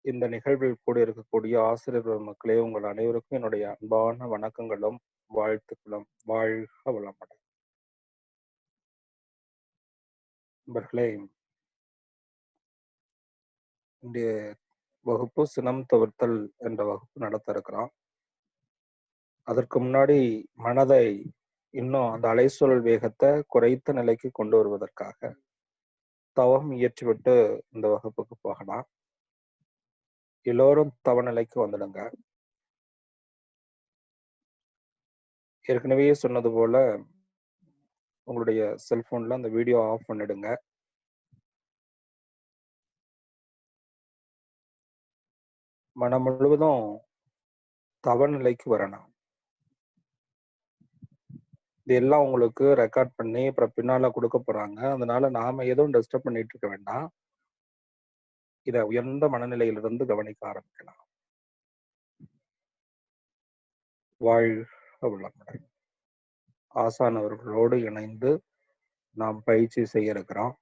இந்த நிகழ்வில் கூட இருக்கக்கூடிய ஆசிரியர் மக்களே, உங்கள் அனைவருக்கும் என்னுடைய அன்பான வணக்கங்களும், வாழ்த்துக்களும். வாழ்க வளமுடன். நண்பர்களே, இன்றைய வகுப்பு சினம் தவிர்த்தல் என்ற வகுப்பு நடத்த இருக்கிறோம். அதற்கு முன்னாடி மனதை இன்னும் அந்த அலைச்சூழல் வேகத்தை குறைத்த நிலைக்கு கொண்டு வருவதற்காக தவம் இயற்றிவிட்டு இந்த வகுப்புக்கு போகலாம். எல்லோரும் தவ நிலைக்கு வந்துடுங்க. ஏற்கனவே சொன்னது போல உங்களுடைய செல்போன்ல அந்த வீடியோ ஆஃப் பண்ணிடுங்க. மனம் முழுவதும் தவ நிலைக்கு வரணும். இது எல்லாம் உங்களுக்கு ரெக்கார்ட் பண்ணி அப்புறம் பின்னால கொடுக்க போறாங்க. அதனால நாம எதுவும் டிஸ்டர்ப் பண்ணிட்டு இருக்க வேண்டாம். இதை உயர்ந்த மனநிலையிலிருந்து கவனிக்க ஆரம்பிக்கலாம். வாழ்க வளமுடன். ஆசான் அவர்களோடு இணைந்து நாம் பயிற்சி செய்ய இருக்கிறோம்.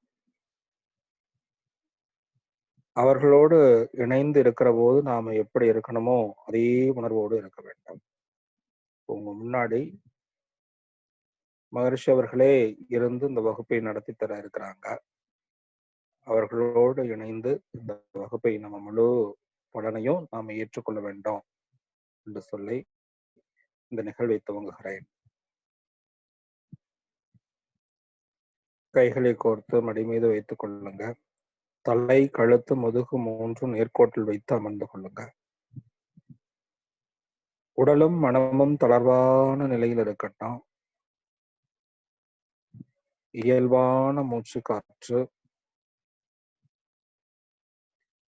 அவர்களோடு இணைந்து இருக்கிற போது நாம எப்படி இருக்கணுமோ அதே உணர்வோடு இருக்க வேண்டும். உங்க முன்னாடி மகரிஷி அவர்களே இருந்து இந்த வகுப்பை நடத்தி தர இருக்கிறாங்க. அவர்களோடு இணைந்து இந்த வகுப்பை நம்ம முழு பலனையும் நாம ஏற்றுக்கொள்ள வேண்டும் என்று சொல்லி இந்த நிகழ்வை துவங்குகிறேன். கைகளை கோர்த்து மடி மீது வைத்துக் கொள்ளுங்க. தலை, கழுத்து, முதுகு மூன்றும் நேர்கோட்டில் வைத்து அமர்ந்து கொள்ளுங்க. உடலும் மனமும் தளர்வான நிலையில் இருக்கட்டும். இயல்பான மூச்சு காற்று.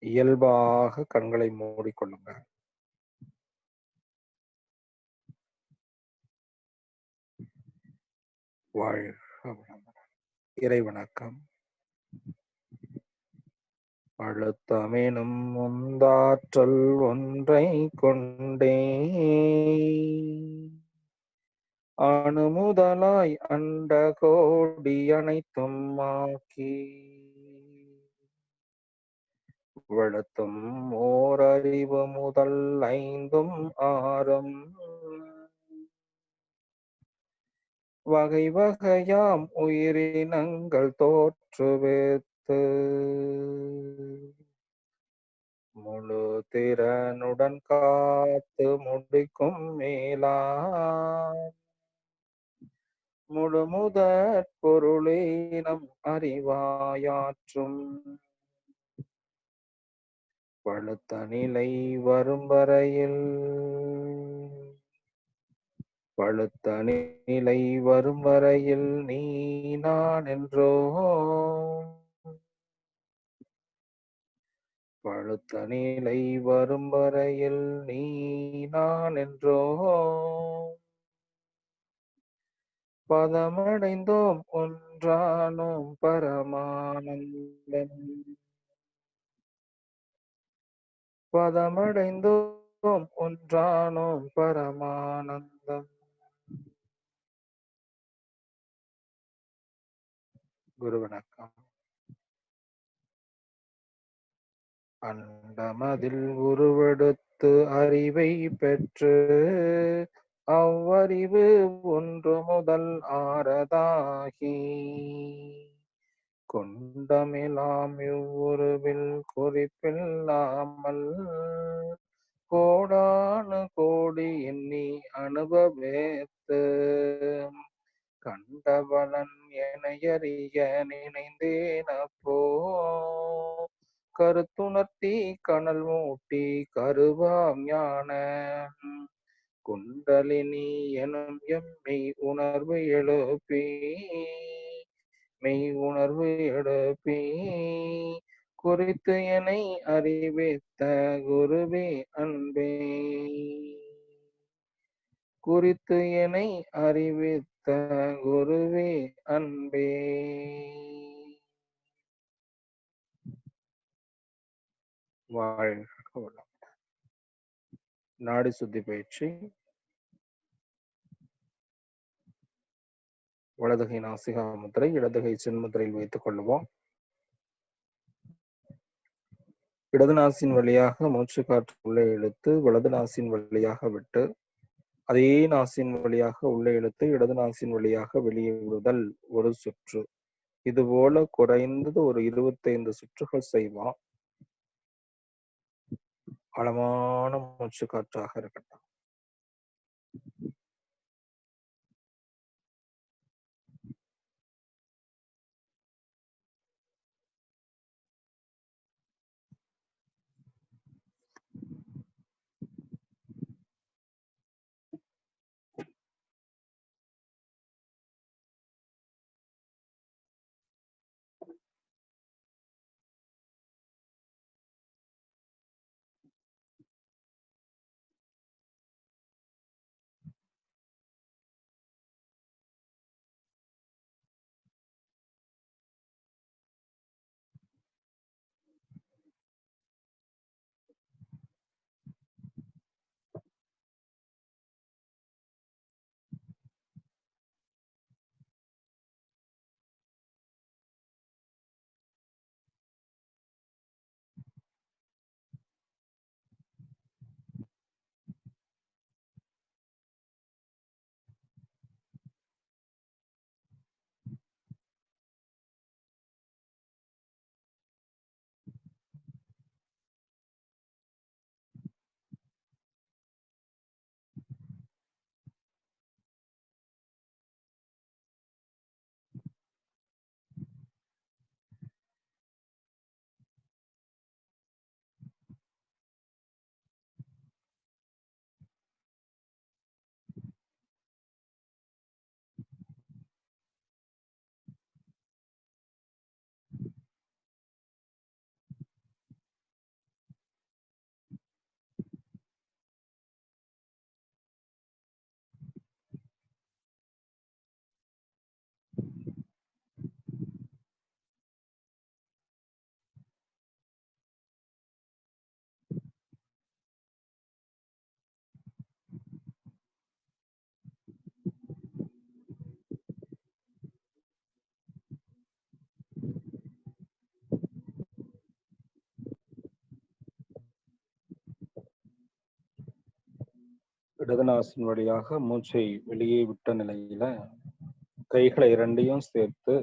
இயல்பாக கண்களை மூடிக்கொள்ளுங்க. வாழ்க வளமுடன். இறை வணக்கம். அழுத்தமெனும் உந்தாற்றல் ஒன்றை கொண்டே அணுமுதலாய் அண்ட கோடி அனைத்தும் ஆக்கி வெளுத்தும் ஓரறிவு முதல் ஐந்தும் ஆறும் வகை வகையாம் உயிரினங்கள் தோற்றுவித்து முழு திறனுடன் காத்து முடிக்கும் மேலா முழு முதற் பொருளீனம் அறிவாயாற்றும் பழுத்த நிலை வரும் வரையில் பழுத்த நிலை வரும் வரையில் நீ நான் என்றோ பழுத்த நிலை வரும் வரையில் நீ நான் என்றோ பதமடைந்தோம் ஒன்றானோம் பரமானந்தம் பதமடைந்தோம் ஒன்றானோம் பரமானந்தம். குரு வணக்கம். அண்டமதில் உருவெடுத்து அறிவை பெற்று அவ்வறிவு ஒன்று முதல் ஆறதாகி கொண்டமெலாம் இவ்வுருவில் குறிப்பில்லாமல் கோடானு கோடி எண்ணி அனுபவித்து கண்டபலன் எனையறிய நினைந்தேன் அப்போ கருத்துணர்த்தி கனல் மூட்டி கருவாம் ஞான குண்டலினி எனும் எம்மை உணர்வு எழுப்பி மெய் உணர்வு எழுப்பி குறித்து என்னை அறிவித்த குருவே அன்பே குறித்து என்னை அறிவித்த குருவே அன்பே. வாழ்க வளமுடன். நாடி சுத்தி பயிற்சி. வலதுகை நாசிகா முத்திரை, இடதுகை சின்முத்திரையில் வைத்துக் கொள்ளுவோம். இடது நாசின் வழியாக மூச்சு காற்று உள்ளே இழுத்து வலது நாசின் வழியாக விட்டு அதே நாசின் வழியாக உள்ளே இழுத்து இடது நாசின் வழியாக வெளியே விடுதல் ஒரு சுற்று. இதுபோல குறைந்தது ஒரு 25 சுற்றுகள் செய்வோம். ஆழமான மூச்சு காற்றாக இருக்கட்டும். இடது நாசின் வழியாக மூச்சை வெளியே விட்ட நிலையில கைகளை இரண்டையும் சேர்த்து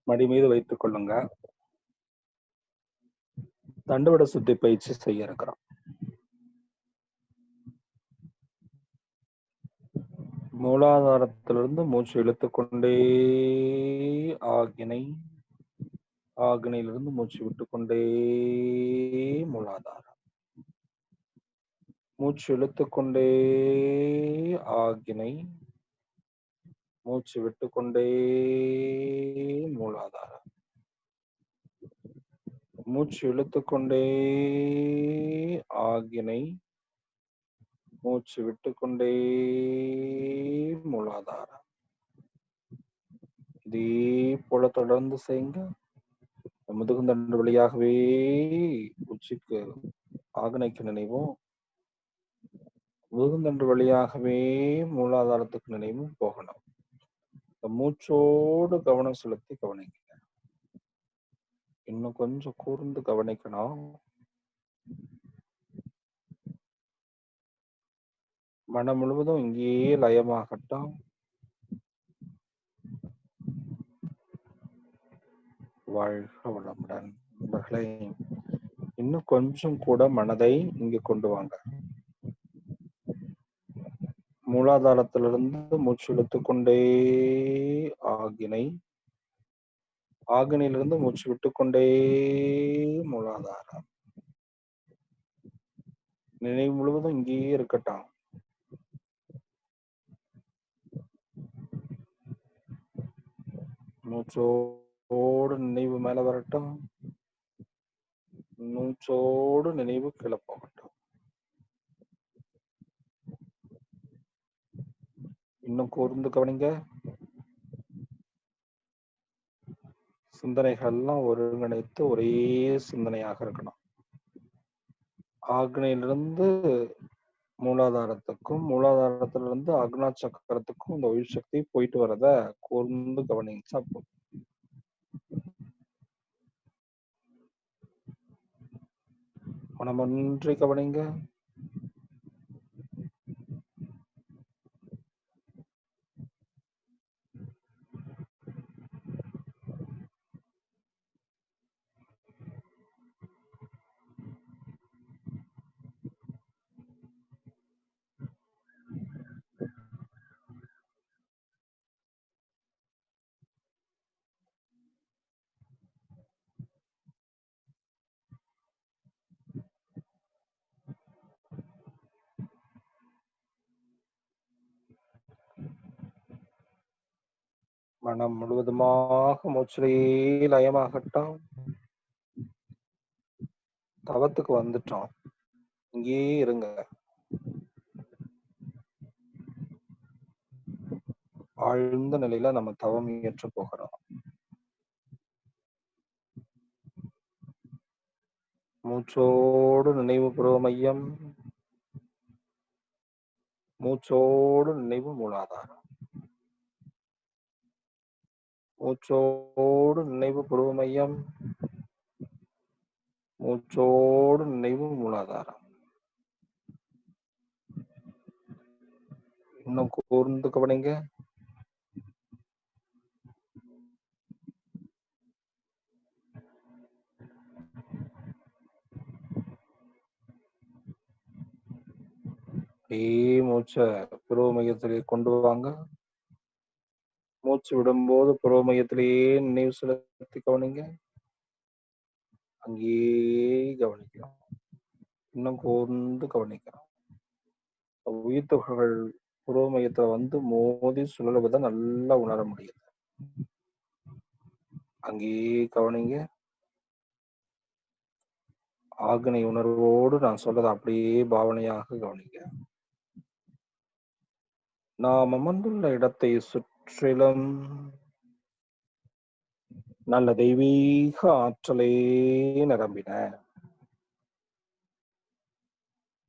மடி மீது வைத்துக் கொள்ளுங்க. தண்டுவட சுத்தி பயிற்சி செய்ய இருக்கிறோம். மூலாதாரத்திலிருந்து மூச்சு இழுத்துக்கொண்டே ஆக்ஞை, ஆக்ஞையிலிருந்து மூச்சு விட்டுக்கொண்டே மூலாதாரம், மூச்சு இழுத்துக்கொண்டே ஆக்ஞை, மூச்சு விட்டுக்கொண்டே மூலாதாரம், மூச்சு இழுத்துக்கொண்டே ஆக்ஞை, மூச்சு விட்டுக்கொண்டே மூலாதாரம். இதே போல தொடர்ந்து செய்யுங்க. முதுகுந்தண்டு வழியாகவே உச்சிக்கு ஆக்னைக்கு நினைவும், முதுகுந்தண்டு வழியாகவே மூலாதாரத்துக்கு நினைவும் போகணும். இந்த மூச்சோடு கவனம் செலுத்தி கவனிங்க. இன்னும் கொஞ்சம் கூர்ந்து கவனிக்கணும். மனம் முழுவதும் இங்கேயே லயமாகட்டும். வாழ்க வளமுடன். நண்பர்களே, இன்னும் கொஞ்சம் கூட மனதை இங்கு கொண்டு வாங்க. மூலாதாரத்திலிருந்து மூச்சு இழுத்துக்கொண்டே ஆக்ஞை, ஆக்ஞையிலிருந்து மூச்சு விட்டுக்கொண்டே மூலாதாரம். நினைவு முழுவதும் இங்கேயே இருக்கட்டும். மூச்சோடு நினைவு மேல வரட்டும், மூச்சோடு நினைவு கீழே போகட்டும். இன்னும் கூர்ந்து கவனிங்க. சிந்தனைகள்லாம் ஒருங்கிணைத்து ஒரே சிந்தனையாக இருக்கணும். ஆக்னையிலிருந்து மூலாதாரத்துக்கும், மூலாதாரத்திலிருந்து ஆக்னா சக்கரத்துக்கும் இந்த உயிர் சக்தி போயிட்டு வரத கூர்ந்து கவனிச்சா போதும். மனமொன்றை கவனிங்க. மனம் முழுவதுமாக மூச்சிலேயே லயமாகட்டும். தவத்துக்கு வந்துட்டோம். இங்கேயே இருங்க. ஆழ்ந்த நிலையில நம்ம தவம் இயற்ற போகிறோம். மூச்சோடு நினைவு புருவ மையம், மூச்சோடு நினைவு மூலாதாரம், மூச்சோடு நினைவு புருவ மையம், மூச்சோடு நினைவு மூலாதாரம். இன்னும் கூர்ந்து கவனிங்க. மூச்சை புருவ மையத்திலே கொண்டு வாங்க. மூச்சு விடும்போது புருவ மையத்திலேயே நினைவு செலுத்தி கவனிங்க. அங்கேயே கவனிக்கலாம். இன்னும் கூர்ந்து கவனிக்கலாம். உயிர் துகள்கள் புருவ மையத்துல வந்து மோதி சுழலுவதை நல்லா உணர முடியுது. அங்கேயே கவனிங்க. ஆக்னை உணர்வோடு நான் சொல்றதை அப்படியே பாவனையாக கவனிங்க. நாம் அமர்ந்துள்ள இடத்தை சுற்றிலும் நல்ல தெய்வீக ஆற்றலே நிரம்பின.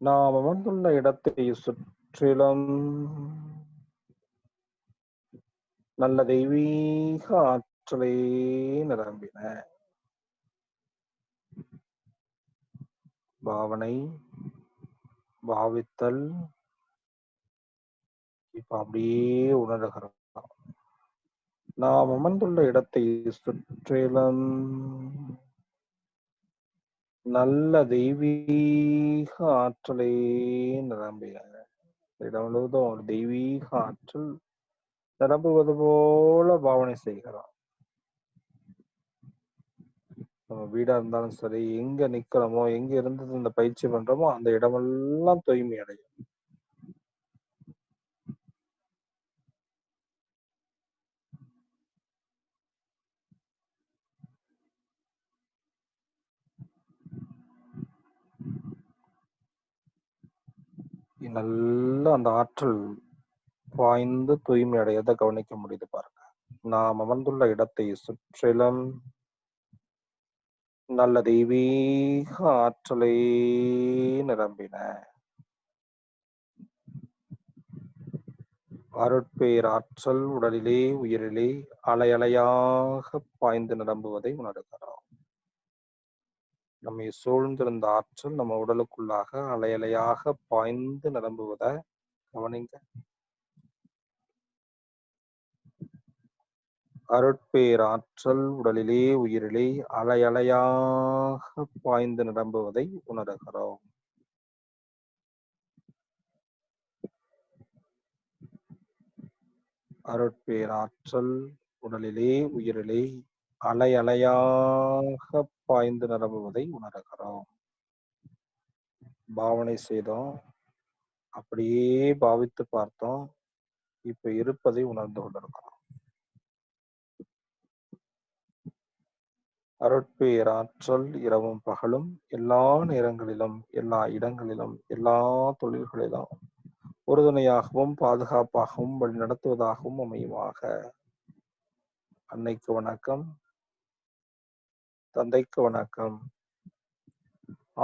நாம் அமர்ந்துள்ள இடத்தை சுற்றிலும் நல்ல தெய்வீக ஆற்றலே நிரம்பின. பாவனை, பாவித்தல் இப்ப அப்படியே உணர்கிறோம். நாம் அமர்ந்துள்ள இடத்தை சுற்றிலும் நல்ல தெய்வீக ஆற்றலே நிரம்பின. இடம் முழுவதும் ஒரு தெய்வீக ஆற்றல் நிரம்புவது போல பாவனை செய்கிறோம். நம்ம வீடா இருந்தாலும் சரி, எங்க நிக்கிறோமோ, எங்க இருந்து இந்த பயிற்சி பண்றோமோ அந்த இடமெல்லாம் தூய்மை அடையும். நல்லா அந்த ஆற்றல் பாய்ந்து தூய்மை அடையதை கவனிக்க முடியுது பாருங்க. நாம் அமர்ந்துள்ள இடத்தை சுற்றிலும் நல்ல தெய்வீக ஆற்றலை நிரம்பின. அருட்பேராற்றல் உடலிலே உயிரிலே அலை அலையாக பாய்ந்து நிரம்புவதை உணர்கிறோம். நம்மை சூழ்ந்திருந்த ஆற்றல் நம்ம உடலுக்குள்ளாக அலை அலையாக பாய்ந்து நிரம்புவதை கவனிங்க. அருட்பேராற்றல் உடலிலே உயிரிலே அலை அலையாக பாய்ந்து நிரம்புவதை உணர்கிறோம். அருட்பேராற்றல் உடலிலே உயிரிலே அலை அலையாக பாய்ந்து நிரம்புவதை உணர்கிறோம். பாவனை செய்தோம், அப்படியே பாவித்து பார்த்தோம், இப்ப இருப்பதை உணர்ந்து கொண்டிருக்கிறோம். அருட்பேராற்றல் இரவும் பகலும் எல்லா நேரங்களிலும் எல்லா இடங்களிலும் எல்லா தொழில்களிலும் உறுதுணையாகவும் பாதுகாப்பாகவும் வழிநடத்துவதாகவும் அமையுமாக. அன்னைக்கு வணக்கம், தந்தைக்கு வணக்கம்,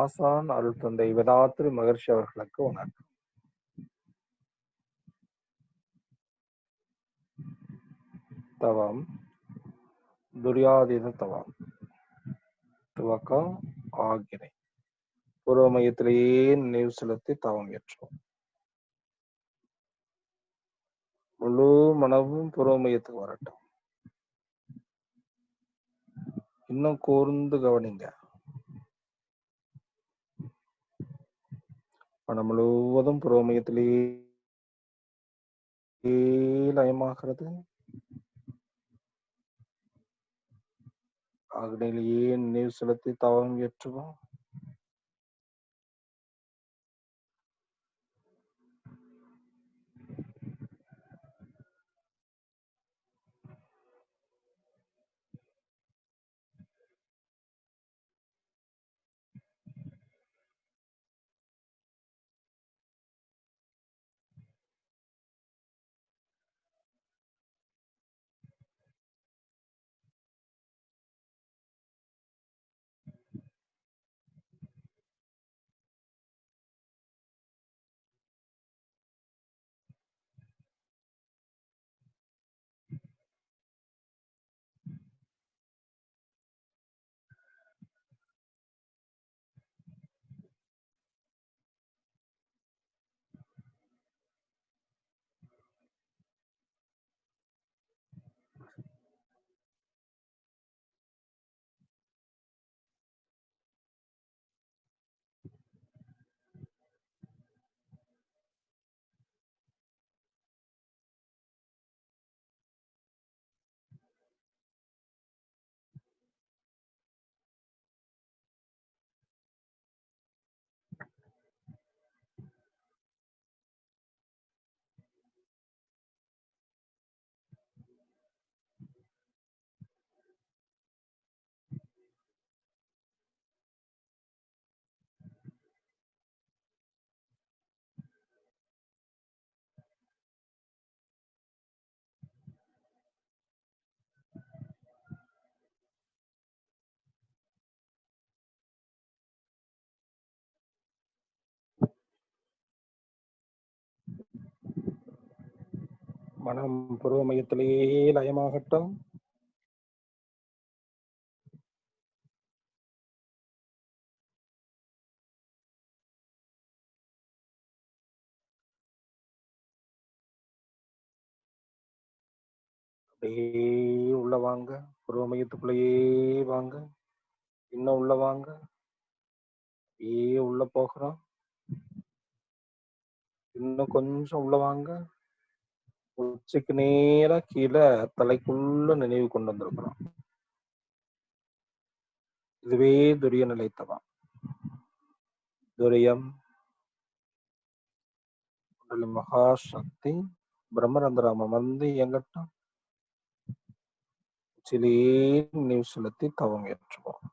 ஆசான் அருள் தந்தை வேதாத்ரி மகர்ஷி அவர்களுக்கு வணக்கம். தவம் துரியாதீத தவம் துவக்கம் ஆகினை. பூர்வ மையத்திலேயே நினைவு செலுத்தி தவம் ஏற்றுவோம். முழு மனமும் பூர்வ மையத்துக்கு வரட்டும். இன்னும் கூர்ந்து கவனிங்க. மனம் முழுவதும் பூர்வ மையத்திலேயே லயமாகிறது. அக்னியிலேயே நினைவு செலுத்தி தவம் ஏற்றுவோம். மனம் பூர்வ மையத்திலேயே லயமாகட்டும். அப்படியே உள்ள வாங்க. பூர்வ மையத்துக்குள்ளேயே வாங்க. இன்னும் உள்ள வாங்க. அப்படியே உள்ள போகிறோம். இன்னும் கொஞ்சம் உள்ள வாங்க. உச்சிக்கு நேரா கீழே தலைக்குள்ள நினைவு கொண்டு வந்திருக்கிறோம். இதுவே துரிய நிலைத்தவம். துரியம் மகாசக்தி பிரம்மரந்திராம வந்து இயங்கட்டும். உச்சிலேயே நினைவு செலுத்தி தவம் ஏற்றுவோம்.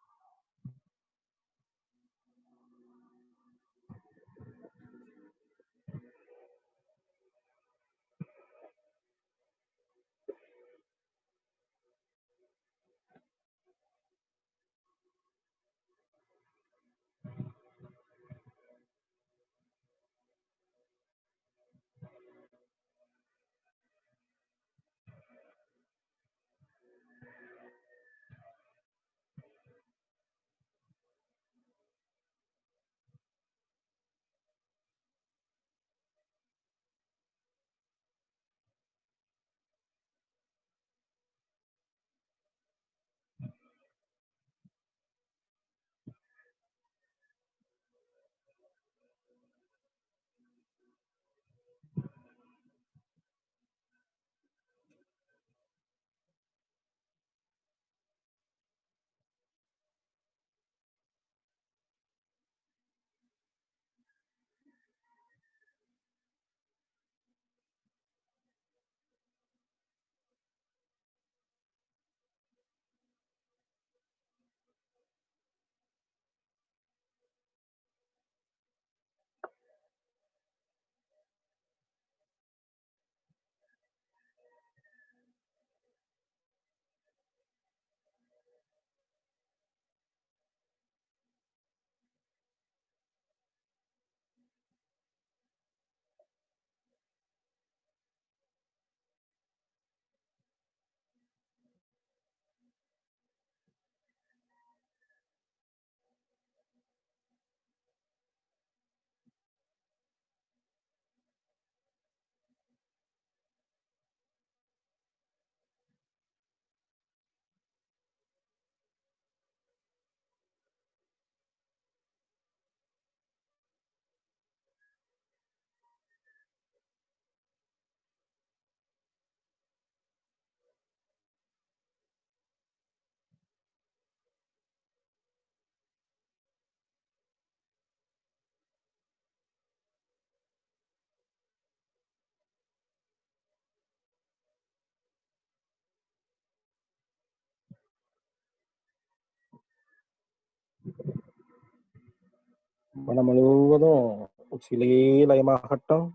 மனம் முழுவதும் உச்சியிலேயே லயமாகட்டும்.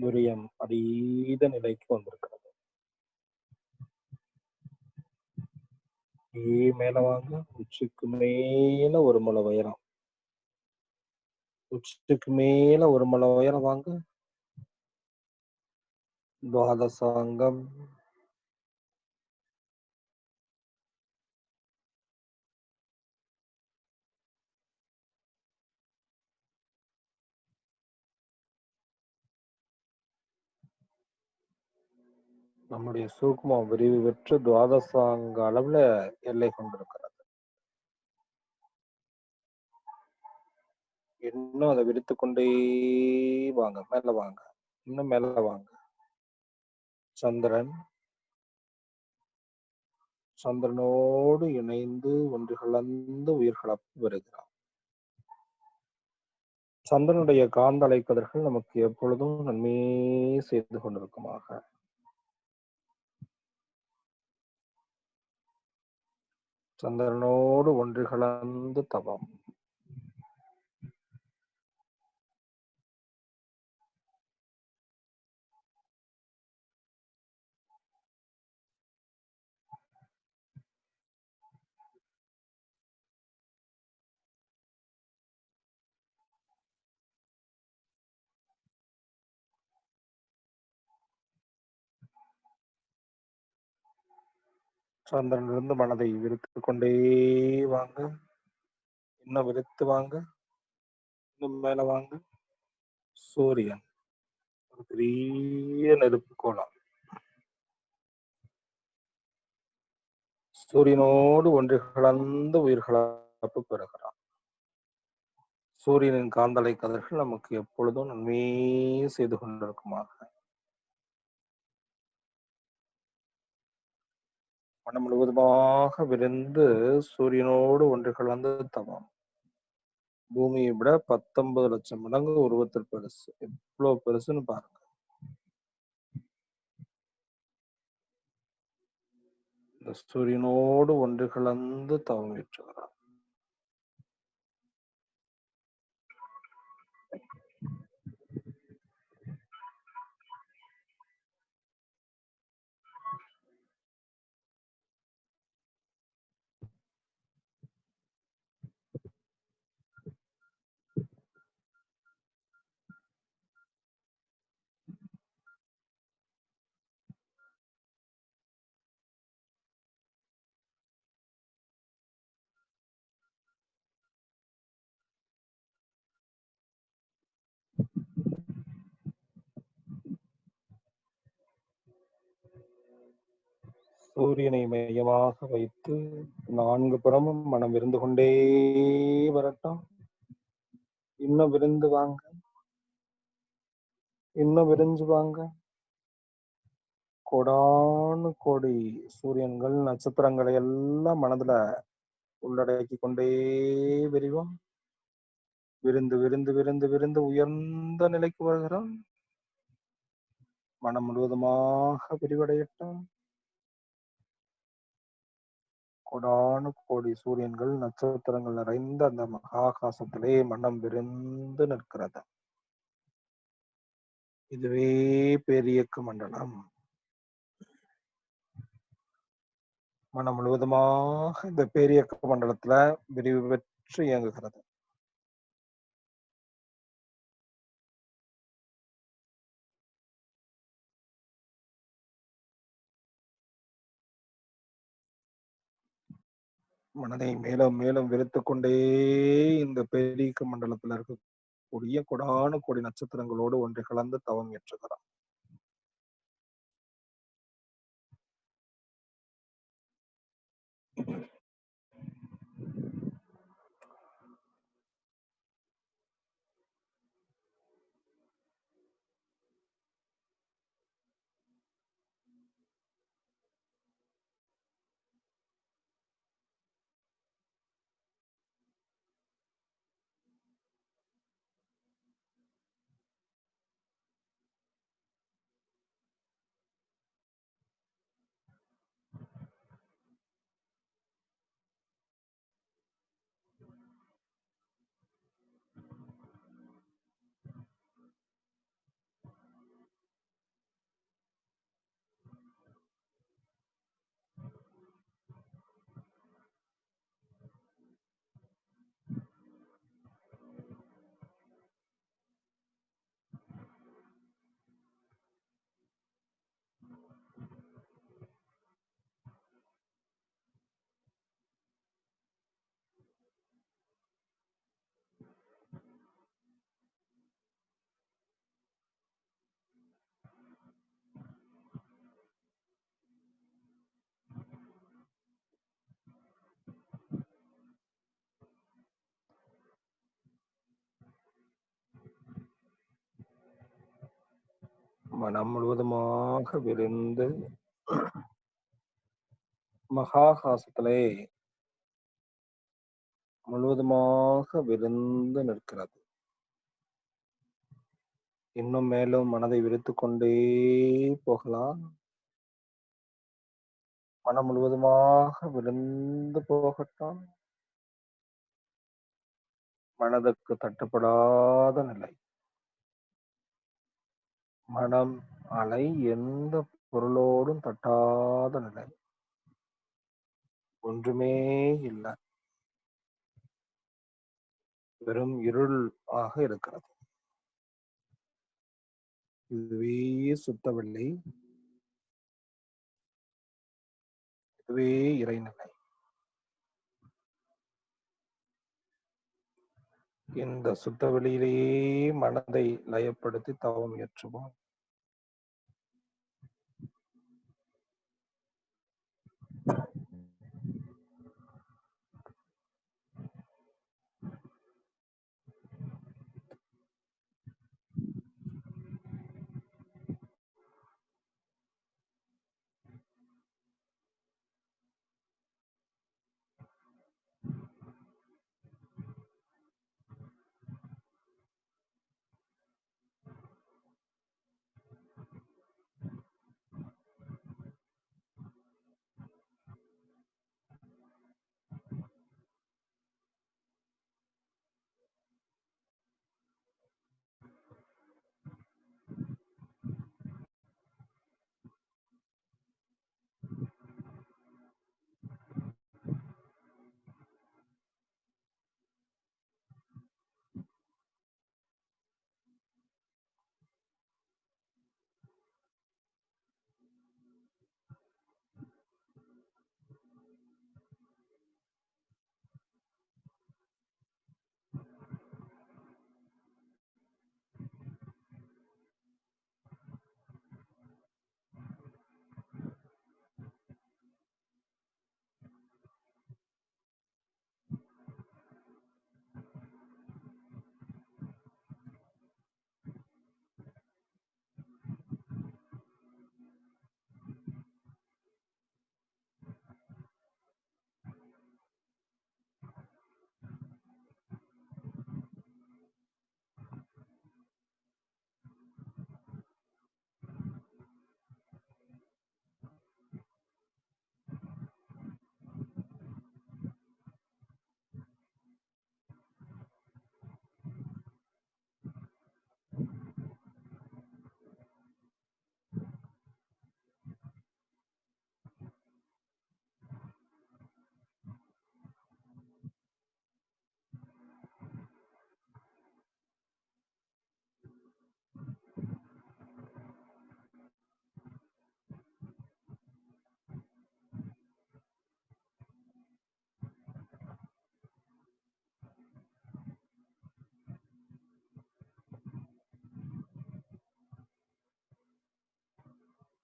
துரியம் அதீத நிலைக்கு வந்திருக்கிறது. அப்படியே மேல வாங்க. உச்சிக்கு மேல ஒரு முழ உயரம். உச்சிக்கு மேல ஒரு முழ உயரம் வாங்க. துவாதசாங்கம். நம்முடைய சூக்மம் விரிவு பெற்று துவாதசாங்க அளவுல எல்லை கொண்டிருக்கிறது. இன்னும் அதை விடுத்துக் கொண்டே வாங்க. மேல வாங்க. இன்னும் மேல வாங்க. சந்திரன் சந்திரனோடு இணைந்து ஒன்று கலந்து உயிர் கலப்பு வருகிறார். சந்திரனுடைய காந்த அலைக்கதிர்கள் நமக்கு எப்பொழுதும் நன்மையே செய்து கொண்டிருக்குமாக. சந்திரனோடு ஒன்று கலந்து தவம். சந்திரனிலிருந்து மனதை விரித்துக் கொண்டே வாங்க. இன்னும் விரித்து வாங்க. இன்னும் மேல வாங்க. சூரியன் ஒரு பெரிய நெருப்பு கோலம். சூரியனோடு ஒன்று கலந்து உயிர் கலப்பு பெறுகிறார். சூரியனின் காந்தலை கதிர்கள் நமக்கு எப்பொழுதும் நன்மையே செய்து கொண்டிருக்குமாக. மனம் முழுவதுமாக விரிந்து சூரியனோடு ஒன்று கலந்து தவம். பூமியை விட 19 லட்சம் மடங்கு உருவத்தில் பெருசு. எவ்வளவு பெருசுன்னு பாருங்க. இந்த சூரியனோடு ஒன்று கலந்து தவம் ஏற்றுகிறார். சூரியனை மையமாக வைத்து 4 புறமும் மனம் விருந்து கொண்டே வரட்டும். இன்னும் விருந்து வாங்க. இன்னும் விரிஞ்சு வாங்க. கோடானு கோடி சூரியன்கள் நட்சத்திரங்களை எல்லாம் மனதுல உள்ளடக்கி கொண்டே விரிவோம். விருந்து விருந்து விருந்து விருந்து உயர்ந்த நிலைக்கு வருகிறோம். மனம் முழுவதுமாக விரிவடையட்டும். கோடானு கோடி சூரியன்கள் நட்சத்திரங்கள் நிறைந்த அந்த மகாகாசத்திலே மனம் விரிந்து நிற்கிறது. இதுவே பேரியக்க மண்டலம். மனம் முழுவதுமாக இந்த பேரியக்க மண்டலத்துல விரிவு பெற்று இயங்குகிறது. மனதை மேலும் மேலும் விரித்துக் கொண்டே இந்த பேரியக்க மண்டலத்துல இருக்கக்கூடிய கோடானு கோடி நட்சத்திரங்களோடு ஒன்று கலந்து தவம் ஏற்றுகிறார். மனம் முழுவதுமாக விரிந்து மகாகாசத்திலே முழுவதுமாக விரிந்து நிற்கிறது. இன்னும் மேலும் மனதை விரித்துக் கொண்டே போகலாம். மனம் முழுவதுமாக விரிந்து போகட்டும். மனதுக்கு தட்டுப்படாத நிலை. மனம் அலை எந்த பொருளோடும் தட்டாத நிலை. ஒன்றுமே இல்லை. வெறும் இருள் ஆக இருக்கிறது. இதுவே சுத்தவில்லை. இதுவே இறைநிலை. இந்த சுத்த வெளியிலேயே மனதை லயப்படுத்தி தவம் ஏற்றுவோம்.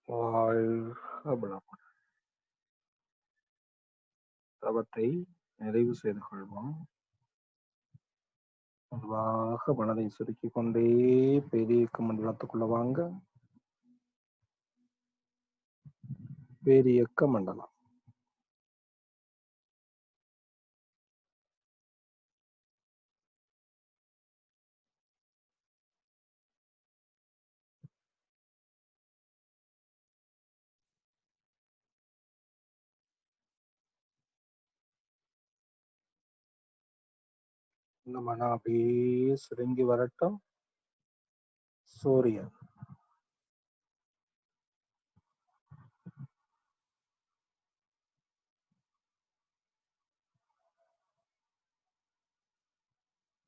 வாழ்க வளமுடன். தவத்தை நிறைவு செய்து கொள்வோம். மெதுவாக மனதை சுருக்கிக் கொண்டே பேரியக்க மண்டலத்துக்குள்ள வாங்க. பேரியக்க மண்டலம். இந்த மனம் அப்படியே சுருங்கி வரட்டும். சூரியன்.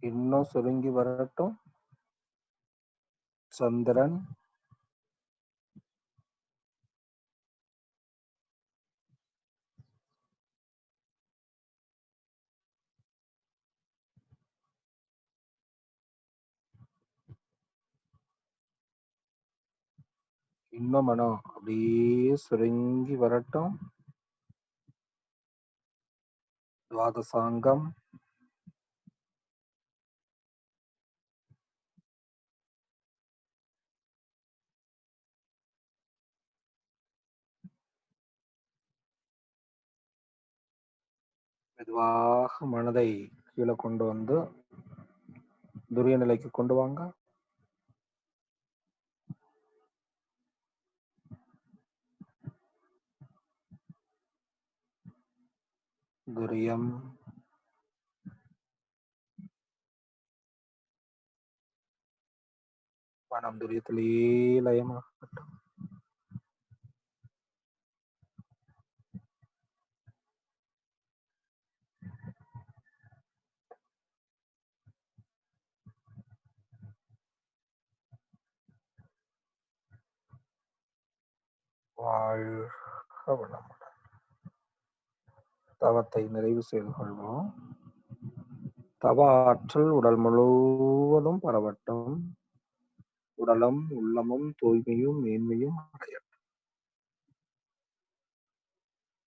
இன்னும் சுருங்கி வரட்டும். சந்திரன். இன்னும் மனம் அப்படியே சுருங்கி வரட்டும். துவாதசாங்கம். மெதுவாக மனதை கீழே கொண்டு வந்து துரிய நிலைக்கு கொண்டு வாங்க. துரியம், மனம் துரியத்திலேயே லயமாகட்டும். வாழ்க வளமுடன். தவத்தை நிறைவு செய்து கொள்வோம். தவ ஆற்றல் உடல் முழுவதும் பரவட்டும். உடலும் உள்ளமும் தூய்மையும் மேன்மையும் அடையட்டும்.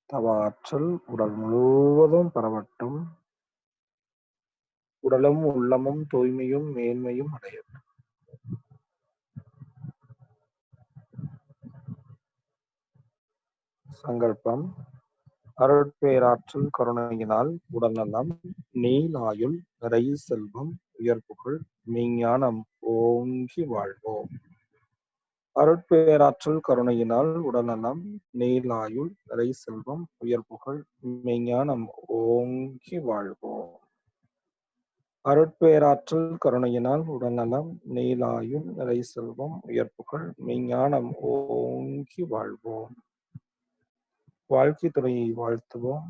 தவ ஆற்றல் உடல் முழுவதும் பரவட்டும். உடலும் உள்ளமும் தூய்மையும் மேன்மையும் அடையட்டும். சங்கல்பம். அருட்பேராற்றல் கருணையினால் உடல்நலம், நீளாயுள், நிறை செல்வம், உயர்ப்புகள், மெய்ஞானம் ஓங்கி வாழ்வோம். அருட்பேராற்றல் கருணையினால் உடல்நலம், நீளாயுள், நிறை செல்வம், உயர்ப்புகள், மெய்ஞானம் ஓங்கி வாழ்வோம். அருட்பேராற்றல் கருணையினால் உடல்நலம், நீளாயுள், நிறை செல்வம், உயர்ப்புகள், மெய்ஞானம் ஓங்கி வாழ்வோம். வாழ்க்கை துறையை வாழ்த்துவோம்.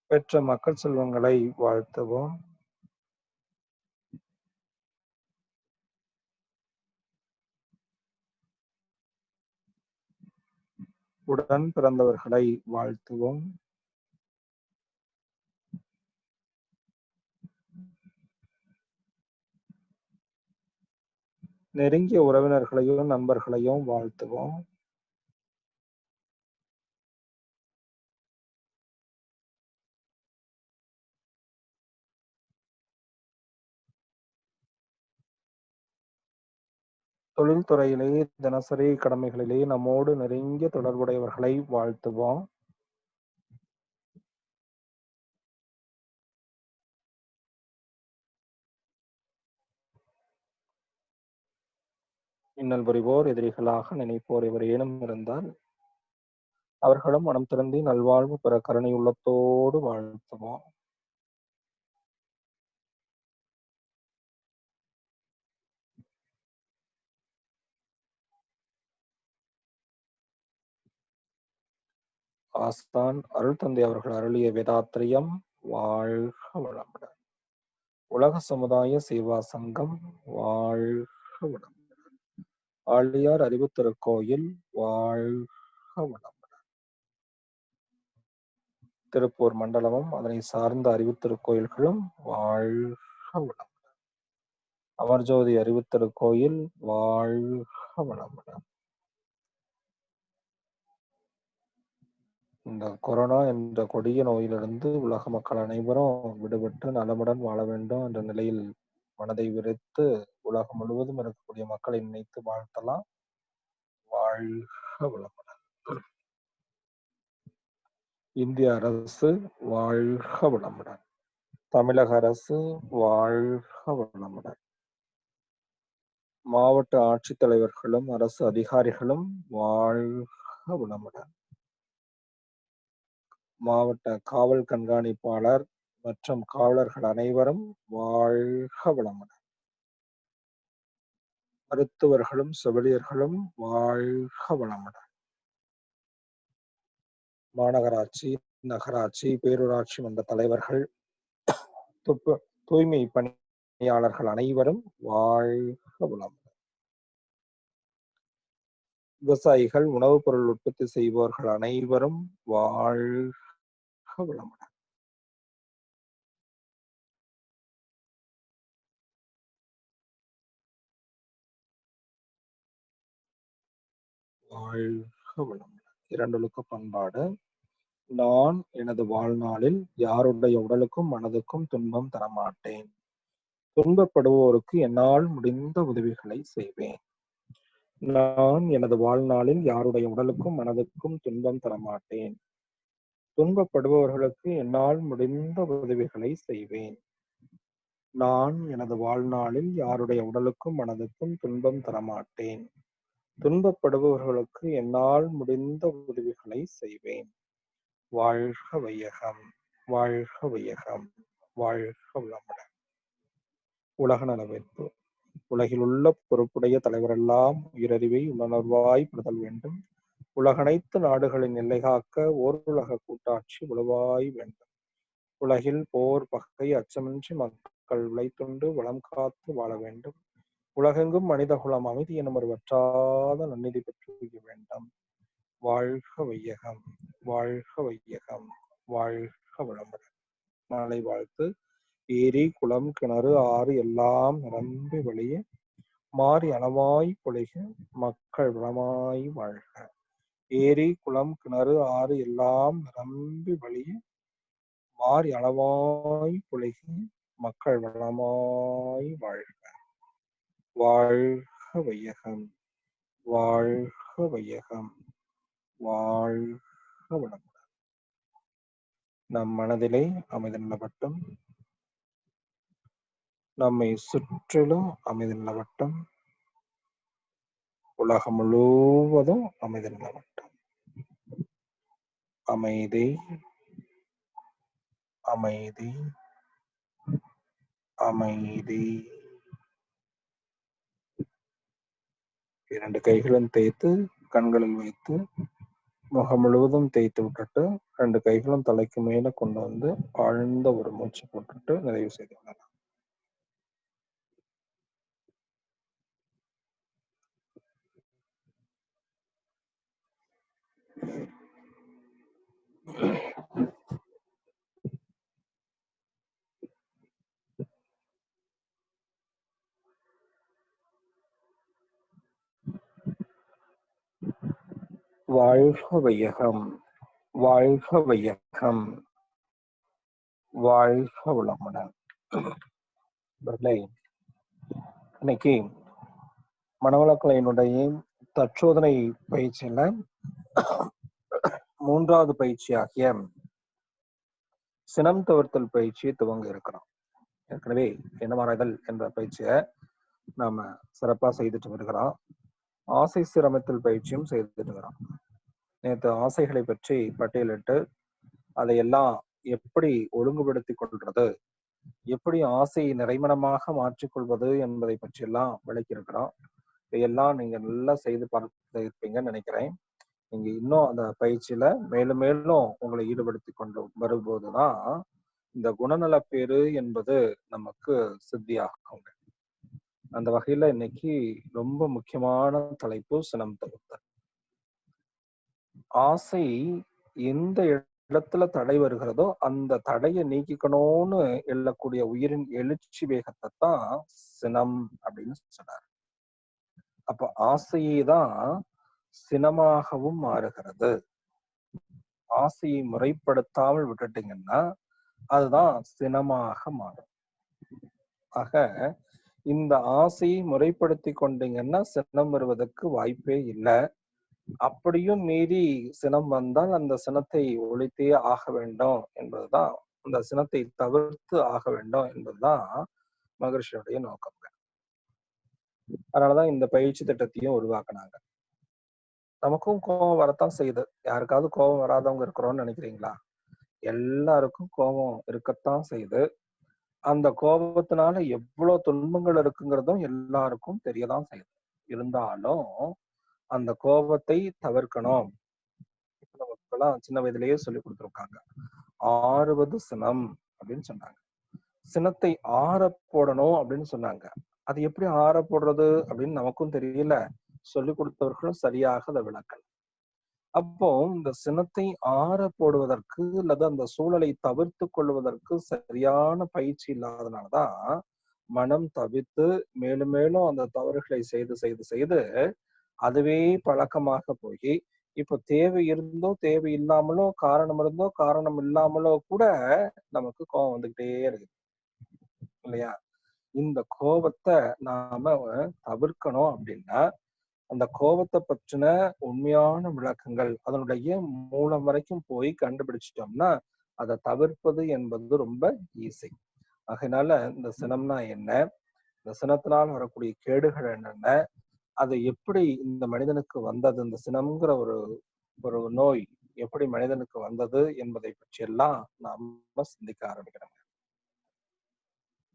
பெற்ற மக்கள் செல்வங்களை வாழ்த்துவோம். உடன் பிறந்தவர்களை வாழ்த்துவோம். நெருங்கிய உறவினர்களையும் நண்பர்களையும் வாழ்த்துவோம். தொழில்துறையிலே தினசரி கடமைகளிலே நம்மோடு நெருங்கிய தொடர்புடையவர்களை வாழ்த்துவோம். இன்னல் புரிவோர் எதிரிகளாக நினைப்போர் எவரேனும் இருந்தால் அவர்களும் மனம் திறந்து நல்வாழ்வு பெற கருணை உள்ளத்தோடு வாழ்த்துவோம். ஆஸ்தான் அருள் தந்தை அவர்கள் அருளிய வேதாத்திரியம் வாழ்க வளமுடன். உலக சமுதாய சேவா சங்கம் வாழ்க வளமுடன். ஆழியார் அறிவு திருக்கோயில் வாழ்க வளமுடன். திருப்பூர் மண்டலமும் அதனை சார்ந்த அறிவு திருக்கோயில்களும் வாழ்க வளமுடன். அமர்ஜோதி அறிவு திருக்கோயில் வாழ்க வளமுடன். இந்த கொரோனா என்ற கொடிய நோயிலிருந்து உலக மக்கள் அனைவரும் விடுபட்டு நலமுடன் வாழ வேண்டும் என்ற நிலையில் மனதை விரித்து உலகம் முழுவதும் இருக்கக்கூடிய மக்களை நினைத்து வாழ்த்தலாம். வாழ்க வளமுடன். இந்திய அரசு வாழ்க வளமுடன். தமிழக அரசு வாழ்க வளமுடன். மாவட்ட ஆட்சித்தலைவர்களும் அரசு அதிகாரிகளும் வாழ்க வளமுடன். மாவட்ட காவல் கண்காணிப்பாளர் மற்றும் காவலர்கள் அனைவரும் வாழ்க வளமுடன். மருத்துவர்களும் செவிலியர்களும் வாழ்க வளமுடன். மாநகராட்சி, நகராட்சி, பேரூராட்சி மன்ற தலைவர்கள், தூய்மை பணியாளர்கள் அனைவரும் வாழ்க வளமுடன். விவசாயிகள், உணவுப் பொருள் உற்பத்தி செய்பவர்கள் அனைவரும் வாழ்க வளமுடன். வாழ்க வளமுடன். இரண்டொழுக்க பண்பாடு. நான் எனது வாழ்நாளில் யாருடைய உடலுக்கும் மனதுக்கும் துன்பம் தரமாட்டேன். துன்பப்படுவோருக்கு என்னால் முடிந்த உதவிகளை செய்வேன். நான் எனது வாழ்நாளில் யாருடைய உடலுக்கும் மனதுக்கும் துன்பம் தரமாட்டேன். துன்பப்படுபவர்களுக்கு என்னால் முடிந்த உதவிகளை செய்வேன். நான் எனது வாழ்நாளில் யாருடைய உடலுக்கும் மனதுக்கும் துன்பம் தரமாட்டேன். துன்பப்படுபவர்களுக்கு என்னால் முடிந்த உதவிகளை செய்வேன். வாழ்க வையகம், வாழ்க வையகம், வாழ்க வளமுடன். உலக நலவேற்பு. உலகில் உள்ள பொறுப்புடைய தலைவரெல்லாம் உயிரறிவை உணர்வாய் பெறுதல் வேண்டும். உலகனைத்து நாடுகளின் எல்லை காக்க ஓர் உலக கூட்டாட்சி உளவாய் வேண்டும். உலகில் போர் பகை அச்சமின்றி மக்கள் உழைத்துண்டு வளம் காத்து வாழ வேண்டும். உலகெங்கும் மனித குலம் அமைதி எனும் ஒரு வற்றாத நன்னிதி பெற்று வேண்டும். வாழ்க வையகம், வாழ்க வையகம், வாழ்க வளமுடன். நாளை வாழ்த்து. ஏரி குளம் கிணறு ஆறு எல்லாம் நிரம்பி வழிய மாறி அளவாய் பொழிக மக்கள் வளமாய் வாழ்க. ஏரி குளம் கிணறு ஆறு எல்லாம் நிரம்பி வழிய மாறி அளவாய் பொழிக மக்கள் வளமாய் வாழ்க. வாழ்க வையகம், வாழ்க வையகம், வாழ்க வளமுடன். நம் மனதிலே அமைதி நிலவட்டும். நம்மை சுற்றிலும் அமைதி நிலவட்டும். உலகம் முழுவதும் அமைதி நிலவட்டும். அமைதி, அமைதி, அமைதி. இரண்டு கைகளும் தேய்த்து கண்களில் வைத்து முகம் முழுவதும் தேய்த்து விட்டுட்டு 2 கைகளும் தலைக்கு மேல கொண்டு வந்து ஆழ்ந்த ஒரு மூச்சு போட்டுட்டு நிறைவு செய்து கொள்ளலாம். வாழ்க வையகம், வாழ்க வையகம், வாழ்க வளமுடன். இன்னைக்கு மனவளக்கலையினுடைய தற்சோதனை பயிற்சியில 3வது பயிற்சியாகிய சினம் தவிர்த்தல் பயிற்சியை துவங்க இருக்கிறோம். ஏற்கனவே எண்ணமாறுதல் என்ற பயிற்சியை நாம சிறப்பா செய்துட்டு வருகிறோம். ஆசை சீரமைத்தல் பயிற்சியும் செய்துட்டு இருக்கிறோம். நேற்று ஆசைகளை பற்றி பட்டியலிட்டு அதையெல்லாம் எப்படி ஒழுங்குபடுத்தி கொள்றது, எப்படி ஆசையை நிறைமணமாக மாற்றிக்கொள்வது என்பதை பற்றியெல்லாம் விளக்கியிருக்கிறோம். இதையெல்லாம் நீங்க நல்லா செய்து பார்த்திருப்பீங்கன்னு நினைக்கிறேன். நீங்க இன்னும் அந்த பயிற்சியில மேலும் மேலும் உங்களை ஈடுபடுத்தி கொண்டு வரும்போதுதான் இந்த குணநலப்பேறு என்பது நமக்கு சித்தியாகுங்க. அந்த வகையில இன்னைக்கு ரொம்ப முக்கியமான தலைப்பு சினம் தவிர்த்தல். ஆசை எந்த இடத்துல தடை வருகிறதோ அந்த தடையை நீக்கிக்கணும்னு எழக்கூடிய உயிரின் எழுச்சி வேகத்தை தான் சினம் அப்படின்னு சொன்னார். அப்ப ஆசையே தான் சினமாகவும் மாறுகிறது. ஆசையை முறைப்படுத்தாமல் விட்டுட்டீங்கன்னா அதுதான் சினமாக மாறும். ஆக இந்த ஆசையை முறைப்படுத்தி கொண்டீங்கன்னா சினம் வருவதற்கு வாய்ப்பே இல்லை. அப்படியும் மீறி சினம் வந்தால் அந்த சினத்தை ஒழித்தே ஆக வேண்டும் என்பதுதான், அந்த சினத்தை தவிர்த்து ஆக வேண்டும் என்பதுதான் மகரிஷியுடைய நோக்கம். அதனாலதான் இந்த பயிற்சி திட்டத்தையும் உருவாக்குனாங்க. நமக்கும் கோபம் வரத்தான் செய்யுது. யாருக்காவது கோபம் வராதவங்க இருக்கிறோம்னு நினைக்கிறீங்களா? எல்லாருக்கும் கோபம் இருக்கத்தான் செய்யுது. அந்த கோபத்தினால எவ்வளவு துன்பங்கள் இருக்குங்கிறதும் எல்லாருக்கும் தெரியதான் செய்யுது. இருந்தாலும் அந்த கோபத்தை தவிர்க்கணும். நமக்கெல்லாம் சின்ன வயதிலேயே சொல்லி கொடுத்துருக்காங்க. ஆறுவது சினம் அப்படின்னு சொன்னாங்க. சினத்தை ஆற போடணும் அப்படின்னு சொன்னாங்க. அது எப்படி ஆற போடுறது அப்படின்னு நமக்கும் தெரியல, சொல்லி கொடுத்தவர்களும் சரியாக அதை விளக்கல. அப்போ இந்த சினத்தை ஆற போடுவதற்கு அல்லது அந்த சூழலை தவிர்த்து கொள்வதற்கு சரியான பயிற்சி இல்லாதனாலதான் மனம் தவித்து மேலும் மேலும் அந்த தவறுகளை செய்து செய்து செய்து அதுவே பழக்கமாக போய் இப்ப தேவை இருந்தோ தேவை இல்லாமலோ காரணம் இருந்தோ காரணம் இல்லாமலோ கூட நமக்கு கோபம் வந்துகிட்டே இருக்கு இல்லையா? இந்த கோபத்தை நாம தவிர்க்கணும் அப்படின்னா அந்த கோபத்தை பற்றின உண்மையான விளக்கங்கள் அதனுடைய மூலம் வரைக்கும் போய் கண்டுபிடிச்சிட்டோம்னா அதை தவிர்ப்பது என்பது ரொம்ப ஈஸி. அதனால இந்த சினம்னா என்ன, இந்த சினத்தினால் வரக்கூடிய கேடுகள் என்னென்ன, அது எப்படி இந்த மனிதனுக்கு வந்தது, இந்த சினம்ங்கிற ஒரு ஒரு நோய் எப்படி மனிதனுக்கு வந்தது என்பதை பற்றி எல்லாம் நாம சிந்திக்க ஆரம்பிக்கிறோம்.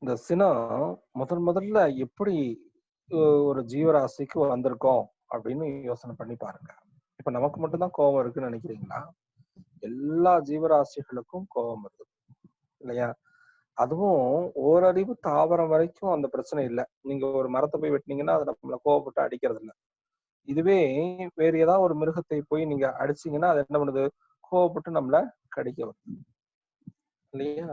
இந்த சினம் முதல்ல எப்படி ஒரு ஜீவராசிக்கு வந்திருக்கோம் அப்படின்னு யோசனை பண்ணி பாருங்க. இப்ப நமக்கு மட்டும்தான் கோபம் இருக்குன்னு நினைக்கிறீங்களா? எல்லா ஜீவராசிகளுக்கும் கோபம் இருக்கு இல்லையா? அதுவும் ஓரறிவு தாவரம் வரைக்கும் அந்த பிரச்சனை இல்லை. நீங்க ஒரு மரத்தை போய் வெட்டினீங்கன்னா அது நம்மள கோவப்பட்டு அடிக்கிறது இல்லை. இதுவே வேற ஏதாவது ஒரு மிருகத்தை போய் நீங்க அடிச்சீங்கன்னா அது என்ன பண்ணுது, கோவப்பட்டு நம்மள கடிக்க வருது இல்லையா?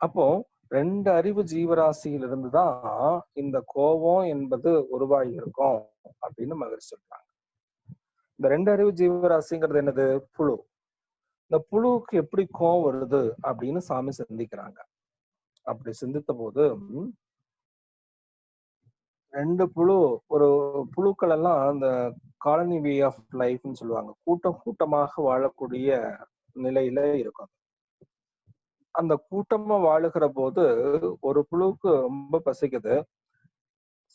அப்போ 2 அறிவு ஜீவராசியில இருந்துதான் இந்த கோபம் என்பது உருவாகி இருக்கும் அப்படின்னு மகிழ்ச்சி சொல்றாங்க. இந்த 2 அறிவு ஜீவராசிங்கிறது என்னது? புழு. இந்த புழுவுக்கு எப்படி கோபம் வருது அப்படின்னு சாமி சிந்திக்கிறாங்க. அப்படி சிந்தித்த போது 2 புழு, ஒரு புழுக்கள் எல்லாம் அந்த காலனி வே ஆஃப் லைஃப்னு சொல்லுவாங்க, கூட்டமாக வாழக்கூடிய நிலையில இருக்கும். அந்த கூட்டமா வாழுகிற போது ஒரு புழுவுக்கு ரொம்ப பசிக்குது,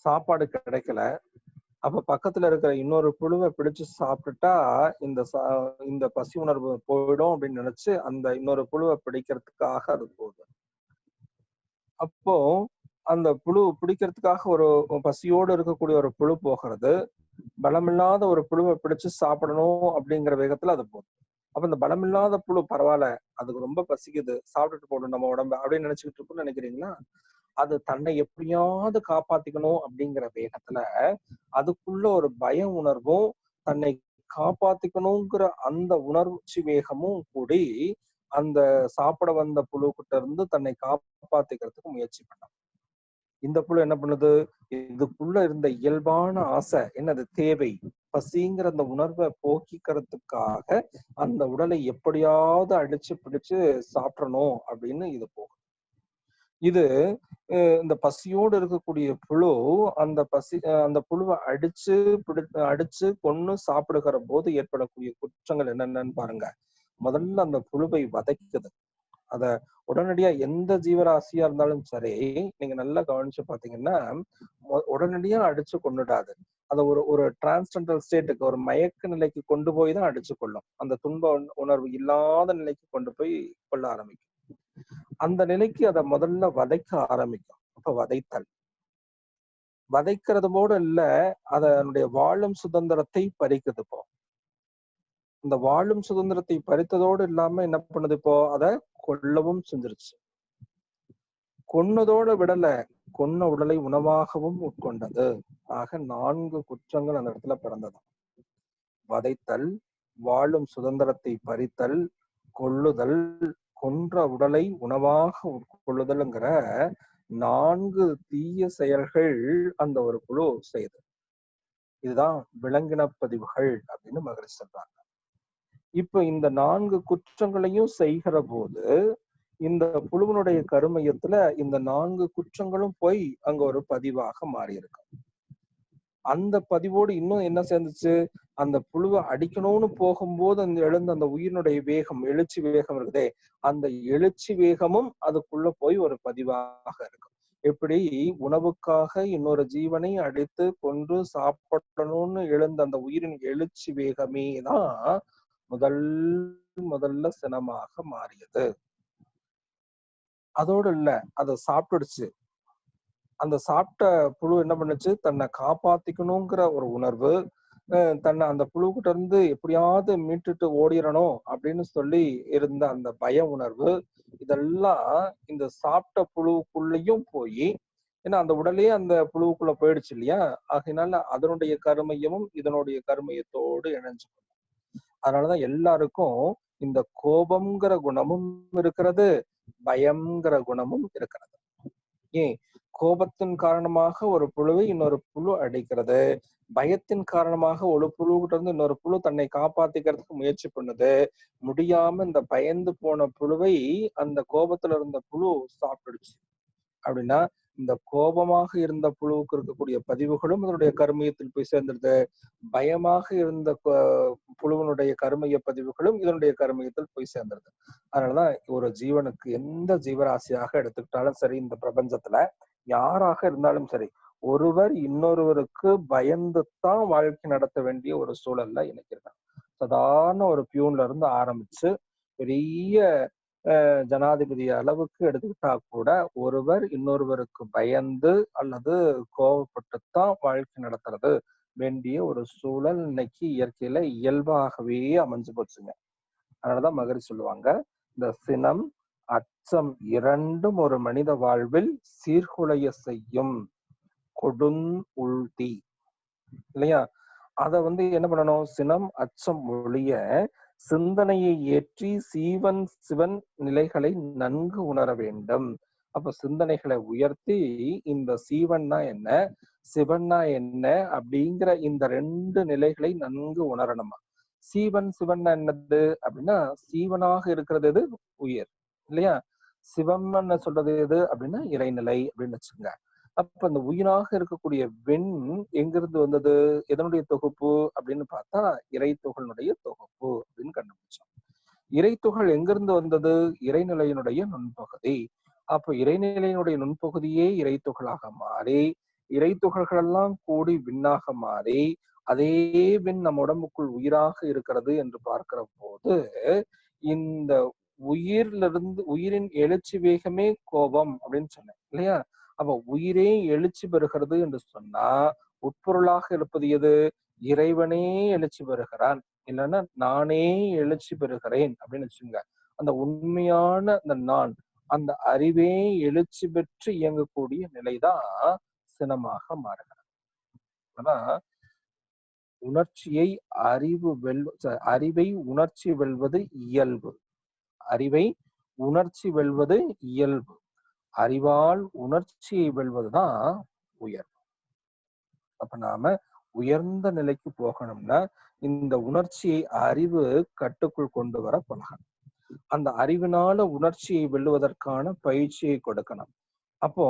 சாப்பாடு கிடைக்கல. அப்ப பக்கத்துல இருக்கிற இன்னொரு புழுவை பிடிச்சு சாப்பிட்டுட்டா இந்த பசி உணர்வு போயிடும் அப்படின்னு நினைச்சு அந்த இன்னொரு புழுவை பிடிக்கிறதுக்காக அது போகுது. அப்போ அந்த புழு பிடிக்கிறதுக்காக ஒரு பசியோடு இருக்கக்கூடிய ஒரு புழு போகிறது, பலமில்லாத ஒரு புழுவை பிடிச்சு சாப்பிடணும் அப்படிங்கிற வேகத்துல அது போகுது. அப்ப இந்த பலமில்லாத புழு பரவாயில்ல, அதுக்கு ரொம்ப பசிக்குது, சாப்பிட்டுட்டு போடும் நம்ம உடம்ப அப்படின்னு நினைச்சுக்கிட்டு இருக்குன்னு நினைக்கிறீங்களா? அது தன்னை எப்படியாவது காப்பாத்திக்கணும் அப்படிங்கிற வேகத்துல அதுக்குள்ள ஒரு பய உணர்வும் தன்னை காப்பாத்திக்கணுங்கிற அந்த உணர்ச்சி வேகமும் கூடி அந்த சாப்பிட வந்த புழு கிட்ட இருந்து தன்னை காப்பாத்திக்கிறதுக்கு முயற்சி பண்ணான். இந்த புழு என்ன பண்ணுது, இதுக்குள்ள இருந்த இயல்பான ஆசை என்னது, தேவை, பசிங்கிற அந்த உணர்வை போக்கிக்கிறதுக்காக அந்த உடலை எப்படியாவது அடிச்சு பிடிச்சு சாப்பிடணும் அப்படின்னு இது போகும். இது இந்த பசியோடு இருக்கக்கூடிய புழு அந்த புழுவை அடிச்சு கொன்னு சாப்பிடுகிற போது ஏற்படக்கூடிய குற்றங்கள் என்னென்னு பாருங்க. முதல்ல அந்த புழுவை வதைக்குது. அத உடனடியா எந்த ஜீவராசியா இருந்தாலும் சரி, நீங்க நல்லா கவனிச்சு பாத்தீங்கன்னா உடனடியா அடிச்சு கொண்டுடாது. அத ஒரு டிரான்ஸ்டென்டல் ஸ்டேட்டுக்கு, ஒரு மயக்க நிலைக்கு கொண்டு போய் தான் அடிச்சு கொள்ளும். அந்த துன்ப உணர்வு இல்லாத நிலைக்கு கொண்டு போய் கொள்ள ஆரம்பிக்கும். அந்த நிலைக்கு அதை முதல்ல வதைக்க ஆரம்பிக்கும். அப்ப வதைக்கிறது போட இல்ல, அதனுடைய வாழும் சுதந்திரத்தை பறிக்குது. இப்போ இந்த வாழும் சுதந்திரத்தை பறித்ததோடு இல்லாம என்ன பண்ணுது, இப்போ அதை கொல்லவும் செஞ்சிருச்சு. கொன்னதோட விடல, கொன்ன உடலை உணவாகவும் உட்கொண்டது. ஆக 4 குற்றங்கள் அந்த இடத்துல பிறந்தது. வதைத்தல், வாழும் சுதந்திரத்தை பறித்தல், கொல்லுதல், கொன்ற உடலை உணவாக உட்கொள்ளுதல்ங்கிற 4 தீய செயல்கள் அந்த ஒரு குழு செய்யுது. இதுதான் விலங்கின பதிவுகள் அப்படின்னு மகிழ்ச்சி சொல்றாங்க. இப்ப இந்த 4 குற்றங்களையும் செய்கிற போது இந்த புழுவனுடைய கருமையத்துல இந்த 4 குற்றங்களும் போய் அங்க ஒரு பதிவாக மாறி இருக்கு. அந்த பதிவோடு இன்னும் என்ன சேர்ந்துச்சு, அந்த புழுவை அடிக்கணும்னு போகும்போது அந்த எழுந்த அந்த உயிரினுடைய வேகம், எழுச்சி வேகம் இருக்குதே, அந்த எழுச்சி வேகமும் அதுக்குள்ள போய் ஒரு பதிவாக இருக்கும். எப்படி உணவுக்காக இன்னொரு ஜீவனை அடித்து கொன்று சாப்பிடணும்னு எழுந்த அந்த உயிரின் எழுச்சி வேகமே தான் முதல்ல சினமாக மாறியது. அதோடு இல்ல, அதை சாப்பிட்டுடுச்சு. அந்த சாப்பிட்ட புழு என்ன பண்ணுச்சு, தன்னை காப்பாத்திக்கணுங்கிற ஒரு உணர்வு, தன்னை அந்த புழுக்கிட்ட இருந்து எப்படியாவது மீட்டுட்டு ஓடிடணும் அப்படின்னு சொல்லி இருந்த அந்த பய உணர்வு, இதெல்லாம் இந்த சாப்பிட்ட புழுவுக்குள்ளேயும் போய், ஏன்னா அந்த உடலே அந்த புழுவுக்குள்ள போயிடுச்சு இல்லையா, ஆகையினால அதனுடைய கருமையமும் இதனுடைய கருமையத்தோடு இணைஞ்சு. அதனாலதான் எல்லாருக்கும் இந்த கோபம்ங்கிற குணமும் இருக்கிறது, பயம்ங்கிற குணமும் இருக்கிறது. ஏன், கோபத்தின் காரணமாக ஒரு புழுவை இன்னொரு புழு அடிக்கிறது, பயத்தின் காரணமாக ஒரு புழுகிட்ட இருந்து இன்னொரு புழு தன்னை காப்பாத்திக்கிறதுக்கு முயற்சி பண்ணுது, முடியாம இந்த பயந்து போன புழுவை அந்த கோபத்துல இருந்த புழு சாப்பிட்டுடுச்சு. அப்படின்னா இந்த கோபமாக இருந்த புழுவுக்கு இருக்கக்கூடிய பதிவுகளும் அதனுடைய கருமையத்தில் போய் சேர்ந்துருது. பயமாக இருந்த புழுவனுடைய கருமைய பதிவுகளும் இதனுடைய கருமையத்தில் போய் சேர்ந்துருது. அதனாலதான் ஒரு ஜீவனுக்கு எந்த ஜீவராசியாக எடுத்துக்கிட்டாலும் சரி, இந்த பிரபஞ்சத்துல யாராக இருந்தாலும் சரி, ஒருவர் இன்னொருவருக்கு பயந்துதான் வாழ்க்கை நடத்த வேண்டிய ஒரு சூழல்ல இணைக்கிறாங்க. சாதாரண ஒரு பியூன்ல இருந்து ஆரம்பிச்சு பெரிய ஜனாதிபதி அளவுக்கு எடுத்துக்கிட்டா கூட ஒருவர் இன்னொருவருக்கு பயந்து அல்லது கோபப்பட்டுத்தான் வாழ்க்கை நடத்துறது வேண்டிய ஒரு சூழல் இன்னைக்கு இயற்கையில இயல்பாகவே அமைஞ்சு போச்சுங்க. அதனாலதான் மகரிஷி சொல்லுவாங்க, இந்த சினம் அச்சம் இரண்டும் ஒரு மனித வாழ்வில் சீர்குலைய செய்யும் கொடும் உள்தி இல்லையா? அத என்ன பண்ணணும்? சினம் அச்சம் ஒழிய சிந்தனையை ஏற்றி சீவன் சிவன் நிலைகளை நன்கு உணர வேண்டும். அப்ப சிந்தனைகளை உயர்த்தி இந்த சீவன்னா என்ன, சிவன்னா என்ன அப்படிங்கிற இந்த ரெண்டு நிலைகளை நன்கு உணரணுமா. சீவன் சிவன்னா என்னது அப்படின்னா, சீவனாக இருக்கிறது எது? உயிர் இல்லையா? சிவம்னு சொல்றது எது அப்படின்னா இறைநிலை அப்படின்னு வச்சுக்கோங்க. அப்ப அந்த உயிராக இருக்கக்கூடிய வெண் எங்கிருந்து வந்தது? எதனுடைய தொகுப்பு அப்படின்னு பார்த்தா இறை துகளினுடைய தொகுப்பு அப்படின்னு கண்டுபிடிச்சோம். இறை துகள் எங்கிருந்து வந்தது? இறைநிலையினுடைய நுண்பகுதி. அப்ப இறைநிலையினுடைய நுண்பகுதியே இறை துகளாக மாறி, இறை துகள்கள் எல்லாம் கூடி விண்ணாக மாறி, அதே விண் நம்ம உடம்புக்குள் உயிராக இருக்கிறது என்று பார்க்கிற போது, இந்த உயிரிலிருந்து உயிரின் எழுச்சி வேகமே கோபம் அப்படின்னு சொன்னேன் இல்லையா? அப்ப உயிரே எழுச்சி பெறுகிறது என்று சொன்னா உட்பொருளாக இருப்பது எது? இறைவனே எழுச்சி பெறுகிறான், இல்லைன்னா நானே எழுச்சி பெறுகிறேன் அப்படின்னு வச்சுங்க. அந்த உண்மையான அந்த நான், அந்த அறிவே எழுச்சி பெற்று இயங்கக்கூடிய நிலைதான் சினமாக மாறுகிறது. ஆனா உணர்ச்சியை அறிவை உணர்ச்சி வெல்வது இயல்பு. அறிவை உணர்ச்சி வெல்வது இயல்பு. அறிவால் உணர்ச்சியை வெல்வதுதான் உயர்வு. அப்ப நாம உயர்ந்த நிலைக்கு போகணும்னா இந்த உணர்ச்சியை அறிவு கட்டுக்குள் கொண்டு வர பழகணும். அந்த அறிவினால உணர்ச்சியை வெல்லுவதற்கான பயிற்சியை கொடுக்கணும். அப்போ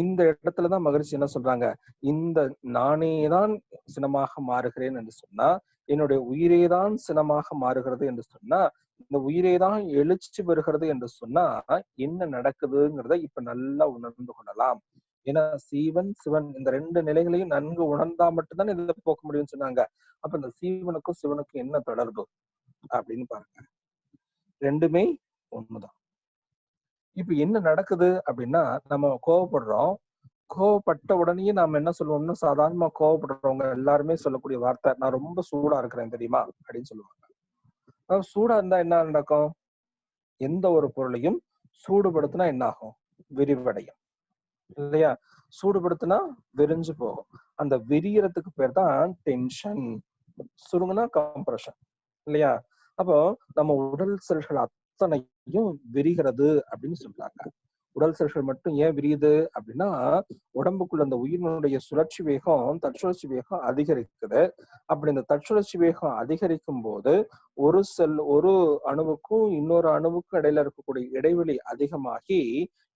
இந்த இடத்துலதான் மகரிஷி என்ன சொல்றாங்க, இந்த நானேதான் சினமாக மாறுகிறேன் என்று சொன்னா, என்னுடைய உயிரேதான் சினமாக மாறுகிறது என்று சொன்னா, இந்த உயிரேதான் எழுச்சி பெறுகிறது என்று சொன்னா என்ன நடக்குதுங்கிறத இப்ப நல்லா உணர்ந்து கொள்ளலாம். ஏன்னா சீவன் சிவன் இந்த ரெண்டு நிலைகளையும் நன்கு உணர்ந்தா மட்டும்தான் இதை போக்க முடியும்னு சொன்னாங்க. அப்ப இந்த சீவனுக்கும் சிவனுக்கும் என்ன தொடர்பு அப்படின்னு பாருங்க. ரெண்டுமே ஒண்ணுதான். இப்ப என்ன நடக்குது அப்படின்னா, நம்ம கோவப்படுறோம். கோவப்பட்ட உடனே நாம என்ன சொல்லுவோம்னா, சாதாரணமா கோவப்படுறவங்க எல்லாருமே சொல்லக்கூடிய வார்த்தை, நான் ரொம்ப சூடா இருக்கிறேன் தெரியுமா அப்படின்னு சொல்லுவாங்க. சூடா இருந்தா என்ன நடக்கும்? எந்த ஒரு பொருளையும் சூடுபடுத்தினா என்ன ஆகும்? விரிவடையும் இல்லையா? சூடுபடுத்தினா விரிஞ்சு போகும். அந்த விரியறதுக்கு பேர் தான் டென்ஷன், சுருங்குனா கம்ப்ரஷன் இல்லையா? அப்போ நம்ம உடல் செல்கள் அத்தனையும் விரிகிறது அப்படின்னு சொல்றாங்க. உடல் செல்கள் மட்டும் ஏன் விரியுது அப்படின்னா, உடம்புக்குள்ள அந்த உயிரினுடைய சுழற்சி வேகம், தற்சுழற்சி வேகம் அதிகரிக்குது. அப்படி இந்த தற்சுழற்சி வேகம் அதிகரிக்கும் போது ஒரு அணுவுக்கும் இன்னொரு அணுவுக்கும் இடையில இருக்கக்கூடிய இடைவெளி அதிகமாகி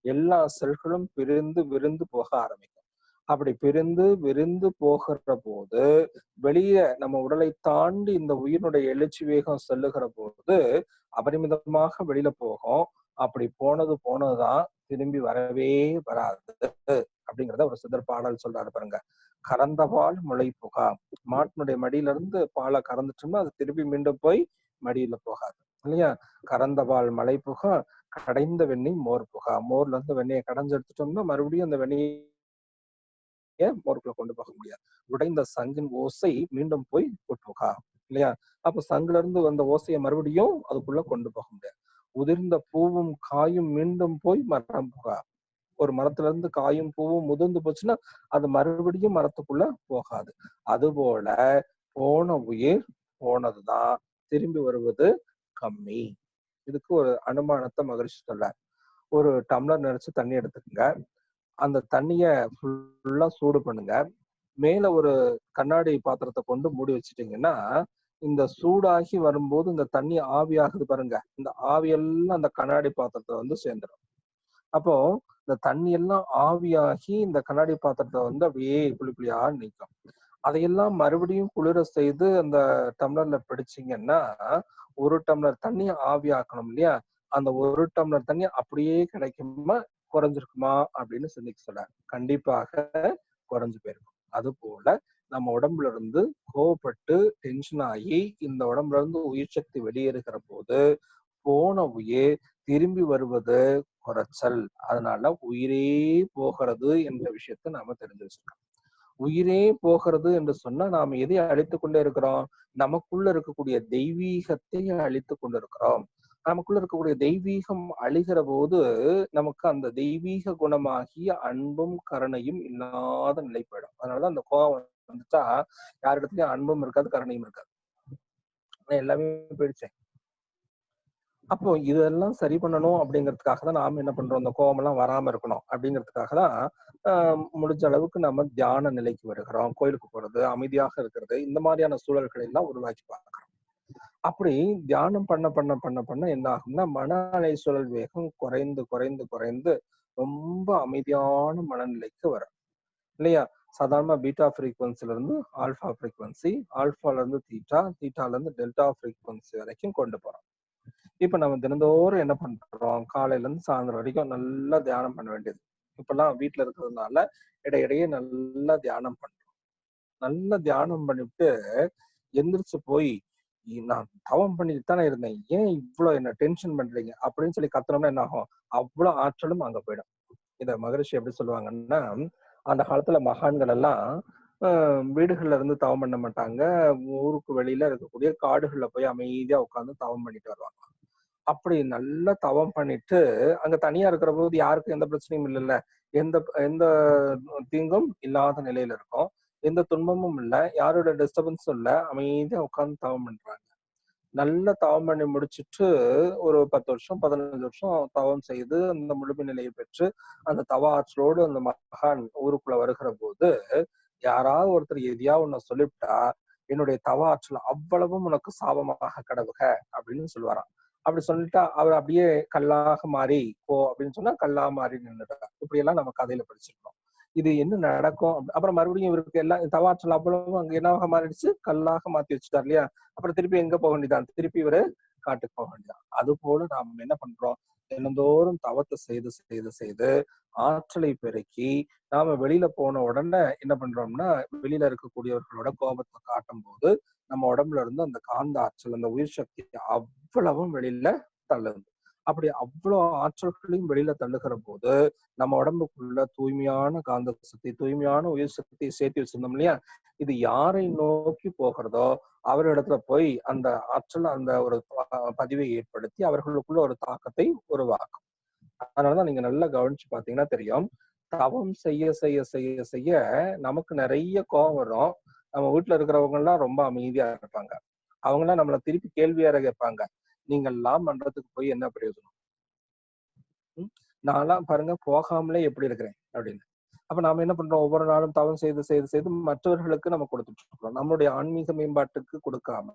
எல்லா செல்களும் பிரிந்து விரிந்து போக ஆரம்பிக்கும். அப்படி பிரிந்து விரிந்து போகிற போது வெளியே நம்ம உடலை தாண்டி இந்த உயிரினுடைய எழுச்சி வேகம் செல்லுகிற போது அபரிமிதமாக வெளியில போகும். அப்படி போனதுதான் திரும்பி வரவே வராது அப்படிங்கிறத ஒரு சித்தர் பாடல் சொல்றாரு பாருங்க. கறந்த பால் முளை புகா. மாட்டினுடைய மடியில இருந்து பாலை கறந்துட்டோம்னா அது திரும்பி மீண்டும் போய் மடியில போகாது இல்லையா? கறந்த பால் மலை புகா, கடைந்த வெண்ணெய் மோர் புகா. மோர்ல இருந்து வெண்ணெயை கடைஞ்சு எடுத்துட்டோம்னா மறுபடியும் அந்த வெண்ணெயை மோருக்குள்ள கொண்டு போக முடியாது. உடைந்த சங்கின் ஓசை மீண்டும் போய் புகா இல்லையா? அப்ப சங்குல இருந்து வந்த ஓசையை மறுபடியும் அதுக்குள்ள கொண்டு போக முடியாது. உதிர்ந்த பூவும் காயும் மீண்டும் போய் மரம் புகா. ஒரு மரத்துல இருந்து காயும் பூவும் முதிர்ந்து போச்சுன்னா அது மறுபடியும் மரத்துக்குள்ள போகாது. அதுபோல போன உயிர் போனதுதான், திரும்பி வருவது கம்மி. இதுக்கு ஒரு அனுமானத்தை மகரிஷி சொல்ல, ஒரு டம்ளர் நினைச்சு தண்ணி எடுத்துக்கங்க. அந்த தண்ணிய ஃபுல்லா சூடு பண்ணுங்க. மேல ஒரு கண்ணாடி பாத்திரத்தை கொண்டு மூடி வச்சுட்டீங்கன்னா, இந்த சூடாகி வரும்போது இந்த தண்ணி ஆவி ஆகுது பாருங்க, இந்த ஆவியெல்லாம் அந்த கண்ணாடி பாத்திரத்தை சேர்ந்துடும். அப்போ இந்த தண்ணி எல்லாம் ஆவியாகி இந்த கண்ணாடி பாத்திரத்தை அப்படியே புளி புளியா நிற்கும். அதையெல்லாம் மறுபடியும் குளிர செய்து அந்த டம்ளர்ல பிடிச்சீங்கன்னா 1 டம்ளர் தண்ணி ஆவியாக்கணும் இல்லையா? அந்த 1 டம்ளர் தண்ணி அப்படியே கிடைக்குமா, குறைஞ்சிருக்குமா அப்படின்னு சிந்திக்க சொல்றார். கண்டிப்பாக குறைஞ்சு போயிருக்கும். அது போல நம்ம உடம்புல இருந்து கோவப்பட்டு டென்ஷன் ஆகி இந்த உடம்புல இருந்து உயிர் சக்தி வெளியேறுகிற போது போன உயிர் திரும்பி வருவது குறைச்சல். அதனால உயிரே போகிறது என்ற விஷயத்தை நாம தெரிஞ்சு வச்சிருக்கோம். உயிரே போகிறது என்று சொன்னா நாம எதை அழித்துக் கொண்டே இருக்கிறோம்? நமக்குள்ள இருக்கக்கூடிய தெய்வீகத்தை அழித்துக் கொண்டிருக்கிறோம். நமக்குள்ள இருக்கக்கூடிய தெய்வீகம் அழிகிற போது நமக்கு அந்த தெய்வீக குணமாகிய அன்பும் கருணையும் இல்லாத நிலை போயிடும். அதனாலதான் அந்த கோபம் வந்துட்டா யாரிடத்துலயும் அன்பும் இருக்காது, கருணையும் இருக்காது. எல்லாமே போயிடுச்சேன். அப்போ இதெல்லாம் சரி பண்ணணும் அப்படிங்கிறதுக்காக தான் நாம என்ன பண்றோம், இந்த கோபம் எல்லாம் வராம இருக்கணும் அப்படிங்கிறதுக்காக தான் முடிஞ்ச அளவுக்கு நம்ம தியான நிலைக்கு வருகிறோம். கோயிலுக்கு போறது, அமைதியாக இருக்கிறது, இந்த மாதிரியான சூழல்களை எல்லாம் உருவாக்கி பார்க்கிறோம். அப்படி தியானம் பண்ண பண்ண பண்ண பண்ண என்ன ஆகும்னா மன அலை சுழல் வேகம் குறைந்து குறைந்து குறைந்து ரொம்ப அமைதியான மனநிலைக்கு வரும் இல்லையா? சாதாரண பீட்டா ஃப்ரீக்வன்சில இருந்து ஆல்பா ஃப்ரீக்வன்சி, ஆல்பால இருந்து தீட்டா, தீட்டால இருந்து டெல்டா ஃப்ரீக்வன்சி வரைக்கும் கொண்டு போறோம். இப்ப நம்ம தினந்தோறும் என்ன பண்றோம், காலையில இருந்து சாயந்தரம் வரைக்கும் நல்லா தியானம் பண்ண வேண்டியது. இப்பெல்லாம் வீட்டுல இருக்கிறதுனால இடையிடையே நல்லா தியானம் பண்றோம். நல்லா தியானம் பண்ணிவிட்டு எந்திரிச்சு போய் நான் தவம் பண்ணிட்டு தானே இருந்தேன், ஏன் இவ்வளவு என்ன டென்ஷன் பண்றீங்க அப்படின்னு சொல்லி கத்துனோம்னா என்ன ஆகும், அவ்வளவு ஆற்றலும் அங்க போயிடும். இத மகரிஷி எப்படி சொல்லுவாங்கன்னா, அந்த காலத்துல மகான்கள் எல்லாம் வீடுகள்ல இருந்து தவம் பண்ண மாட்டாங்க. ஊருக்கு வெளியில இருக்கக்கூடிய காடுகள்ல போய் அமைதியா உட்கார்ந்து தவம் பண்ணிட்டு வருவாங்க. அப்படி நல்லா தவம் பண்ணிட்டு அங்க தனியா இருக்கிற போது யாருக்கும் எந்த பிரச்சனையும் இல்லைல்ல, எந்த எந்த தீங்கும் இல்லாத நிலையில இருக்கும், எந்த துன்பமும் இல்லை, யாரோட டிஸ்டர்பன்ஸும் இல்லை, அமைதியா உட்கார்ந்து தவம் பண்றாங்க. நல்ல தவம் பண்ணி முடிச்சுட்டு ஒரு 10 வருஷம் 15 வருஷம் தவம் செய்து அந்த முழுமை நிலையை பெற்று அந்த தவ ஆற்றலோடு அந்த மகான் ஊருக்குள்ள வருகிற போது யாராவது ஒருத்தர் எதையாவது ஒண்ணு சொல்லிவிட்டா, என்னுடைய தவ ஆற்றல் அவ்வளவும் உனக்கு சாபமாக கடவுக அப்படின்னு சொல்லுவாராம். அப்படி சொல்லிட்டா அவர் அப்படியே கல்லாக மாறி போ அப்படின்னு சொன்னா கல்லா மாறி நின்றுட்டார். இப்படி எல்லாம் நம்ம கதையில படிச்சிருக்கோம். இது என்ன நடக்கும், அப்புறம் மறுபடியும் இவருக்கு எல்லாம் தவாற்றல் அவ்வளவும் அங்க என்னவாக மாறிடுச்சு, கல்லாக மாத்தி வச்சுட்டார் இல்லையா? அப்புறம் திருப்பி எங்க போக வேண்டியதான், திருப்பி இவரு காட்டுக்கு போக வேண்டியதான். அது போல நாம என்ன பண்றோம், தினந்தோறும் தவத்தை செய்து செய்து செய்து ஆற்றலை பெருக்கி நாம வெளியில போன உடனே என்ன பண்றோம்னா, வெளியில இருக்கக்கூடியவர்களோட கோபத்தை காட்டும் போது நம்ம உடம்புல இருந்து அந்த காந்த ஆற்றல், அந்த உயிர் சக்தி அவ்வளவும் வெளியில தள்ளுது. அப்படி அவ்வளவு ஆற்றல்களையும் வெளியில தள்ளுகிற போது நம்ம உடம்புக்குள்ள தூய்மையான காந்த சக்தி, தூய்மையான உயிர் சக்தியை சேர்த்து வச்சிருந்தோம் இல்லையா? இது யாரை நோக்கி போகிறதோ அவரிடத்துல போய் அந்த ஆற்றல் அந்த ஒரு பதிவை ஏற்படுத்தி அவர்களுக்குள்ள ஒரு தாக்கத்தை உருவாக்கும். அதனாலதான் நீங்க நல்லா கவனிச்சு பாத்தீங்கன்னா தெரியும், தவம் செய்ய செய்ய செய்ய செய்ய நமக்கு நிறைய கோபம் வரும். நம்ம வீட்டுல இருக்கிறவங்க எல்லாம் ரொம்ப அமைதியா இருப்பாங்க. அவங்க எல்லாம் நம்மள திருப்பி கேள்வி வேற கேட்பாங்க, நீங்க எல்லாம் பண்றதுக்கு போய் என்ன பிரயோஜனம், நான்லாம் பாருங்க போகாமலே எப்படி இருக்கிறேன் அப்படின்னு. அப்ப நாம என்ன பண்றோம், ஒவ்வொரு நாளும் தவம் செய்து செய்து செய்து மற்றவர்களுக்கு நம்ம கொடுத்துட்டு இருக்கோம். நம்மளுடைய ஆன்மீக மேம்பாட்டுக்கு கொடுக்காம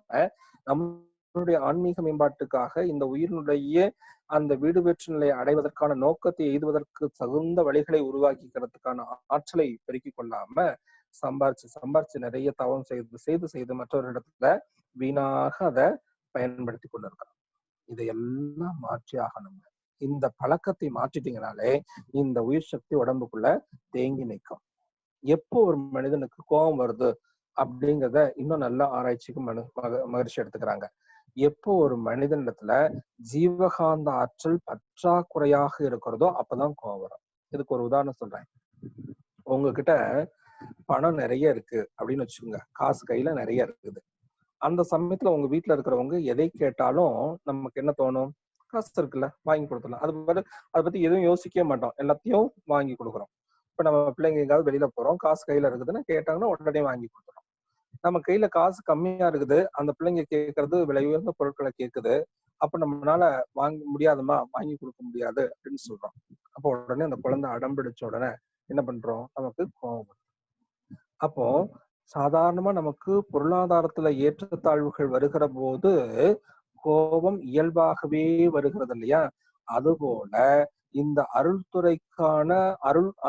நம்மளுடைய ஆன்மீக மேம்பாட்டுக்காக இந்த உயிரினுடைய அந்த வீடு பெற்ற நிலையை அடைவதற்கான நோக்கத்தை எய்துவதற்கு தகுந்த வழிகளை உருவாக்கிக்கிறதுக்கான ஆற்றலை பெருக்கிக் கொள்ளாம சம்பாரிச்சு சம்பாரிச்சு நிறைய தவம் செய்து செய்து செய்து மற்றவர்களிடத்துல வீணாக அதை பயன்படுத்தி கொண்டிருக்கிறோம். இதையெல்லாம் மாற்றி ஆகணும். இந்த பழக்கத்தை மாற்றிட்டீங்கனாலே இந்த உயிர் சக்தி உடம்புக்குள்ள தேங்கி நிற்கும். எப்போ ஒரு மனிதனுக்கு கோபம் வருது அப்படிங்கிறத இன்னும் நல்ல ஆராய்ச்சிக்கு மகிழ்ச்சி எடுத்துக்கிறாங்க. எப்போ ஒரு மனிதனிடத்துல ஜீவகாந்த ஆற்றல் பற்றாக்குறையாக இருக்கிறதோ அப்பதான் கோபம் வரும். இதுக்கு ஒரு உதாரணம் சொல்றேன். உங்ககிட்ட பணம் நிறைய இருக்கு அப்படின்னு வச்சுக்கோங்க, காசு கையில நிறைய இருக்குது. அந்த சமயத்துல உங்க வீட்டுல இருக்கிறவங்க எதை கேட்டாலும் நமக்கு என்ன தோணும், காசு இருக்குல்ல வாங்கி கொடுத்துடலாம், அதை பத்தி எதுவும் யோசிக்கவே மாட்டோம், எல்லாத்தையும் வாங்கி கொடுக்குறோம். இப்ப நம்ம பிள்ளைங்க எங்காவது வெளியில போறோம், காசு கையில இருக்குதுன்னு கேட்டாங்கன்னா உடனே வாங்கி கொடுத்துறோம். நம்ம கையில காசு கம்மியா இருக்குது, அந்த பிள்ளைங்க கேட்கறது விலை உயர்ந்த பொருட்களை கேட்குது, அப்ப நம்மளால வாங்க முடியாதுமா, வாங்கி கொடுக்க முடியாது அப்படின்னு சொல்றோம். அப்போ உடனே அந்த குழந்தை அடம்பிடிச்ச உடனே என்ன பண்றோம், நமக்கு கோபம். அப்போ சாதாரணமா நமக்கு பொருளாதாரத்துல ஏற்றத்தாழ்வுகள் வருகிற போது கோபம் இயல்பாகவே வருகிறது இல்லையா? அதுபோல இந்த அருள்துறைக்கான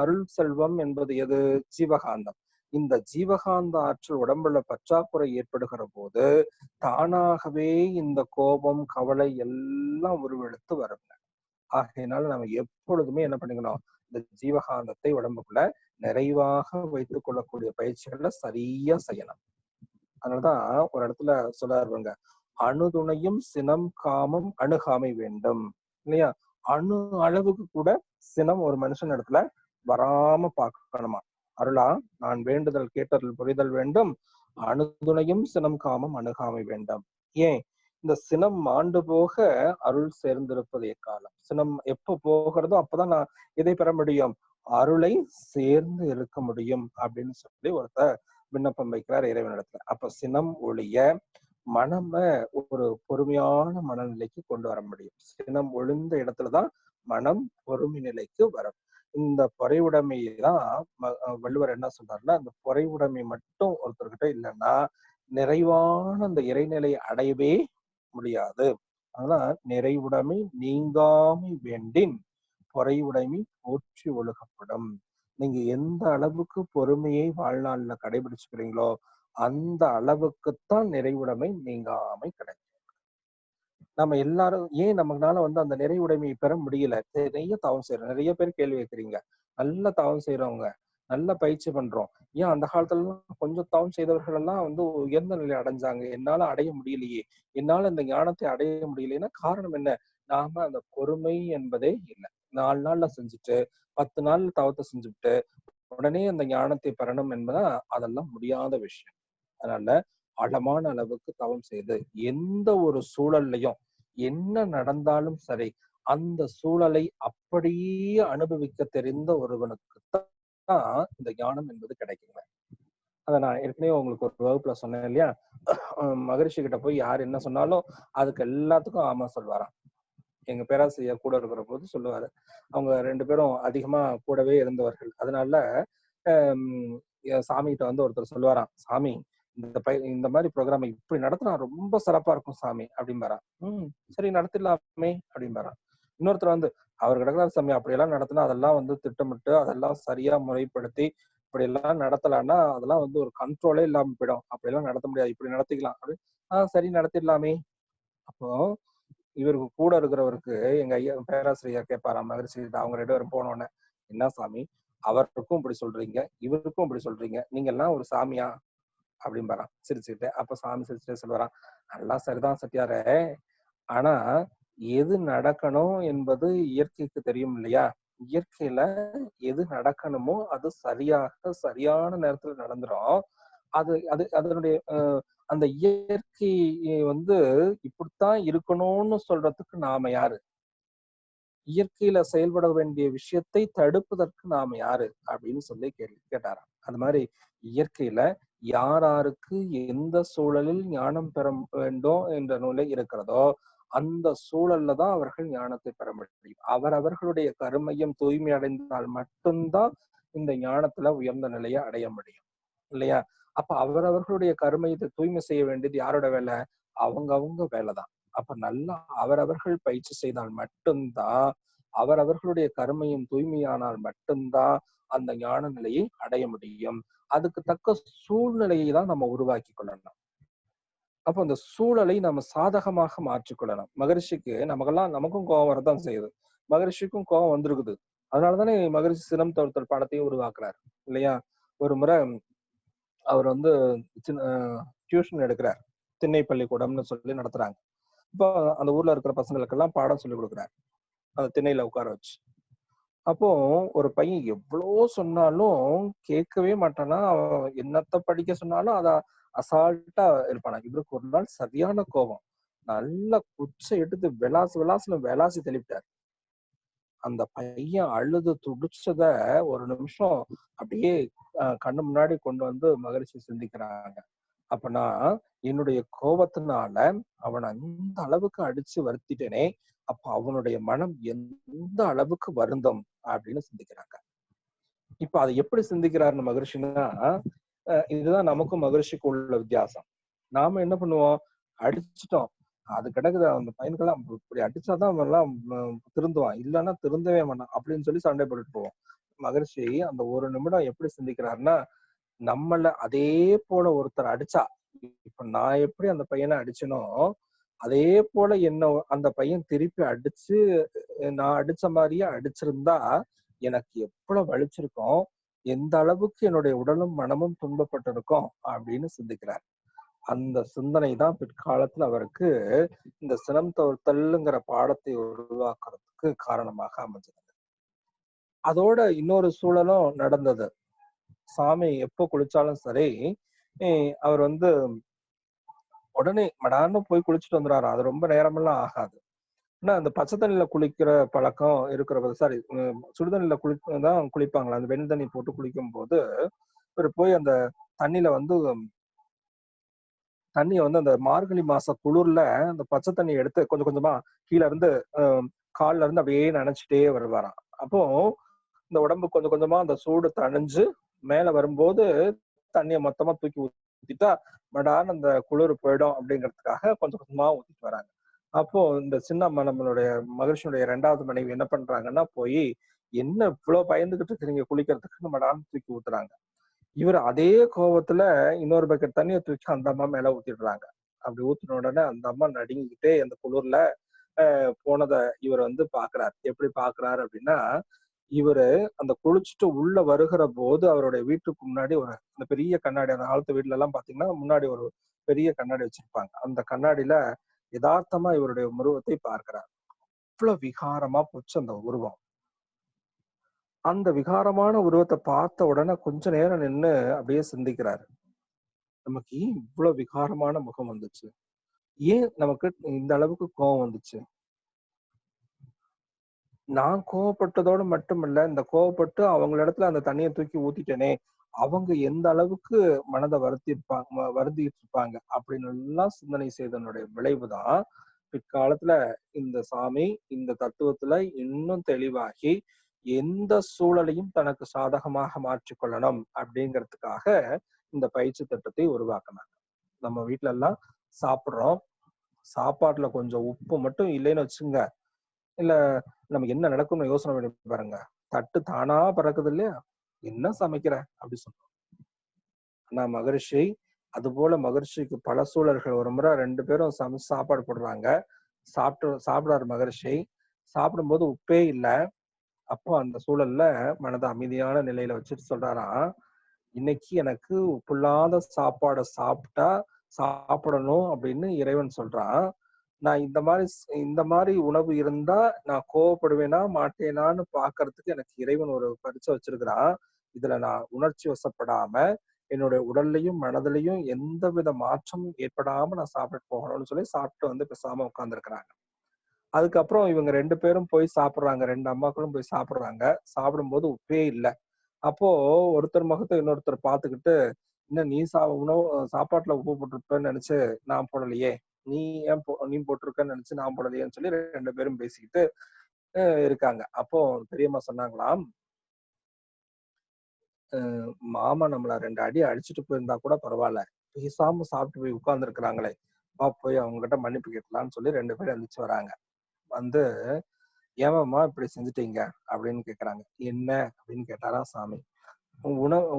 அருள் செல்வம் என்பது எது? ஜீவகாந்தம். இந்த ஜீவகாந்த ஆற்றல் உடம்புல பற்றாக்குறை ஏற்படுகிற போது தானாகவே இந்த கோபம், கவலை எல்லாம் உருவெடுத்து வருங்க. ஆகையினால நம்ம எப்பொழுதுமே என்ன பண்ணிக்கணும், இந்த ஜீவகாந்தத்தை உடம்புக்குள்ள நிறைவாக வைத்துக் கொள்ளக்கூடிய பயிற்சிகள்ல சரியா செய்யணும். அதனாலதான் ஒரு இடத்துல சொல்றாருங்க, அணுதுணையும் சினம் காமம் அணுகாமை வேண்டும் இல்லையா? அணு அளவுக்கு கூட சினம் ஒரு மனுஷன் இடத்துல வராம பார்க்கணுமா. அருளா நான் வேண்டுதல் கேட்டருள் புரிதல் வேண்டும், அணுதுணையும் சினம் காமம் அணுகாமை வேண்டும். ஏன் இந்த சினம் மாண்டு போக அருள் சேர்ந்திருப்பது எக்காலம்? சினம் எப்ப போகிறதோ அப்பதான் நான் இதை பெற முடியும், அருளை சேர்ந்து இருக்க முடியும் அப்படின்னு சொல்லி ஒருத்தர் விண்ணப்பம் வைக்கிறார் இறைவனிடத்துல. அப்ப சினம் ஒழிய மனம ஒரு பொறுமையான மனநிலைக்கு கொண்டு வர முடியும். சினம் ஒழிந்த இடத்துலதான் மனம் பொறுமை நிலைக்கு வரும். இந்த பொறைவுடைமை தான் வள்ளுவர் என்ன சொல்றாருன்னா, அந்த பொறைவுடைமை மட்டும் ஒருத்தர்கிட்ட இல்லைன்னா நிறைவான அந்த இறைநிலை அடையவே முடியாது. அதனால நிறைவுடைமை நீங்காமை வேண்டின் பொறைவுடைமை போற்றி ஒழுகப்படும். நீங்க எந்த அளவுக்கு பொறுமையை வாழ்நாள்ல கடைபிடிச்சுக்கிறீங்களோ அந்த அளவுக்குத்தான் நிறைவுடைமை நீங்காமை கிடைக்கும். நம்ம எல்லாரும் ஏன் நம்மளால அந்த நிறைவுடைமையை பெற முடியல? நிறைய தவம் செய்யறோம். நிறைய பேர் கேள்வி கேட்கிறீங்க. நல்ல தவம் செய்யறவங்க, நல்ல பயிற்சி பண்றோம். ஏன் அந்த காலத்துல கொஞ்சம் தவம் செய்தவர்கள் எல்லாம் உயர்ந்த நிலை அடைஞ்சாங்க, என்னால அடைய முடியலையே, என்னால இந்த ஞானத்தை அடைய முடியலைன்னா காரணம் என்ன? நாம அந்த பொறுமை என்பதே இல்லை. 4 நாள்ல செஞ்சுட்டு 10 நாள் தவத்தை செஞ்சுட்டு உடனே அந்த ஞானத்தை பெறணும் என்பதா அதெல்லாம் முடியாத விஷயம். அதனால ஆழமான அளவுக்கு தவம் செய்து எந்த ஒரு சூழல்லையும் என்ன நடந்தாலும் சரி அந்த சூழலை அப்படியே அனுபவிக்க தெரிந்த ஒருவனுக்கு தான் இந்த ஞானம் என்பது கிடைக்குங்க. அதை நான் ஏற்கனவே உங்களுக்கு ஒரு வகுப்புல சொன்னேன் இல்லையா? மகரிஷி கிட்ட போய் யார் என்ன சொன்னாலும் அதுக்கு எல்லாத்துக்கும் ஆமா சொல்வாராம். எங்க பேராசிரியர் கூட இருக்கிற போது சொல்லுவாரு. அவங்க 2 பேரும் அதிகமா கூடவே இருந்தவர்கள். அதனால சாமி கிட்ட ஒருத்தர் சொல்லுவாராம், சாமி இந்த மாதிரி ப்ரோக்ராம் இப்படி நடத்தினா ரொம்ப சிறப்பா இருக்கும் சாமி அப்படின்பாராம். சரி நடத்திடலாமே அப்படின்பாராம். இன்னொருத்தர் அவர் கிடக்குறாரு சாமி, அப்படியெல்லாம் நடத்தினா அதெல்லாம் திட்டமிட்டு அதெல்லாம் சரியா முறைப்படுத்தி இப்படி எல்லாம் நடத்தலாம்னா அதெல்லாம் ஒரு கண்ட்ரோலே இல்லாம போயிடும், அப்படியெல்லாம் நடத்த முடியாது, இப்படி நடத்திக்கலாம் அப்படி. சரி நடத்திடலாமே. அப்போ இவருக்கு கூட இருக்கிறவருக்கு எங்க ஐயா பேராசிரியர் கேட்பாராம் மகிழ்ச்சி, அவங்க 2 பேரும் போனோன்னு, என்ன சாமி அவருக்கும் இப்படி சொல்றீங்க, இவருக்கும் இப்படி சொல்றீங்க, நீங்க எல்லாம் ஒரு சாமியா அப்படின்பாராம் சிரிச்சுக்கிட்டு. அப்ப சாமி சிரிச்சுட்டே சொல்லுவாராம், நல்லா சரிதான் சத்தியாரே, ஆனா எது நடக்கணும் என்பது இயற்கைக்கு தெரியும் இல்லையா? இயற்கையில எது நடக்கணுமோ அது சரியான நேரத்துல நடந்துரும். அது அது அதனுடைய அந்த இயற்கை இப்படித்தான் இருக்கணும்னு சொல்றதுக்கு நாம யாரு? இயற்கையில செயல்பட வேண்டிய விஷயத்தை தடுப்பதற்கு நாம யாரு அப்படின்னு சொல்லி கேட்டாராம். அது மாதிரி இயற்கையில யாருக்கு எந்த சூழலில் ஞானம் பெற வேண்டும் என்ற நிலை இருக்கிறதோ அந்த சூழல்ல தான் அவர்கள் ஞானத்தை பெற முடியும். அவர்களுடைய கருமையும் தூய்மை அடைந்தால் மட்டும்தான் இந்த ஞானத்துல உயர்ந்த நிலையை அடைய முடியும் இல்லையா? அப்ப அவர்களுடைய கருமையத்தை தூய்மை செய்ய வேண்டியது யாரோட வேலை? அவங்க வேலைதான். அப்ப நல்லா அவர்கள் பயிற்சி செய்தால் மட்டும்தான், அவர்களுடைய கருமையும் தூய்மையானால் மட்டும்தான் அந்த ஞான நிலையை அடைய முடியும். அதுக்கு தக்க சூழ்நிலையை தான் நம்ம உருவாக்கி கொள்ளணும். அப்ப அந்த சூழலை நம்ம சாதகமாக மாற்றிக்கொள்ளணும். மகரிஷிக்கு நமக்கும் கோபம் வரதான் செய்யுது, மகரிஷிக்கும் கோபம் வந்திருக்குது. அதனாலதானே மகரிஷி சினம் தவிர்த்தல் பாடத்தையும் உருவாக்குறாரு இல்லையா? ஒரு முறை அவர் டியூஷன் எடுக்கிறார், திண்ணை பள்ளிக்கூடம்னு சொல்லி நடத்துறாங்க. இப்போ அந்த ஊர்ல இருக்கிற பசங்களுக்கெல்லாம் பாடம் சொல்லி கொடுக்குறாரு அந்த திண்ணையில உட்கார வச்சு. அப்போ ஒரு பையன் எவ்வளோ சொன்னாலும் கேட்கவே மாட்டானா, அவன் என்னத்த படிக்க சொன்னாலும் அத அசால்ட்டா இருப்பானா. இவருக்கு ஒரு நாள் சரியான கோபம், நல்ல குச்சை எடுத்து விளாசி தெளிவிட்டார். அந்த பையன் அழுது துடிச்சத ஒரு நிமிஷம் அப்படியே கண்ணு முன்னாடி கொண்டு மகரிஷி சிந்திக்கிறாங்க. அப்பனா என்னுடைய கோபத்தினால அவனை அந்த அளவுக்கு அடிச்சு வருத்திட்டேனே, அப்ப அவனுடைய மனம் எந்த அளவுக்கு வருந்தம் அப்படின்னு சிந்திக்கிறாங்க. இப்ப அதை எப்படி சிந்திக்கிறாருன்னு மகரிஷின்னா, இதுதான் நமக்கும் மகரிஷிக்கு உள்ள வித்தியாசம். நாம என்ன பண்ணுவோம், அடிச்சுட்டோம், அது கிடக்குது அந்த பையனுக்கெல்லாம் இப்படி அடிச்சாதான் அவன் எல்லாம் திருந்துவான், இல்லைன்னா திருந்தவே மாட்டான் அப்படின்னு சொல்லி சண்டை போட்டுட்டு போவோம். மகரிஷி அந்த ஒரு நிமிடம் எப்படி சிந்திக்கிறாருன்னா, நம்மள அதே போல ஒருத்தர் அடிச்சா, இப்ப நான் எப்படி அந்த பையனை அடிச்சனோ அதே போல என்ன அந்த பையன் திருப்பி அடிச்சு நான் அடிச்ச மாதிரியே அடிச்சிருந்தா எனக்கு எவ்வளவு வலிச்சிருக்கும், எந்த அளவுக்கு என்னுடைய உடலும் மனமும் துன்பப்பட்டிருக்கும் அப்படின்னு சிந்திக்கிறார். அந்த சிந்தனை தான் பிற்காலத்துல அவருக்கு இந்த சினம் தவிர்த்தல்ங்கிற பாடத்தை உருவாக்குறதுக்கு காரணமாக அமைஞ்சது. அதோட இன்னொரு சூழலும் நடந்தது. சாமி எப்போ குளிச்சாலும் சரி, அவர் வந்து உடனே மடார்னு போய் குளிச்சுட்டு வந்துறாரு. அது ரொம்ப நேரமெல்லாம் ஆகாது. ஆனா அந்த பச்சை தண்ணியில குளிக்கிற பழக்கம் இருக்கிறவர், சாரி, சுடுதண்ணில தான் குளிப்பாங்களா, அந்த வெண் தண்ணி போட்டு குளிக்கும் போது இவர் போய் அந்த தண்ணியில வந்து தண்ணிய வந்து அந்த மார்கழி மாச குளிர்ல அந்த பச்சை தண்ணியை எடுத்து கொஞ்சம் கொஞ்சமா கீழ இருந்து கால்ல இருந்து அப்படியே நனைச்சிட்டே வருவாராம். அப்போ இந்த உடம்பு கொஞ்சம் கொஞ்சமா அந்த சூடு தணிஞ்சு மேல வரும்போது தண்ணியை மொத்தமா தூக்கி ஊத்திட்டா மடான்னு அந்த குளிர் போயிடும் அப்படிங்கிறதுக்காக கொஞ்சம் கொஞ்சமா ஊத்திட்டு வராங்க. அப்போ இந்த சின்ன நம்மளுடைய மகிழ்ச்சியுடைய 2வது மனைவி என்ன பண்றாங்கன்னா, போய் என்ன இவ்வளவு பயந்துகிட்டு இருக்கிறீங்க குளிக்கிறதுக்கு, மடான்னு தூக்கி ஊத்துறாங்க. இவர் அதே கோவத்துல இன்னொரு பக்கெட் தண்ணியை தூக்கி அந்த அம்மா மேல ஊத்திடுறாங்க. அப்படி ஊத்தின உடனே அந்த அம்மா நடுங்கிக்கிட்டே அந்த குளிர்ல போனதை இவர் வந்து பாக்குறாரு. எப்படி பாக்குறாரு அப்படின்னா, இவரு அந்த குளிச்சுட்டு உள்ள வருகிற போது அவருடைய வீட்டுக்கு முன்னாடி ஒரு அந்த பெரிய கண்ணாடி, அந்த காலத்து வீட்டுல எல்லாம் பாத்தீங்கன்னா முன்னாடி ஒரு பெரிய கண்ணாடி வச்சிருப்பாங்க. அந்த கண்ணாடியில யதார்த்தமா இவருடைய உருவத்தை பார்க்கிறார். அவ்வளவு விகாரமா போச்சு அந்த உருவம். அந்த விகாரமான உருவத்தை பார்த்த உடனே கொஞ்ச நேரம் நின்னு அப்படியே சிந்திக்கிறாரு. நமக்கு ஏன் இவ்வளவு விகாரமான முகம் வந்துச்சு? ஏன் நமக்கு இந்த அளவுக்கு கோவம் வந்துச்சு? நான் கோவப்பட்டதோடு மட்டுமல்ல, இந்த கோவப்பட்டு அவங்களிடத்துல அந்த தண்ணிய தூக்கி ஊத்திட்டேனே, அவங்க எந்த அளவுக்கு மனத வருந்திட்டு இருப்பாங்க அப்படின்னு எல்லாம் சிந்தனை செய்ததனுடைய விளைவுதான் பிற்காலத்துல இந்த சாமி இந்த தத்துவத்துல இன்னும் தெளிவாகி எந்த சூழலையும் தனக்கு சாதகமாக மாற்றிக்கொள்ளணும் அப்படிங்கிறதுக்காக இந்த பயிற்சி திட்டத்தை உருவாக்குனாங்க. நம்ம வீட்ல எல்லாம் சாப்பிடுறோம், சாப்பாட்டுல கொஞ்சம் உப்பு மட்டும் இல்லைன்னு வச்சுங்க, இல்ல நமக்கு என்ன நடக்கும்னு யோசனை பண்ணி பாருங்க. தட்டு தானா பறக்குது இல்லையா? என்ன சமைக்கிற அப்படி சொல்றோம். ஆனா மகரிஷி, அது போல மகரிஷிக்கு பல சூழல்கள். ஒரு முறை 2 பேரும் சமைச்சு சாப்பாடு போடுறாங்க. சாப்பிடுறாரு மகரிஷி. சாப்பிடும்போது உப்பே இல்ல. அப்போ அந்த சூழல்ல மனத அமைதியான நிலையில வச்சுட்டு சொல்றாராம், இன்னைக்கு எனக்கு உப்பில்லாத சாப்பாட சாப்பிடணும் அப்படின்னு இறைவன் சொல்றான். நான் இந்த மாதிரி உணவு இருந்தா நான் கோவப்படுவேனா மாட்டேனான்னு பாக்குறதுக்கு எனக்கு இறைவன் ஒரு பரீட்சை வச்சிருக்கிறான். இதுல நான் உணர்ச்சி வசப்படாம என்னுடைய உடல்லையும் மனதிலையும் எந்தவித மாற்றமும் ஏற்படாம நான் சாப்பிட்டு போகணும்னு சொல்லி சாப்பிட்டு வந்து பேசாம உட்கார்ந்துருக்கிறாங்க. அதுக்கப்புறம் இவங்க 2 பேரும் போய் சாப்பிடுறாங்க. 2 அம்மாக்களும் போய் சாப்பிடுறாங்க. சாப்பிடும்போது உப்பே இல்ல. அப்போ ஒருத்தர் முகத்தை இன்னொருத்தர் பார்த்துக்கிட்டு, என்ன நீ சாப்பாட்டுல உப்பு போட்டிருப்பேன்னு நினைச்சு நான் போடலையே, நீ நீ போட்டிருக்கன்னு நினைச்சு நான் போடலையேன்னு சொல்லி 2 பேரும் பேசிக்கிட்டு இருக்காங்க. அப்போ பெரியம்மா சொன்னாங்களாம், மாமா நம்மள 2 அடி அடிச்சுட்டு போயிருந்தா கூட பரவாயில்ல, பேசாம சாப்பிட்டு போய் உட்கார்ந்து இருக்கிறாங்களே, வா போய் அவங்க கிட்ட மன்னிப்பு கேட்கலாம்னு சொல்லி 2 பேரும் எந்திரிச்சு வராங்க. வந்து, ஏமாம்மா இப்படி செஞ்சுட்டீங்க அப்படின்னு கேக்குறாங்க. என்ன அப்படின்னு கேட்டாராம் சாமி.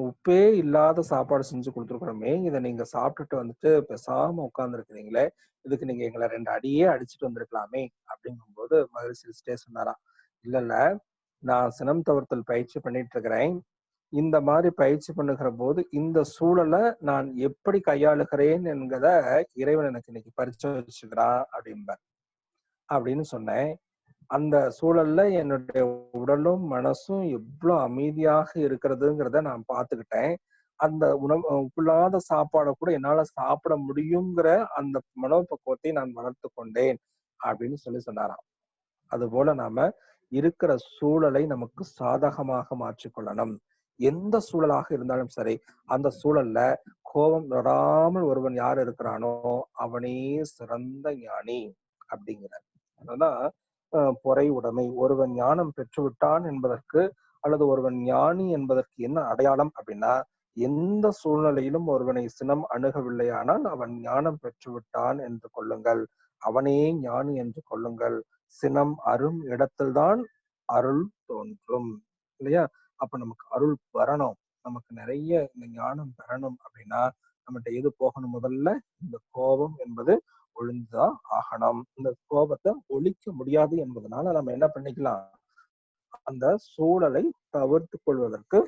உப்பே இல்லாத சாப்பாடு செஞ்சு கொடுத்துருக்குறோமே, இதை நீங்க சாப்பிட்டுட்டு வந்துட்டு பேசாம உட்கார்ந்து இருக்கிறீங்களே, இதுக்கு நீங்க எங்களை 2 அடியே அடிச்சுட்டு வந்திருக்கலாமே அப்படிங்கும்போது மகிழ்ச்சி சிரிச்சுட்டே சொன்னாராம். இல்ல இல்ல, நான் சினம் தவிர்த்தல் பயிற்சி பண்ணிட்டு இருக்கிறேன். இந்த மாதிரி பயிற்சி பண்ணுகிற போது இந்த சூழலை நான் எப்படி கையாளுகிறேன் என்கிறத இறைவன் எனக்கு இன்னைக்கு பரிச்சை வச்சுக்கிறான் அப்படிம்பார் அப்படின்னு சொன்னேன். அந்த சூழல்ல என்னுடைய உடலும் மனசும் எவ்வளவு அமைதியாக இருக்கிறதுங்கிறத நான் பார்த்துக்கிட்டேன். அந்த உப்பில்லாத சாப்பாடை கூட என்னால சாப்பிட முடியுங்கிற அந்த மனோபக்குவத்தை நான் வளர்த்து கொண்டேன் அப்படின்னு சொன்னாராம். அது போல நாம இருக்கிற சூழலை நமக்கு சாதகமாக மாற்றிக்கொள்ளணும். எந்த சூழலாக இருந்தாலும் சரி, அந்த சூழல்ல கோபம் வராமல் ஒருவன் யார் இருக்கிறானோ அவனே சிறந்த ஞானி அப்படிங்கிறார். அதான் பொறை உடைமை. ஒருவன் ஞானம் பெற்றுவிட்டான் என்பதற்கு அல்லது ஒருவன் ஞானி என்பதற்கு என்ன அடையாளம் அப்படின்னா, எந்த சூழ்நிலையிலும் ஒருவனை சினம் அணுகவில்லையானால் அவன் ஞானம் பெற்றுவிட்டான் என்று கொள்ளுங்கள் அவனே ஞானி என்று கொள்ளுங்கள். சினம் அரும் இடத்தில்தான் அருள் தோன்றும். இல்லையா? அப்ப நமக்கு அருள் வரணும், நமக்கு நிறைய இந்த ஞானம் பெறணும் அப்படின்னா நம்மகிட்ட எது போகணும்? முதல்ல இந்த கோபம் என்பது ஒழிந்துதான் ஆகணும். இந்த கோபத்தை ஒழிக்க முடியாது என்பதனால நம்ம என்ன பண்ணிக்கலாம்? அந்த சூழலை தவிர்த்து கொள்வதற்கு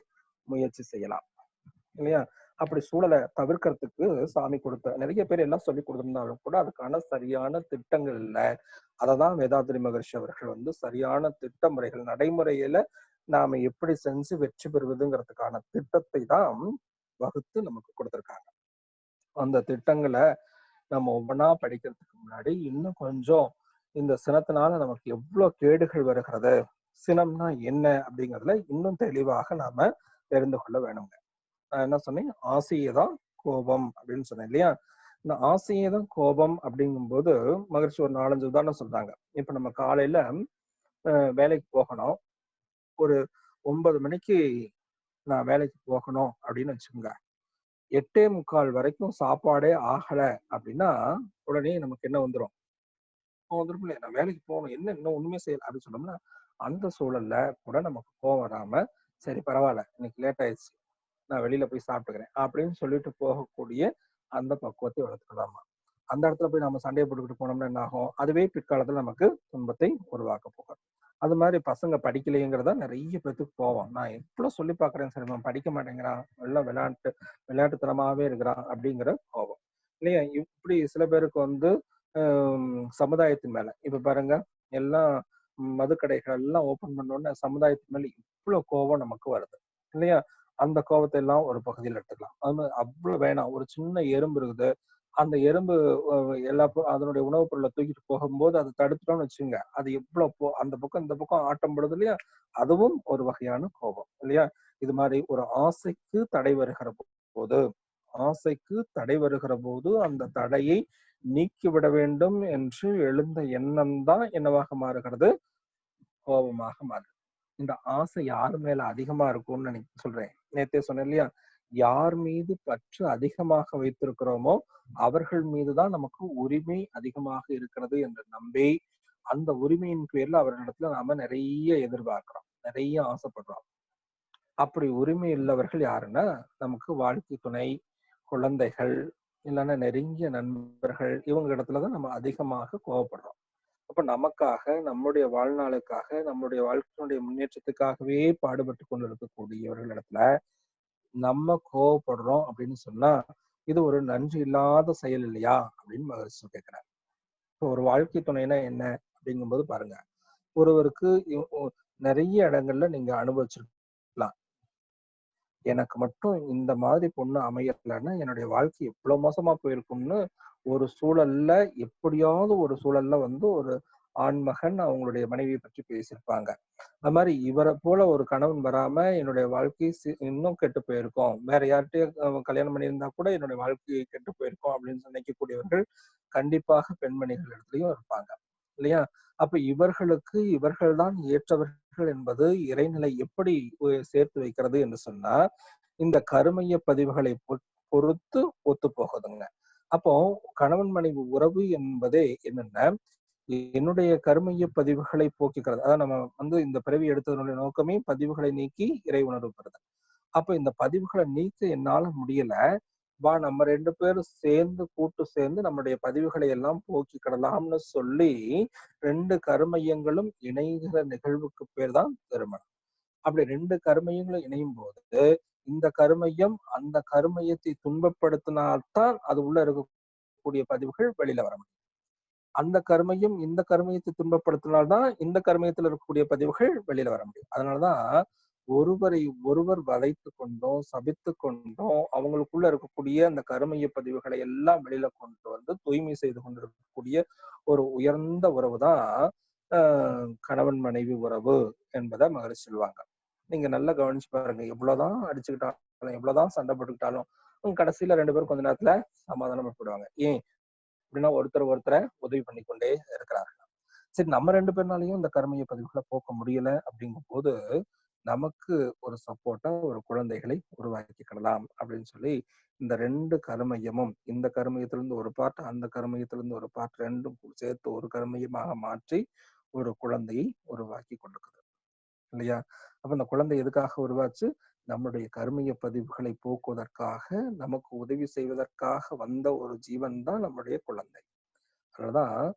முயற்சி செய்யலாம். இல்லையா? அப்படி சூழலை தவிர்க்கிறதுக்கு சாமி கொடுத்த நிறைய பேர் எல்லாம் சொல்லி கொடுத்திருந்தாலும் கூட அதுக்கான சரியான திட்டங்கள் இல்லை. அததான் வேதாத்ரி மகர்ஷி அவர்கள் சரியான திட்ட முறைகள், நடைமுறையில நாம எப்படி செஞ்சு வெற்றி பெறுவதுங்கிறதுக்கான திட்டத்தை தான் வகுத்து நமக்கு கொடுத்திருக்காங்க. அந்த திட்டங்களை நம்ம ஒவ்வொன்றா படிக்கிறதுக்கு முன்னாடி இன்னும் கொஞ்சம் இந்த சினத்தினால நமக்கு எவ்வளவு கேடுகள் வருகிறது, சினம்னா என்ன அப்படிங்கிறதுல இன்னும் தெளிவாக நாம தெரிந்து கொள்ள வேணுங்க. நான் என்ன சொன்னேன்? ஆசையேதான் கோபம் அப்படின்னு சொன்னேன் இல்லையா? இந்த ஆசையேதான் கோபம் அப்படிங்கும்போது மகிழ்ச்சி ஒரு 4-5 உதாரணம் சொல்றாங்க. இப்ப நம்ம காலையில வேலைக்கு போகணும். ஒரு 9 மணிக்கு நான் வேலைக்கு போகணும் அப்படின்னு வச்சுக்கோங்க. 8:45 வரைக்கும் சாப்பாடே ஆகல அப்படின்னா உடனே நமக்கு என்ன வந்துடும்? வந்துடும் இல்லையா? நான் வேலைக்கு போகணும், என்ன இன்னும் ஒண்ணுமே செய்யல அப்படின்னு சொன்னோம்னா அந்த சூழல்ல கூட நமக்கு கோவம் வராம, சரி பரவாயில்ல இன்னைக்கு லேட் ஆயிடுச்சு, நான் வெளியில போய் சாப்பிட்டுக்கிறேன் அப்படின்னு சொல்லிட்டு போகக்கூடிய அந்த பக்குவத்தை வளர்த்துக்கலாமா? அந்த இடத்துல போய் நம்ம சண்டையை போட்டுக்கிட்டு போனோம்னா என்ன ஆகும்? அதுவே பிற்காலத்துல நமக்கு துன்பத்தை உருவாக்க போகும். அது மாதிரி பசங்க படிக்கலைங்கிறதா நிறைய பேத்துக்கு போவோம். நான் எவ்வளவு சொல்லி பாக்குறேன், சரி அவன் படிக்க மாட்டேங்கிறான், எல்லாம் விளையாட்டுத்தனமாவே இருக்கிறான் அப்படிங்கிற கோபம் இல்லையா? இப்படி சில பேருக்கு சமுதாயத்தின் மேல இப்ப பாருங்க, எல்லாம் மதுக்கடைகள் எல்லாம் ஓபன் பண்ணோடனே சமுதாயத்தின் மேல இவ்வளவு கோபம் நமக்கு வருது இல்லையா? அந்த கோபத்தை எல்லாம் ஒரு பகுதியில் எடுத்துக்கலாம். அது மாதிரி அவ்வளவு வேணாம், ஒரு சின்ன எறும்பு இருக்குது, அந்த எறும்பு அதனுடைய உணவுப் பொருளை தூக்கிட்டு போகும்போது அதை தடுத்துட்டோம்னு வச்சுங்க, அது எவ்வளவு அந்த பக்கம் இந்த பக்கம் ஆட்டம் படுது இல்லையா? அதுவும் ஒரு வகையான கோபம் இல்லையா? இது மாதிரி ஒரு ஆசைக்கு தடை வருகிற போது அந்த தடையை நீக்கிவிட வேண்டும் என்று எழுந்த எண்ணம் தான் என்னவாக மாறுகிறது? கோபமாக மாறுது. இந்த ஆசை யார் மேல அதிகமா இருக்கும்னு நினைக்க சொல்றேன். நேத்தே சொன்னேன் இல்லையா? யார் மீது பற்று அதிகமாக வைத்திருக்கிறோமோ அவர்கள் மீதுதான் நமக்கு உரிமை அதிகமாக இருக்கிறது என்று நம்பி அந்த உரிமையின் பேர்ல அவர்களிடத்துல நாம நிறைய எதிர்பார்க்கிறோம், நிறைய ஆசைப்படுறோம். அப்படி உரிமை உள்ளவர்கள் யாருன்னா நமக்கு வாழ்க்கை துணை, குழந்தைகள், இல்லைன்னா நெருங்கிய நண்பர்கள், இவங்க இடத்துலதான் நம்ம அதிகமாக கோவப்படுறோம். அப்ப நமக்காக, நம்முடைய வாழ்நாளுக்காக, நம்முடைய வாழ்க்கையினுடைய முன்னேற்றத்துக்காகவே பாடுபட்டு கொண்டு இருக்கக்கூடியவர்கள் இடத்துல நம்ம கோவப்படுறோம் அப்படின்னு சொன்னா இது ஒரு நன்றி இல்லாத செயல் இல்லையா அப்படின்னு மகரிஷி கேட்கிறார். ஒரு வாழ்க்கை துணைனா என்ன அப்படிங்கும்போது பாருங்க, ஒருவருக்கு நிறைய இடங்கள்ல நீங்க அனுபவிச்சிருக்கலாம். எனக்கு மட்டும் இந்த மாதிரி பொண்ணு அமையலைன்னா என்னுடைய வாழ்க்கை எவ்வளவு மோசமா போயிருக்கும்னு ஒரு சூழல்ல, எப்படியாவது ஒரு சூழல்ல ஒரு ஆண்மகன் அவங்களுடைய மனைவியை பற்றி பேசியிருப்பாங்க. அது மாதிரி இவரை போல ஒரு கணவன் வராம என்னுடைய வாழ்க்கை இன்னும் கெட்டு போயிருக்கும், வேற யார்கிட்டயும் கல்யாணம் பண்ணியிருந்தா கூட என்னுடைய வாழ்க்கை கெட்டு போயிருக்கும் அப்படின்னு நினைக்கக்கூடியவர்கள் கண்டிப்பாக பெண்மணிகள் இடத்துலயும் இருப்பாங்க இல்லையா? அப்ப இவர்களுக்கு இவர்கள்தான் ஏற்றவர்கள் என்பது இறைநிலை எப்படி சேர்த்து வைக்கிறது என்று சொன்னா இந்த கருமைய பதிவுகளை பொறுத்து ஒத்து போகுதுங்க. அப்போ கணவன் மனைவி உறவு என்பதே என்னன்னா என்னுடைய கருமைய பதிவுகளை போக்கிக்கிறது. அதான் நம்ம இந்த பிறவி எடுத்ததனுடைய நோக்கமே பதிவுகளை நீக்கி இறை உணர்வு பெறுது. அப்ப இந்த பதிவுகளை நீக்க என்னால முடியல, வா நம்ம 2 பேரும் கூட்டு சேர்ந்து நம்முடைய பதிவுகளை எல்லாம் போக்கிக்கிடலாம்னு சொல்லி 2 கருமையங்களும் இணைகிற நிகழ்வுக்கு பேர் தான் திருமணம். அப்படி 2 கருமையங்களும் இணையும் போது இந்த கருமையம் அந்த கருமையத்தை துன்பப்படுத்தினால்தான் அது உள்ள இருக்கக்கூடிய பதிவுகள் வெளியில வர முடியும். அந்த கருமையும் இந்த கருமையத்தை துன்பப்படுத்தினால்தான் இந்த கருமையத்தில் இருக்கக்கூடிய பதிவுகள் வெளியில வர முடியும். அதனாலதான் ஒருவரை ஒருவர் வளைத்து கொண்டோம், சபித்து கொண்டோம், அவங்களுக்குள்ள இருக்கக்கூடிய அந்த கருமைய பதிவுகளை எல்லாம் வெளியில கொண்டு தூய்மை செய்து கொண்டிருக்கக்கூடிய ஒரு உயர்ந்த உறவு தான் கணவன் மனைவி உறவு என்பதை மகரிஷி சொல்லுவாங்க. நீங்க நல்லா கவனிச்சு பாருங்க, எவ்வளவுதான் அடிச்சுக்கிட்டாலும், எவ்வளவுதான் சண்டை போட்டுக்கிட்டாலும் கடைசியில 2 பேரும் கொஞ்ச நேரத்துல சமாதானம் போடுவாங்க. ஏன் அப்படின்னா ஒருத்தரை உதவி பண்ணி கொண்டே இருக்கிறார்கள். சரி, நம்ம 2 பேர்னாலையும் இந்த கருமைய பதிவுகளை போக்க முடியல அப்படிங்கும் போது நமக்கு ஒரு சப்போர்ட்டா ஒரு குழந்தைகளை உருவாக்கிக்கிடலாம் அப்படின்னு சொல்லி இந்த 2 கருமையமும் இந்த கருமையத்திலிருந்து ஒரு பார்ட், அந்த கருமையத்திலிருந்து ஒரு பார்ட் 2ம் சேர்த்து ஒரு கருமையமாக மாற்றி ஒரு குழந்தையை உருவாக்கி கொண்டிருக்குது இல்லையா? அப்ப அந்த குழந்தை எதுக்காக உருவாச்சு? நம்முடைய கருமைய பதிவுகளை போக்குவதற்காக, நமக்கு உதவி செய்வதற்காக வந்த ஒரு ஜீவன் தான் நம்முடைய குழந்தை. அதனாலதான்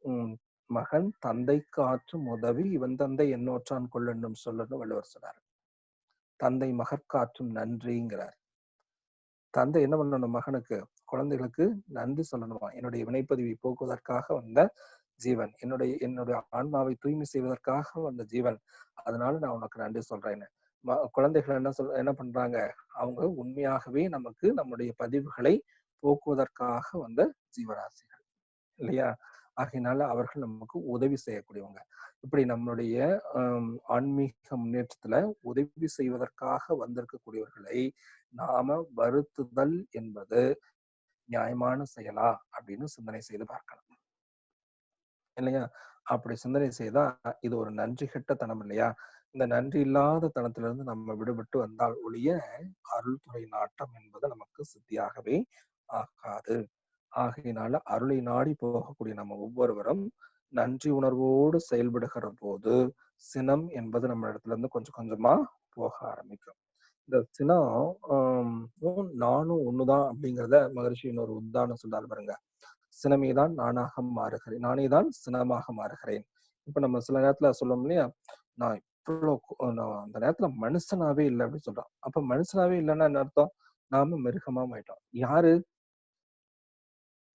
உம் மகன் தந்தைக்கு ஆற்றும் உதவி இவன் தந்தை என்னோற்றான் கொள்ளென்னும் சொல்லுன்னு வள்ளுவர் சொன்னார். தந்தை மகற்காற்றும் நன்றிங்கிறார். தந்தை என்ன பண்ணணும் மகனுக்கு? குழந்தைகளுக்கு நன்றி சொல்லணுமா? என்னுடைய வினைப்பதிவை போக்குவதற்காக வந்த ஜீவன். என்னுடைய என்னுடைய ஆன்மாவை தூய்மை செய்வதற்காக வந்த ஜீவன். அதனால நான் உனக்கு நன்றி சொல்றேன்னு. குழந்தைகள் என்ன பண்றாங்க? அவங்க உண்மையாகவே நமக்கு நம்முடைய பதிவுகளை போக்குவதற்காக வந்த ஜீவராசிகள். இல்லையா? ஆகையினால அவர்கள் நமக்கு உதவி செய்யக்கூடியவங்க. இப்படி நம்மளுடைய ஆன்மீக முன்னேற்றத்துல உதவி செய்வதற்காக வந்திருக்கக்கூடியவர்களை நாம வருத்துதல் என்பது நியாயமான செயலா அப்படின்னு சிந்தனை செய்து பார்க்கலாம். இல்லையா? அப்படி சிந்தனை செய்தா இது ஒரு நன்றி கெட்ட தனம் இல்லையா? இந்த நன்றி இல்லாத தனத்திலிருந்து நம்ம விடுபட்டு வந்தால் ஒழிய அருள்துறை நாட்டம் என்பது நமக்கு சித்தியாகவே ஆகாது. ஆகையினால அருளை நாடி போகக்கூடிய நம்ம ஒவ்வொருவரும் நன்றி உணர்வோடு செயல்படுகிற போது சினம் என்பது நம்ம இடத்துல இருந்து கொஞ்சம் கொஞ்சமா போக ஆரம்பிக்கும். இந்த சினம் நானும் ஒண்ணுதான் அப்படிங்கிறத மகரிஷி இன்னொரு உதாரணம் சொல்றாரு பாருங்க. சினமேதான் நானாக மாறுகிறேன், நானே தான் சினமாக மாறுகிறேன். இப்ப நம்ம சில நேரத்துல சொல்லுவோம் இல்லையா, நான் நான் அந்த நேரத்துல மனுஷனாவே இல்லை அப்படின்னு சொல்றோம். அப்ப மனுஷனாவே இல்லைன்னா என்ன அர்த்தம்? நாம மிருகமா ஆயிட்டோம். யாரு?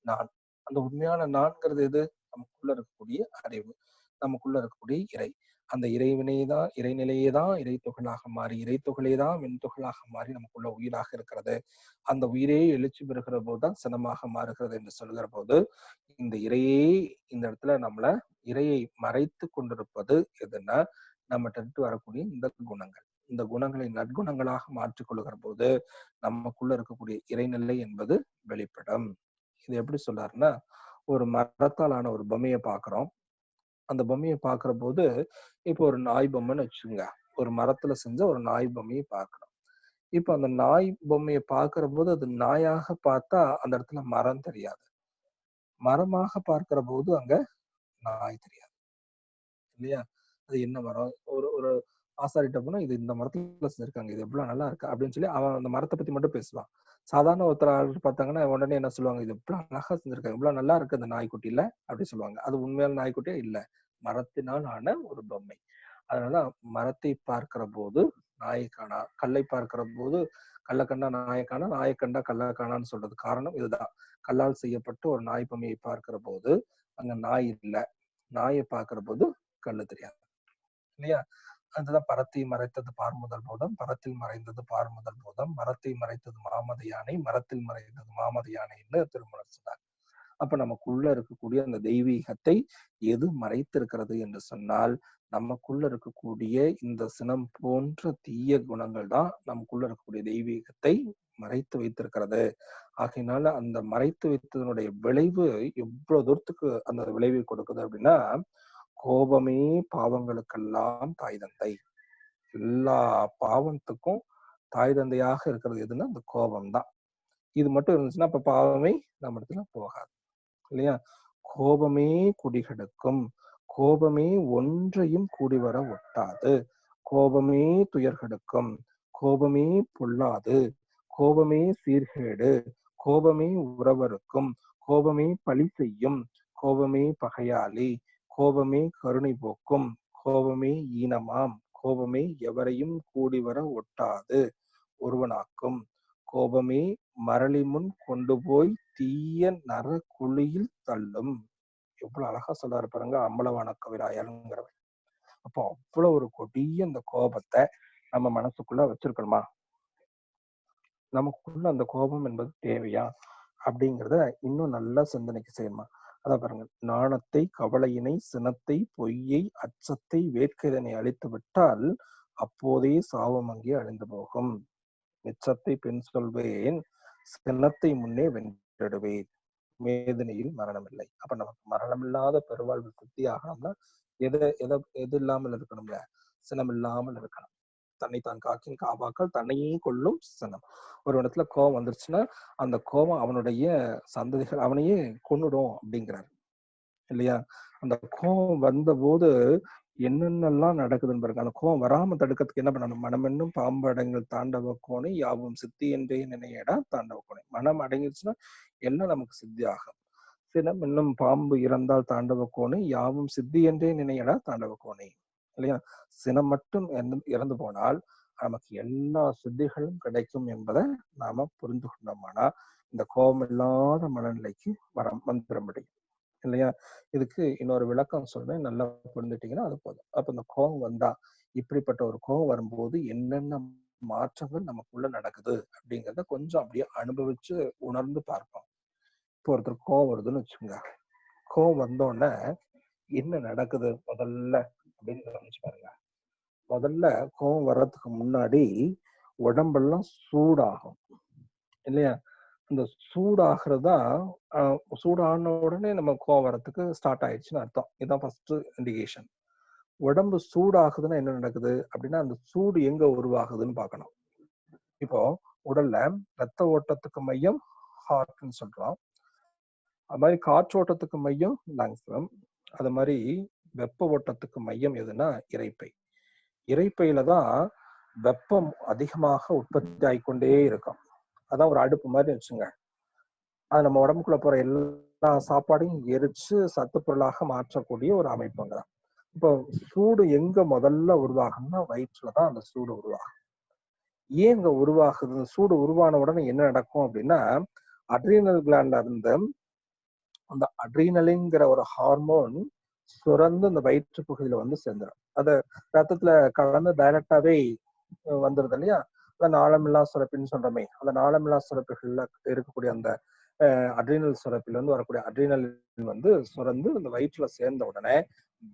நான். அந்த உண்மையான நான்கிறது எது? நமக்குள்ள இருக்கக்கூடிய அறிவு, நமக்குள்ள இருக்கக்கூடிய இறை. அந்த இறைவினைதான் இறைநிலையே தான் இறைத்துகளாக மாறி, இறைத்துகளே தான் வெண்துகளாக மாறி நமக்குள்ள உயிராக இருக்கிறது. அந்த உயிரே எழுச்சி பெறுகிற போதுதான் சினமாக மாறுகிறது என்று சொல்கிற போது, இந்த இறையே இந்த இடத்துல இறையை மறைத்து கொண்டிருப்பது எதுன்னா நம்மகிட்ட வரக்கூடிய இந்த குணங்கள். இந்த குணங்களை நற்குணங்களாக மாற்றிக் கொள்ளுகிற போது நமக்குள்ள இருக்கக்கூடிய இறைநிலை என்பது வெளிப்படும். இது எப்படி சொல்றாருன்னா, ஒரு மரத்தால் ஆன ஒரு பொம்மையை பாக்குறோம். அந்த பொம்மையை பாக்குற போது இப்போ ஒரு நாய் பொம்மைன்னு வச்சுக்கோங்க. ஒரு மரத்துல செஞ்ச ஒரு நாய் பொம்மையை பார்க்கிறோம். இப்ப அந்த நாய் பொம்மையை பார்க்கிற போது அது நாயாக பார்த்தா அந்த இடத்துல மரம் தெரியாது. மரமாக பார்க்கிற போது அங்க நாய் தெரியாது இல்லையா? அது என்ன மரம்? ஒரு ஒரு ஆசாரிட்ட போனா இது இந்த மரத்துல செஞ்சிருக்காங்க, இது எவ்வளவு நல்லா இருக்கு அப்படின்னு சொல்லி அவன் அந்த மரத்தை பத்தி மட்டும் பேசுவான். சாதாரண ஒருத்தர் ஆள் பார்த்தாங்கன்னா உடனே என்ன சொல்லுவாங்க, இது இவ்வளவு அழகா செஞ்சிருக்காங்க, இவ்வளவு நல்லா இருக்கு அந்த நாய்க்குட்டியில அப்படி சொல்லுவாங்க. அது உண்மையான நாய்க்குட்டியே இல்ல, மரத்தினால் ஆன ஒரு பொம்மை. அதனால மரத்தை பார்க்கிற போது நாயை காணா, கல்லை பார்க்கிற போது கல்ல கண்டா நாயை காணா, நாயை கண்டா கல்ல காணான்னு சொல்றது காரணம் இதுதான். கல்லால் செய்யப்பட்ட ஒரு நாய் பொம்மையை பார்க்கிற போது அங்க நாய் இல்ல, நாயை பார்க்கிற போது கல்லு தெரியாது இல்லையா? அதுதான் பரத்தை மறைத்தது பார்முதல் போதம், பரத்தில் மறைந்தது பார்முதல் போதம், மரத்தை மறைத்தது மாமத யானை, மரத்தில் மறைந்தது மாமத யானைன்னு திருமூலர் சொன்னார். அப்ப நமக்குள்ள இருக்கக்கூடிய அந்த தெய்வீகத்தை எது மறைத்திருக்கிறது என்று சொன்னால், நமக்குள்ள இருக்கக்கூடிய இந்த சினம் போன்ற தீய குணங்கள் தான் நமக்குள்ள இருக்கக்கூடிய தெய்வீகத்தை மறைத்து வைத்திருக்கிறது. ஆகையினால அந்த மறைத்து வைத்ததனுடைய விளைவு எவ்வளவு தூரத்துக்கு அந்த விளைவை கொடுக்குது அப்படின்னா, கோபமே பாவங்களுக்கெல்லாம் தாய் தந்தை. எல்லா பாவத்துக்கும் தாய் தந்தையாக இருக்கிறது எதுன்னா அந்த கோபம் தான். இது மட்டும் இருந்துச்சுன்னா அப்ப பாவமே நம்ம இடத்துல போகாது இல்லையா? கோபமே குடிகெடுக்கும், கோபமே ஒன்றையும் கூடி வர ஒட்டாது, கோபமே துயர்கெடுக்கும், கோபமே பொல்லாது, கோபமே சீர்கேடு, கோபமே உறவறுக்கும், கோபமே பழி செய்யும், கோபமே பகையாளி, கோபமே கருணை போக்கும், கோபமே ஈனமாம், கோபமே எவரையும் கூடி வர ஒட்டாது ஒருவனாக்கும், கோபமே மரளி முன் கொண்டு போய் தீய நர குழியில் தள்ளும். எவ்வளவு அழகா சொல்றாரு பாருங்க அம்பலவான கவிராயருங்கிறவர். அப்போ அவ்வளவு ஒரு கொடிய அந்த கோபத்தை நம்ம மனசுக்குள்ள வச்சிருக்கணுமா? நமக்குள்ள அந்த கோபம் என்பது தேவையா அப்படிங்கிறத இன்னும் நல்லா சிந்தனைக்கு செய்யணுமா? அதான் பாருங்க, நாணத்தை கவலையினை சினத்தை பொய்யை அச்சத்தை வேட்கைதனை அழித்து விட்டால் அப்போதே சாவம் அங்கே அழிந்து போகும். மிச்சத்தை பின் சொல்வேன், சினத்தை முன்னே வென்றிடுவேன், வேதனையில் மரணம் இல்லை. அப்ப நமக்கு மரணம் இல்லாத பெருவாழ்வு சித்தி ஆகணும்னா எது எது எது இல்லாமல் இருக்கணும்ல? சினம் இல்லாமல் இருக்கணும். தன்னை தான் காக்கின் காவாக்கள் தன்னையே கொள்ளும் சினம். ஒரு இடத்துல கோபம் வந்துருச்சுன்னா அந்த கோபம் அவனுடைய சந்ததிகள் அவனையே கொன்னுடும் அப்படிங்கிறார் இல்லையா? அந்த கோபம் வந்தபோது என்னென்னலாம் நடக்குதுன்னு பாருங்க. அந்த கோபம் வராம தடுக்கிறதுக்கு என்ன பண்ணணும்? மனமென்னும் பாம்பு அடங்கல் தாண்டவ கோணை யாவும் சித்தி என்றே நினையடா தாண்டவ கோணை. மனம் அடங்கிடுச்சுன்னா எல்லாம் நமக்கு சித்தி ஆகும். சினம் என்னும் பாம்பு இறந்தால் தாண்டவ கோணை யாவும் சித்தி என்றே நினையடா தாண்டவ கோணை. இல்லையா? சினம் மட்டும் இறந்து போனால் நமக்கு எல்லா சித்திகளும் கிடைக்கும் என்பதை நாம புரிந்து கொண்டோம்னா இந்த கோபம் இல்லாத மனநிலைக்கு வந்துட முடியும் இல்லையா? இதுக்கு இன்னொரு விளக்கம் சொல்றேன், நல்லா புரிஞ்சுட்டீங்கன்னா அது போதும். அப்ப இந்த கோபம் வந்தா இப்படிப்பட்ட ஒரு கோபம் வரும்போது என்னென்ன மாற்றங்கள் நமக்குள்ள நடக்குது அப்படிங்கிறத கொஞ்சம் அப்படியே அனுபவிச்சு உணர்ந்து பார்ப்போம். இப்போ ஒருத்தர் கோபம் வருதுன்னு வச்சுக்கோங்க. கோபம் வந்தோடனே என்ன நடக்குது முதல்ல அப்படின்னு கவனிச்சு பாருங்க. முதல்ல கோபம் வர்றதுக்கு முன்னாடி உடம்பெல்லாம் சூடாகும் இல்லையா? இந்த சூடாகிறதா சூடான உடனே நம்ம கோவம் வரத்துக்கு ஸ்டார்ட் ஆயிடுச்சுன்னு அர்த்தம். இதுதான் ஃபர்ஸ்ட் இண்டிகேஷன். உடம்பு சூடாகுதுன்னா என்ன நடக்குது அப்படின்னா அந்த சூடு எங்க உருவாகுதுன்னு பார்க்கணும். இப்போ உடல்ல ரத்த ஓட்டத்துக்கு மையம் ஹார்ட்னு சொல்றோம். அது மாதிரி காற்றோட்டத்துக்கு மையம் லங்ஸ். அது மாதிரி வெப்ப ஓட்டத்துக்கு மையம் எதுன்னா இரைப்பை. இரைப்பையில தான் வெப்பம் அதிகமாக உற்பத்தி ஆகிக்கொண்டே இருக்கும். அதான் ஒரு அடுப்பு மாதிரி வச்சுங்க. அது நம்ம உடம்புக்குள்ள போற எல்லா சாப்பாடையும் எரிச்சு சத்து பொருளாக மாற்றக்கூடிய ஒரு அமைப்புங்க தான். இப்போ சூடு எங்க முதல்ல உருவாகும்னா வயிற்றுலதான் அந்த சூடு உருவாகும். ஏன் இங்க உருவாகுது? சூடு உருவான உடனே என்ன நடக்கும் அப்படின்னா அட்ரீனல் கிளாண்ட்ல இருந்து அந்த அட்ரீனலிங்கிற ஒரு ஹார்மோன் சுரந்து அந்த வயிற்று பகுதியில வந்து சேர்ந்துடும். அது ரத்தத்துல கலந்து டைரக்டாவே வந்துருது இல்லையா? அந்த நாளமில்லா சுரப்பின்னு சொல்றோமே, அந்த நாளமில்லா சுரப்பிகள்ல இருக்கக்கூடிய அந்த அட்ரீனல் சுரப்பில இருந்து வரக்கூடிய அட்ரீனல் வந்து சுரந்து அந்த வயிற்றுல சேர்ந்த உடனே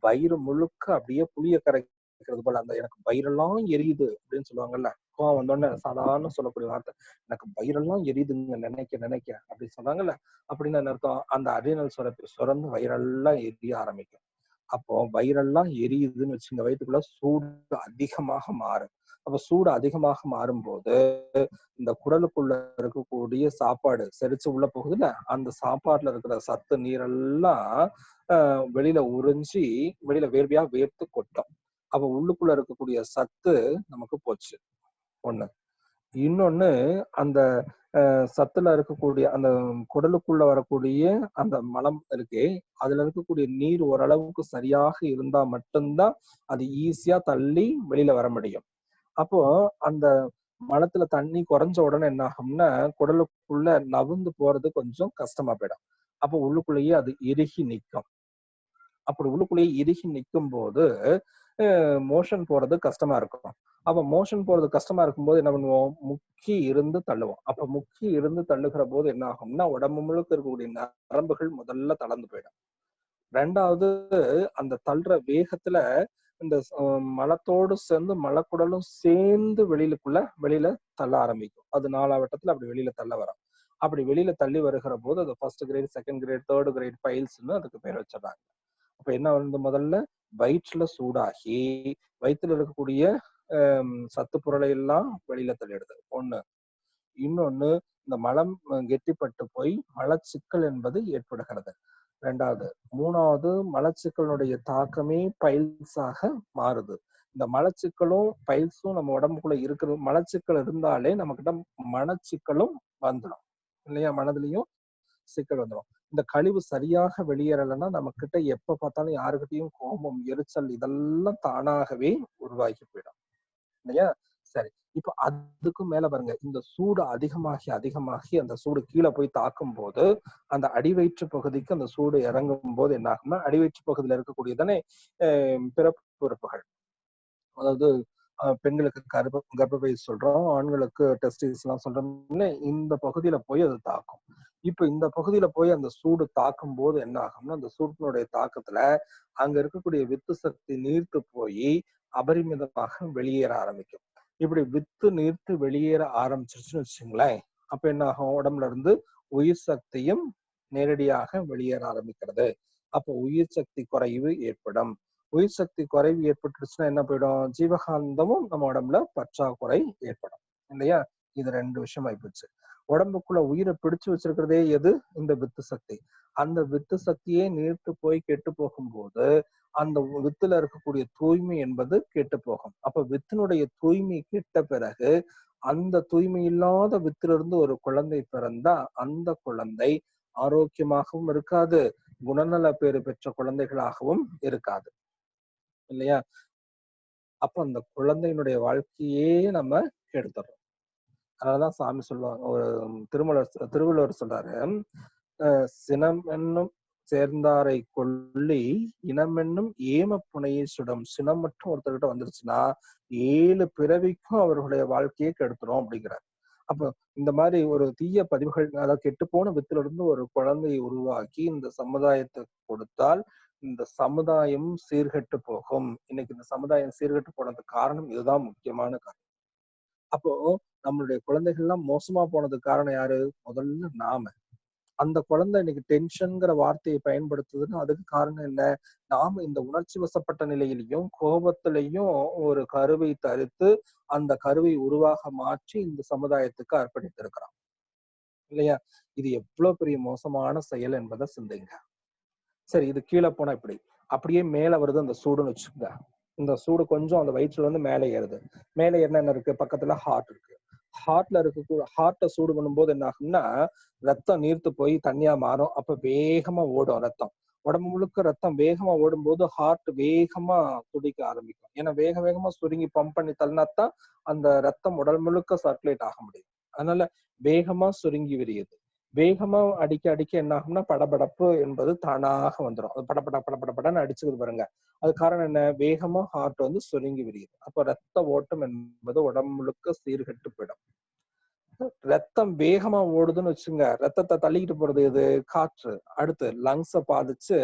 வயிறு முழுக்க அப்படியே புளிய கரைக்கிறது போல அந்த எனக்கு வயிறெல்லாம் எரியுது அப்படின்னு சொல்லுவாங்கல்ல. கோவம் வந்தோடனே சாதாரண சொல்லக்கூடிய வார்த்தை, எனக்கு வயிறெல்லாம் எரியுதுங்க நினைக்க நினைக்க அப்படின்னு சொன்னாங்கல்ல. அப்படின்னு என்ன அர்த்தம்? அந்த அட்ரீனல் சுரப்பி சுரந்து வயிறெல்லாம் எரிய ஆரம்பிக்கும். அப்போ வயிறெல்லாம் எரியுதுன்னு வச்சுங்க, வயிற்றுக்குள்ள சூடு அதிகமாக மாறும். அப்ப சூடு அதிகமாக மாறும்போது இந்த குடலுக்குள்ள இருக்கக்கூடிய சாப்பாடு செரிச்சு உள்ள போகுதுல்ல, அந்த சாப்பாட்டுல இருக்கிற சத்து நீரெல்லாம் வெளியில உறிஞ்சி வெளியில வேர்வையா வேர்த்து கொட்டும். அப்ப உள்ளுக்குள்ள இருக்கக்கூடிய சத்து நமக்கு போச்சு ஒண்ணு. இன்னொன்னு அந்த சத்துல இருக்கக்கூடிய அந்த குடலுக்குள்ள வரக்கூடிய அந்த மலம் இருக்கே, அதுல இருக்கக்கூடிய நீர் ஓரளவுக்கு சரியாக இருந்தா மட்டும்தான் அது ஈஸியா தள்ளி வெளியில வர முடியும். அப்போ அந்த மலத்துல தண்ணி குறைஞ்ச உடனே என்ன ஆகும்னா குடலுக்குள்ள நவுந்து போறது கொஞ்சம் கஷ்டமா போயிடும். அப்போ உள்ளுக்குள்ளேயே அது இறுகி நிற்கும். அப்படி உள்ளுக்குள்ளேயே இறுகி நிற்கும் போது மோஷன் போறது கஷ்டமா இருக்கும். அப்ப மோஷன் போறது கஷ்டமா இருக்கும்போது என்ன பண்ணுவோம்? முக்கி இருந்து தள்ளுவோம். அப்ப முக்கி இருந்து தள்ளுகிற போது என்ன ஆகும்னா உடம்பு முழுக்க இருக்கக்கூடிய நரம்புகள் முதல்ல தளர்ந்து போயிடும். ரெண்டாவது அந்த தள்ளுற வேகத்துல இந்த மலத்தோடு சேர்ந்து மலக்குடலும் சேர்ந்து வெளியில தள்ள ஆரம்பிக்கும். அது நாலாவட்டத்துல அப்படி வெளியில தள்ள வரும். அப்படி வெளியில தள்ளி வருகிற போது அது first grade, second grade, third grade பைல்ஸ்ன்னு அதுக்கு பேர் வச்சிடறாங்க. அப்ப என்ன வந்து முதல்ல வயிற்றுல சூடாகி வயிற்றுல இருக்கக்கூடிய சத்து பொருளை எல்லாம் வெளியில தள்ளிடுது ஒண்ணு. இன்னொன்னு இந்த மலம் கெட்டிப்பட்டு போய் மலச்சிக்கல் என்பது ஏற்படுகிறது. ரெண்டாவது. மூணாவது மலச்சிக்கலுடைய தாக்கமே பைல்ஸாக மாறுது. இந்த மலச்சிக்கலும் பைல்ஸும் நம்ம உடம்புக்குள்ள இருக்கிற மலச்சிக்கல் இருந்தாலே நம்மகிட்ட மனச்சிக்கலும் வந்துடும் இல்லையா? மனதிலையும் சிக்கல் வந்துடும். இந்த கழிவு சரியாக வெளியேறலைன்னா நம்ம கிட்ட எப்ப பார்த்தாலும் யாருக்கிட்டையும் கோபம், எரிச்சல் இதெல்லாம் தானாகவே உருவாகி போயிடும் இல்லையா? சரி. இப்ப அதுக்கும் மேல பாருங்க, இந்த சூடு அதிகமாகி அந்த சூடு கீழே போய் தாக்கும் போது அந்த அடிவயிற்று பகுதிக்கு அந்த சூடு இறங்கும் போது என்ன ஆகும்னா அடிவயிற்று பகுதியில இருக்கக்கூடியதானே பிறப்பு உறுப்புகள், அதாவது பெண்களுக்கு கர்ப்பப்பை சொல்றோம், ஆண்களுக்கு டெஸ்டிஸ் எல்லாம் சொல்றோம்ல, இந்த பகுதியில போய் அது தாக்கும். இப்ப இந்த பகுதியில போய் அந்த சூடு தாக்கும் போது என்ன ஆகும்னா அந்த சூட்டினுடைய தாக்கத்துல அங்க இருக்கக்கூடிய வித்து சக்தி நீர்த்து போய் அபரிமிதமாக வெளியேற ஆரம்பிக்கும். இப்படி வித்து நீர்த்து வெளியேற ஆரம்பிச்சிருச்சுன்னு வச்சுங்களேன், அப்ப என்ன ஆகும்? உடம்புல இருந்து உயிர் சக்தியும் நேரடியாக வெளியேற ஆரம்பிக்கிறது. அப்போ உயிர் சக்தி குறைவு ஏற்படும். உயிர் சக்தி குறைவு ஏற்பட்டுச்சுன்னா என்ன போயிடும்? ஜீவகாந்தமும் நம்ம உடம்புல பற்றாக்குறை ஏற்படும் இல்லையா? இது 2 விஷயம் ஆயிப்போச்சு. உடம்புக்குள்ள உயிரை பிடிச்சு வச்சிருக்கிறதே எது? இந்த வித்து சக்தி. அந்த வித்து சக்தியே நீர்த்து போய் கெட்டு போகும்போது அந்த வித்துல இருக்கக்கூடிய தூய்மை என்பது கெட்டு போகும். அப்ப வித்தினுடைய தூய்மை கெட்ட பிறகு அந்த தூய்மை இல்லாத வித்திலிருந்து ஒரு குழந்தை பிறந்தா அந்த குழந்தை ஆரோக்கியமாகவும் இருக்காது, குணநல பேறு பெற்ற குழந்தைகளாகவும் இருக்காது இல்லையா? அப்ப அந்த குழந்தையினுடைய வாழ்க்கையே நம்ம கெடுத்துறோம். அதனாலதான் சாமி சொல்லுவாங்க, ஒரு திருவள்ளுவர் சொல்றாரு, சினம் என்னும் சேர்ந்தாரை கொல்லி இனம் என்னும் ஏம புனையை சுடம். சினம் மட்டும் ஒருத்தர்கிட்ட வந்துருச்சுன்னா 7 பிறவிக்கும் அவர்களுடைய வாழ்க்கையை கெடுத்துரும் அப்படிங்கிறார். அப்ப இந்த மாதிரி ஒரு தீய பதிவுகள், அதாவது கெட்டு போன வித்துல இருந்து ஒரு குழந்தையை உருவாக்கி இந்த சமுதாயத்துக்கு கொடுத்தால் இந்த சமுதாயம் சீர்கெட்டு போகும். இன்னைக்கு இந்த சமுதாயம் சீர்கெட்டு போனதுக்கு காரணம் இதுதான் முக்கியமான காரணம். அப்போ நம்மளுடைய குழந்தைகள் எல்லாம் மோசமா போனதுக்கு காரணம் யாரு? முதல்ல நாம. அந்த குழந்தை இன்னைக்கு டென்ஷன்ங்கிற வார்த்தையை பயன்படுத்துதுன்னா அதுக்கு காரணம் என்ன? நாம இந்த உணர்ச்சி வசப்பட்ட நிலையிலையும் கோபத்திலையும் ஒரு கருவை தரித்து அந்த கருவை உருவாக மாற்றி இந்த சமுதாயத்துக்கு அர்ப்பணித்திருக்கிறோம் இல்லையா? இது எவ்வளவு பெரிய மோசமான செயல் என்பதை சிந்திங்க. சரி, இது கீழே போனா இப்படி அப்படியே மேல வருது அந்த சூடுன்னு வச்சுக்கோங்க. இந்த சூடு கொஞ்சம் அந்த வயிற்றுல இருந்து மேலே ஏறுது. மேலே என்ன இருக்கு? பக்கத்துல ஹார்ட் இருக்கு. ஹார்ட்ல இருக்க ஹார்ட்டை சூடு பண்ணும்போது என்ன ஆகும்னா ரத்தம் நீர்த்து போய் தண்ணியா மாறும். அப்ப வேகமா ஓடும் ரத்தம். உடம்பு முழுக்க ரத்தம் வேகமா ஓடும் போது ஹார்ட் வேகமா துடிக்க ஆரம்பிக்கும். ஏன்னா வேகமா சுருங்கி பம்ப் பண்ணி தள்ளினாத்தான் அந்த ரத்தம் உடல் முழுக்க சர்க்குலேட் ஆக முடியும். அதனால வேகமா சுருங்கி விரியுது. வேகமா அடிக்க என்ன ஆகும்னா படபடப்பு என்பது தானாக வந்துடும். அது படப்படன்னு அடிச்சுக்குது பாருங்க. அது காரணம் என்ன? வேகமா ஹார்ட் வந்து சுருங்கி விரியுது. அப்ப ரத்த ஓட்டம் என்பது உடம்பு முழுக்க சீர்கெட்டு போயிடும். ரத்தம் வேகமா ஓடுதுன்னு வச்சுங்க, ரத்தத்தை தள்ளிக்கிட்டு போறது எது? காற்று. அடுத்து லங்ஸ பாதிச்சு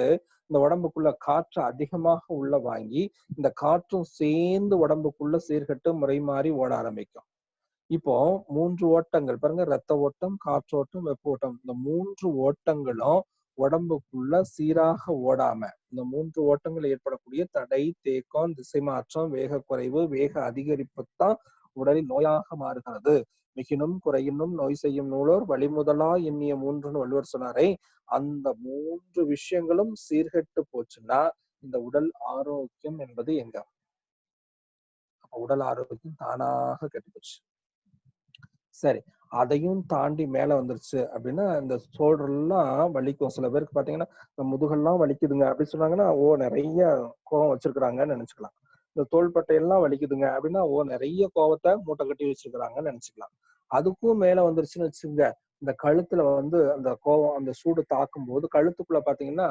இந்த உடம்புக்குள்ள காற்று அதிகமாக உள்ள வாங்கி இந்த காற்றும் சேர்ந்து உடம்புக்குள்ள சீர்கெட்டு முறை மாறி ஓட ஆரம்பிக்கும். இப்போ 3 ஓட்டங்கள் பாருங்க, ரத்த ஓட்டம், காற்றோட்டம், வெப்ப ஓட்டம். இந்த 3 ஓட்டங்களும் உடம்புக்குள்ள சீராக ஓடாம இந்த 3 ஓட்டங்கள் ஏற்படக்கூடிய தடை, தேக்கம், திசை மாற்றம், வேக குறைவு, வேக அதிகரிப்பு தான் உடலில் நோயாக மாறுகிறது. மிகினும் குறையினும் நோய் செய்யும் நூலோர் வழிமுதலா எண்ணிய 3ன்னு வள்ளுவர் சொன்னாரே, அந்த 3 விஷயங்களும் சீர்கெட்டு போச்சுன்னா இந்த உடல் ஆரோக்கியம் என்பது எங்க? அப்ப உடல் ஆரோக்கியம் தானாக கெட்டு போச்சு. சரி, அதையும் தாண்டி மேல வந்துருச்சு அப்படின்னா இந்த ஷோல்டர் எல்லாம் வலிக்கும். சில பேருக்கு பாத்தீங்கன்னா இந்த முதுகெல்லாம் வலிக்குதுங்க அப்படி சொன்னாங்கன்னா நிறைய கோவம் வச்சிருக்கிறாங்கன்னு நினைச்சுக்கலாம். இந்த தோள்பட்டையெல்லாம் வலிக்குதுங்க அப்படின்னா நிறைய கோவத்தை மூட்டை கட்டி வச்சிருக்கிறாங்கன்னு நினைச்சுக்கலாம். அதுக்கும் மேல வந்துருச்சுன்னு வச்சுங்க, இந்த கழுத்துல வந்து அந்த கோவம் அந்த சூடு தாக்கும் போது கழுத்துக்குள்ள பாத்தீங்கன்னா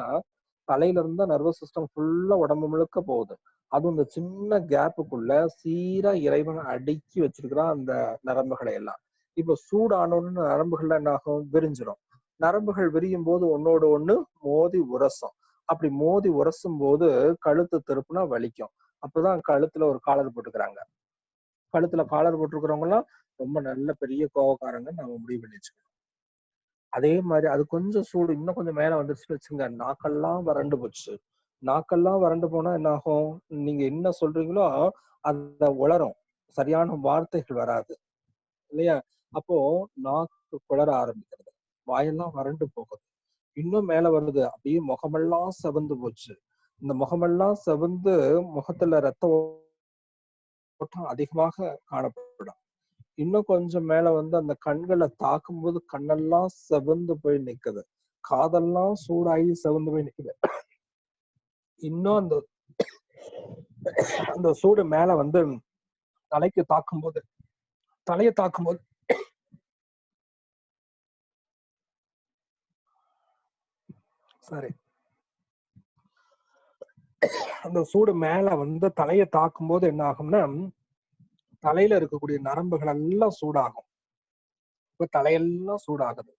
தலையில இருந்தா நர்வஸ் சிஸ்டம் ஃபுல்லா உடம்பு முழுக்க போகுது. அதுவும் இந்த சின்ன கேப்புக்குள்ள சீரா இறைவன் அடுக்கி வச்சிருக்கிறான் அந்த நரம்புகளை எல்லாம். இப்ப சூடானோன்னு நரம்புகள்ல என்ன ஆகும்? விரிஞ்சிடும். நரம்புகள் விரியும் போது ஒன்னோடு ஒண்ணு மோதி உரசும். அப்படி மோதி உரசும் போது கழுத்து திருப்புனா வலிக்கும். அப்பதான் கழுத்துல ஒரு காலர் போட்டுக்கிறாங்க. கழுத்துல காலர் போட்டிருக்கிறவங்க எல்லாம் ரொம்ப நல்ல பெரிய கோவக்காரங்க நம்ம முடிவு பண்ணி வச்சுக்கணும். அதே மாதிரி அது கொஞ்சம் சூடு இன்னும் கொஞ்சம் மேல வந்துருச்சுன்னு வச்சுங்க, நாக்கெல்லாம் வறண்டு போச்சு. நாக்கெல்லாம் வறண்டு போனா என்ன ஆகும்? நீங்க என்ன சொல்றீங்களோ அத உளரும். சரியான வார்த்தைகள் வராது இல்லையா? அப்போ நாக்கு குளர ஆரம்பிக்கிறது. வாயெல்லாம் வறண்டு போகுது. இன்னும் மேல வருது. அப்படியே முகமெல்லாம் செவந்து போச்சு. இந்த முகமெல்லாம் செவந்து முகத்துல ரத்த ஓட்டம் அதிகமாக காணப்படும். இன்னும் கொஞ்சம் மேல வந்து அந்த கண்களை தாக்கும்போது கண்ணெல்லாம் செவந்து போய் நிக்குது. காதெல்லாம் சூடாகி செவந்து போய் நிக்குது. இன்னும் அந்த சூடு மேல வந்து தலையை தாக்கும்போது சரி, அந்த சூடு மேல வந்து தலையை தாக்கும்போது என்ன ஆகும்னா தலையில இருக்கக்கூடிய நரம்புகள் எல்லாம் சூடாகும். இப்ப தலையெல்லாம் சூடாகுது.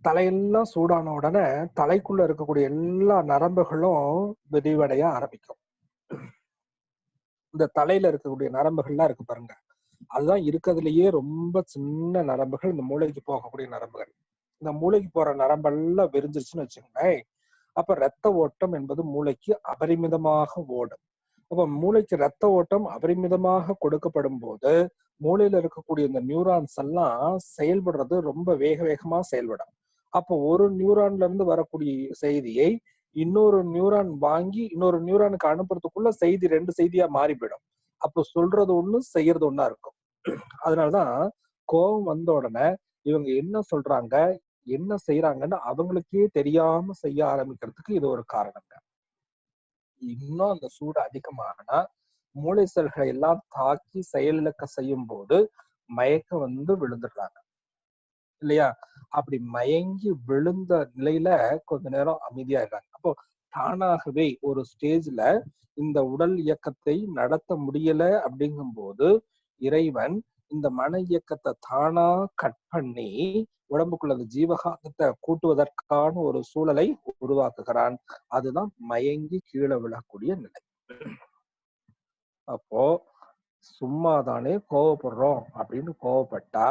தலையெல்லாம் சூடான உடனே தலைக்குள்ள இருக்கக்கூடிய எல்லா நரம்புகளும் விரிவடைய ஆரம்பிக்கும். இந்த தலையில இருக்கக்கூடிய நரம்புகள்லாம் இருக்கு பாருங்க, அதுதான் இருக்கிறதுலயே ரொம்ப சின்ன நரம்புகள். இந்த மூளைக்கு போகக்கூடிய நரம்புகள். இந்த மூளைக்கு போற நரம்பெல்லாம் விரிஞ்சிருச்சுன்னு வச்சுக்கோங்களேன், அப்ப இரத்த ஓட்டம் என்பது மூளைக்கு அபரிமிதமாக ஓடும். அப்ப மூளைக்கு இரத்த ஓட்டம் அபரிமிதமாக கொடுக்கப்படும் போது மூளையில இருக்கக்கூடிய இந்த நியூரான்ஸ் எல்லாம் செயல்படுறது ரொம்ப வேகமா செயல்படும். அப்போ ஒரு நியூரான்ல இருந்து வரக்கூடிய செய்தியை இன்னொரு நியூரான் வாங்கி இன்னொரு நியூரானுக்கு அனுப்புறதுக்குள்ள செய்தி 2 செய்தியா மாறி போயிடும். அப்போ சொல்றது ஒண்ணு செய்யறது ஒண்ணா இருக்கும். அதனாலதான் கோபம் வந்த உடனே இவங்க என்ன சொல்றாங்க என்ன செய்யறாங்கன்னு அவங்களுக்கே தெரியாம செய்ய ஆரம்பிக்கிறதுக்கு இது ஒரு காரணங்க. இன்னும் அந்த சூடு அதிகமானா மூளை செல்களை எல்லாம் தாக்கி செயலிழக்க செய்யும் போது மயக்கம் வந்து விழுந்துடுறாங்க இல்லையா? அப்படி மயங்கி விழுந்த நிலையில கொஞ்ச நேரம் அமைதியாயிடுறாங்க. அப்போ தானாகவே ஒரு ஸ்டேஜ்ல இந்த உடல் இயக்கத்தை நடத்த முடியல அப்படிங்கும் போது இறைவன் இந்த மன இயக்கத்தை தானா கட் பண்ணி உடம்புக்குள்ள அந்த ஜீவகாந்தத்தை கூட்டுவதற்கான ஒரு சூழலை உருவாக்குகிறான். அதுதான் மயங்கி கீழே விழக்கூடிய நிலை. அப்போ சும்மாதானே கோவப்படுறோம் அப்படின்னு கோவப்பட்டா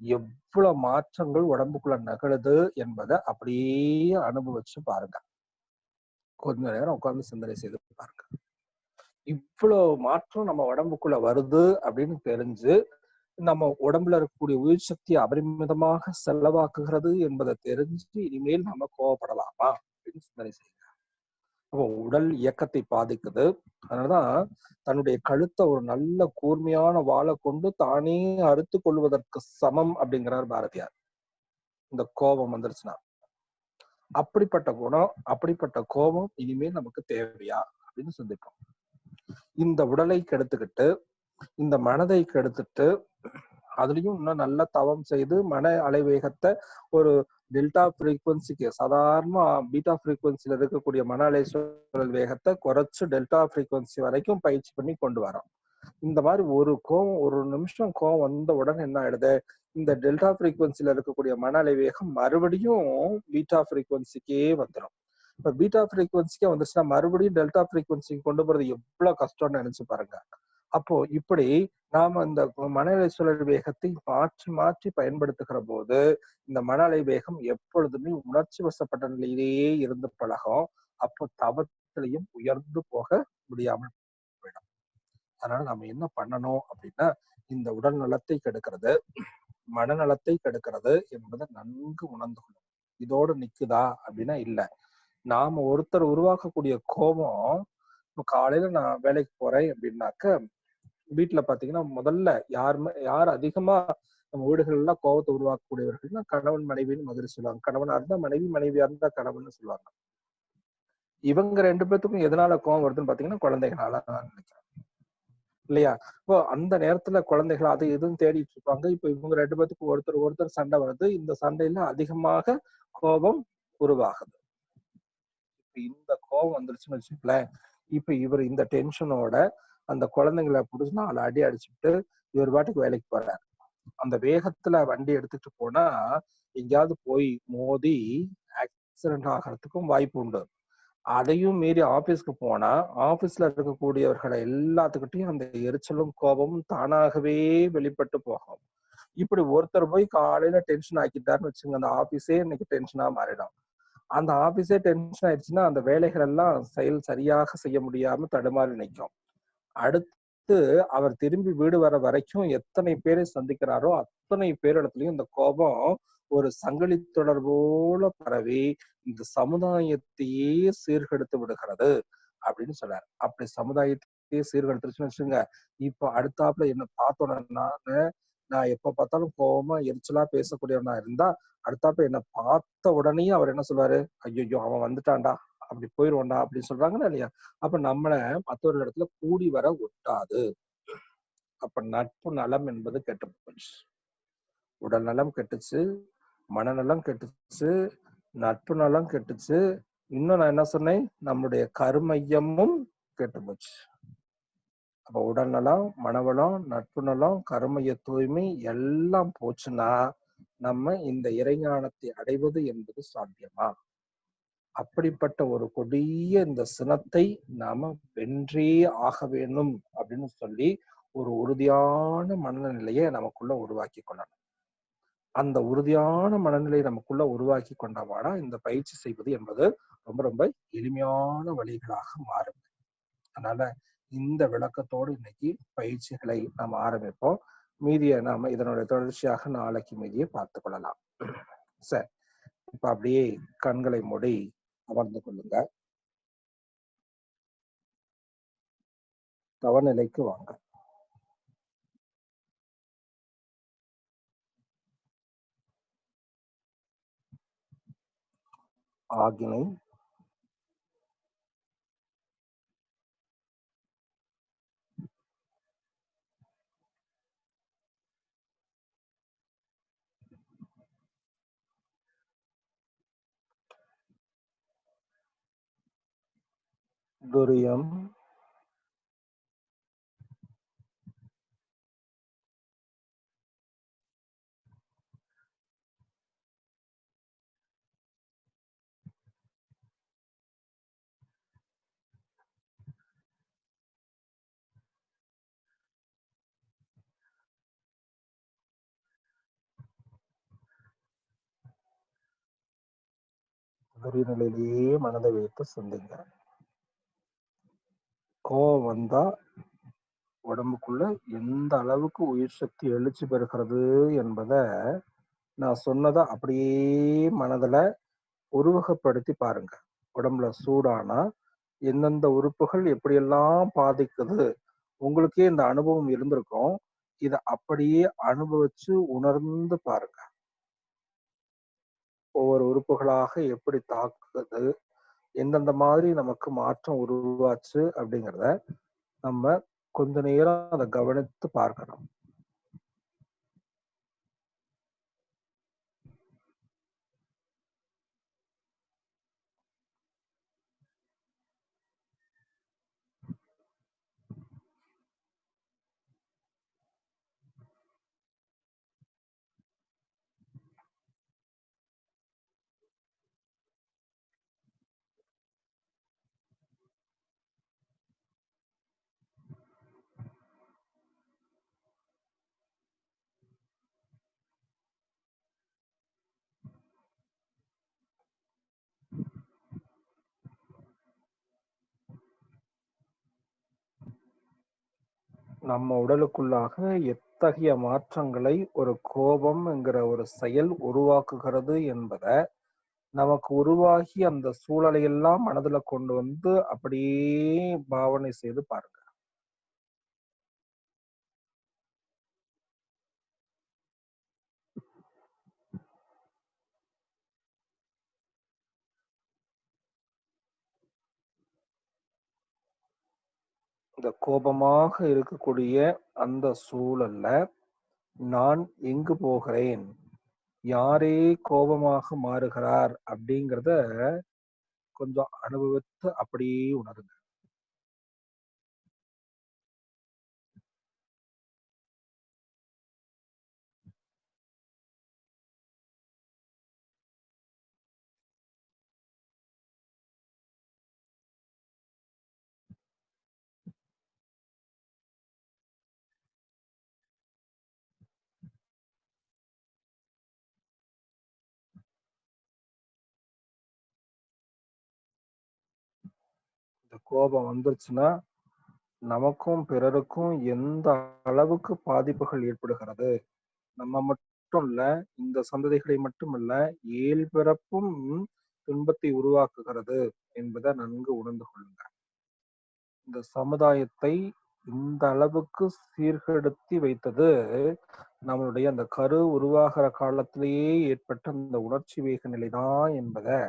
எவ்வளவு மாற்றங்கள் உடம்புக்குள்ள நகழுது என்பதை அப்படியே அனுபவிச்சு பாருங்க. கொஞ்ச நேரம் உட்கார்ந்து சிந்தனை செய்து பாருங்க. இவ்வளவு மாற்றம் நம்ம உடம்புக்குள்ள வருது அப்படின்னு தெரிஞ்சு நம்ம உடம்புல இருக்கக்கூடிய உயிர் சக்தியை அபரிமிதமாக செலவாக்குகிறது என்பதை தெரிஞ்சு இனிமேல் நம்ம கோவப்படலாமா அப்படின்னு சிந்தனை செய்யுங்க. அப்போ உடல் இயக்கத்தை பாதிக்குது. அதனாலதான் தன்னுடைய கழுத்தை ஒரு நல்ல கூர்மையான வாளை கொண்டு தானே அறுத்து கொள்வதற்கு சமம் அப்படிங்கிறார் பாரதியார். இந்த கோபம் வந்துருச்சுன்னா அப்படிப்பட்ட குணம் அப்படிப்பட்ட கோபம் இனிமேல் நமக்கு தேவையா அப்படின்னு சிந்திப்போம். இந்த உடலை கெடுத்துக்கிட்டு இந்த மனதை கெடுத்துட்டு அதுலயும் இன்னும் நல்ல தவம் செய்து மன அலைவேகத்தை ஒரு டெல்டா ஃப்ரீக்வன்சிக்கு சாதாரண பீட்டா ஃப்ரீக்வன்சில இருக்கக்கூடிய மன அலை சூழல் வேகத்தை குறைச்சு டெல்டா ஃப்ரீக்வன்சி வரைக்கும் பயிற்சி பண்ணி கொண்டு வரோம். இந்த மாதிரி ஒரு நிமிஷம் கோவம் வந்த உடனே என்ன ஆயிடுது, இந்த டெல்டா ஃப்ரீக்வன்சில இருக்கக்கூடிய மன அலை வேகம் மறுபடியும் பீட்டா ஃப்ரீக்வன்சிக்கே வந்துடும். இப்ப பீட்டா ஃப்ரீக்வன்சிக்கே வந்துச்சுன்னா மறுபடியும் டெல்டா ஃப்ரீக்வன்சிக்கு கொண்டு போறது எவ்வளவு கஷ்டம்னு நினைச்சு பாருங்க. அப்போ இப்படி நாம இந்த மன அலை சுழல் வேகத்தை மாற்றி மாற்றி பயன்படுத்துகிற போது இந்த மன அலை வேகம் எப்பொழுதுமே உணர்ச்சி வசப்பட்ட நிலையிலேயே இருந்து பழகும். அப்போ தவத்திலையும் உயர்ந்து போக முடியாமல் போயிடும். அதனால நம்ம என்ன பண்ணணும் அப்படின்னா இந்த உடல் நலத்தை கெடுக்கிறது மனநலத்தை கெடுக்கிறது என்பதை நன்கு உணர்ந்து கொள்ளும். இதோடு நிக்குதா அப்படின்னா இல்ல. நாம ஒருத்தர் உருவாக்கக்கூடிய கோபம் இப்ப காலையில நான் வேலைக்கு போறேன் அப்படின்னாக்க வீட்டுல பாத்தீங்கன்னா முதல்ல யார் அதிகமா நம்ம வீடுகள்லாம் கோபத்தை உருவாக்கக்கூடியவர்கள்னா கணவன் மனைவின்னு முதல்ல சொல்லுவாங்க. கணவனா இருந்தா மனைவி, மனைவியா இருந்தா கணவன் சொல்லுவாங்க. இவங்க 2 பேத்துக்கும் எதனால கோபம் வருதுன்னு பாத்தீங்கன்னா குழந்தைகளால நினைக்கிறேன் இல்லையா? இப்போ அந்த நேரத்துல குழந்தைகள் அது எதுவும் தேடிட்டு இருப்பாங்க. இப்ப இவங்க 2 பேத்துக்கும் ஒருத்தர் சண்டை வருது. இந்த சண்டையில அதிகமாக கோபம் உருவாகுது. இப்ப இந்த கோபம் வந்துருச்சுன்னு வச்சுக்கலேன், இப்ப இவர் இந்த டென்ஷனோட அந்த குழந்தைங்களை புடிச்சு 4 அடி அடிச்சுட்டு இவர் பாட்டுக்கு வேலைக்கு போறாரு. அந்த வேகத்துல வண்டி எடுத்துட்டு போனா எங்கேயாவது போய் மோதி ஆக்சிடென்ட் ஆகிறதுக்கும் வாய்ப்பு உண்டு. அதையும் மீறி ஆபீஸ்க்கு போனா ஆபீஸ்ல இருக்கக்கூடியவர்களை எல்லாத்துக்கிட்டையும் அந்த எரிச்சலும் கோபமும் தானாகவே வெளிப்பட்டு போகும். இப்படி ஒருத்தர் போய் காலையில டென்ஷன் ஆக்கிட்டாருன்னு வச்சுங்க, அந்த ஆபீஸே இன்னைக்கு டென்ஷனா மாறிடும். அந்த ஆபீஸே டென்ஷன் ஆயிடுச்சுன்னா அந்த வேலைகள் எல்லாம் சரியாக செய்ய முடியாம தடுமாறி நிற்கும். அடுத்து அவர் திரும்பி வீடு வர வரைக்கும் எத்தனை பேரை சந்திக்கிறாரோ அத்தனை பேரிடத்துலயும் இந்த கோபம் ஒரு சங்கிலி தொடர் போல பரவி இந்த சமுதாயத்தையே சீர்கெடுத்து விடுகிறது அப்படின்னு சொல்றாரு. அப்படி சமுதாயத்தையே சீர்கெடுத்துருச்சுன்னு வச்சுங்க, இப்ப அடுத்தாப்புல என்ன பார்த்தோன்னா நான் எப்ப பார்த்தாலும் கோபமா எரிச்சலா பேசக்கூடியவனா இருந்தா அடுத்தாப்புல என்ன பார்த்த உடனே அவர் என்ன சொல்லுவாரு, ஐயோ அவன் வந்துட்டான்டா அப்படி போயிருவோம்டா அப்படின்னு சொல்றாங்கன்னா இல்லையா? அப்ப நம்மள மற்றொரு இடத்துல கூடி வர ஒட்டாது. அப்ப நட்பு நலம் என்பது கெட்டு போச்சு. உடல் நலம் கெட்டுச்சு, மனநலம் கெட்டுச்சு, நட்பு நலம் கெட்டுச்சு. இன்னும் நான் என்ன சொன்னேன், நம்முடைய கருமையமும் கெட்டு போச்சு. அப்ப உடல் நலம், மனவளம், நட்பு நலம், கருமைய தூய்மை எல்லாம் போச்சுன்னா நம்ம இந்த இறைஞானத்தை அடைவது என்பது சாத்தியமா? அப்படிப்பட்ட ஒரு கொடிய இந்த சினத்தை நாம வென்றே ஆக வேணும் அப்படின்னு சொல்லி ஒரு உறுதியான மனநிலையை நமக்குள்ள உருவாக்கி கொள்ளணும். அந்த உறுதியான மனநிலை நமக்குள்ள உருவாக்கி கொண்டவாடா இந்த பயிற்சி செய்வது என்பது ரொம்ப ரொம்ப எளிமையான வழிகளாக மாறும். அதனால இந்த விளக்கத்தோடு இன்னைக்கு பயிற்சிகளை நாம் ஆரம்பிப்போம். மீதியை நாம இதனுடைய தொடர்ச்சியாக நாளைக்கு மீதியை பார்த்துக் கொள்ளலாம். சரி, இப்ப அப்படியே கண்களை மூடி அமர்ந்து கொள்ளுங்க. தவநிலைக்கு வாங்க. ஆகினை, துரியம், நிலையிலேயே மனதை வைத்து சிந்திங்க. கோவம் வந்தா உடம்புக்குள்ள எந்த அளவுக்கு உயிர் சக்தி எழுச்சி பெறுகிறது என்பத நான் சொன்னதை அப்படியே மனதுல உருவகப்படுத்தி பாருங்க. உடம்புல சூடானா எந்தெந்த உறுப்புகள் எப்படியெல்லாம் பாதிக்குது, உங்களுக்கே இந்த அனுபவம் இருந்திருக்கும். இத அப்படியே அனுபவிச்சு உணர்ந்து பாருங்க. ஒவ்வொரு உறுப்புகளாக எப்படி தாக்குது, எந்தெந்த மாதிரி நமக்கு மாற்றம் உருவாச்சு அப்படிங்கிறத நம்ம கொஞ்ச நேரம் அதை கவனித்து பார்க்கணும். நம்ம உடலுக்குள்ளாக எத்தகைய மாற்றங்களை ஒரு கோபம் என்கிற ஒரு செயல் உருவாக்குகிறது என்பத நமக்கு உருவாகி அந்த சூழலை எல்லாம் மனதுல கொண்டு வந்து அப்படியே பாவனை செய்து பாருங்க. இந்த கோபமாக இருக்கக்கூடிய அந்த சூழல்ல நான் எங்கு போகிறேன், யாரே கோபமாக மாறுகிறார் அப்படிங்கிறத கொஞ்சம் அனுபவித்து அப்படியே உணருங்க. இந்த கோபம் வந்துருச்சுன்னா நமக்கும் பிறருக்கும் எந்த அளவுக்கு பாதிப்புகள் ஏற்படுகிறது, நம்ம மட்டும் இல்ல, இந்த சந்ததிகளை மட்டும் இல்ல, ஏழ் பிறப்பும் துன்பத்தை உருவாக்குகிறது என்பதை நன்கு உணர்ந்து கொள்ளுங்க. இந்த சமுதாயத்தை இந்த அளவுக்கு சீர்கெடுத்தி வைத்தது நம்மளுடைய அந்த கரு உருவாகிற காலத்திலேயே ஏற்பட்ட அந்த உணர்ச்சி வேக நிலைதான் என்பதை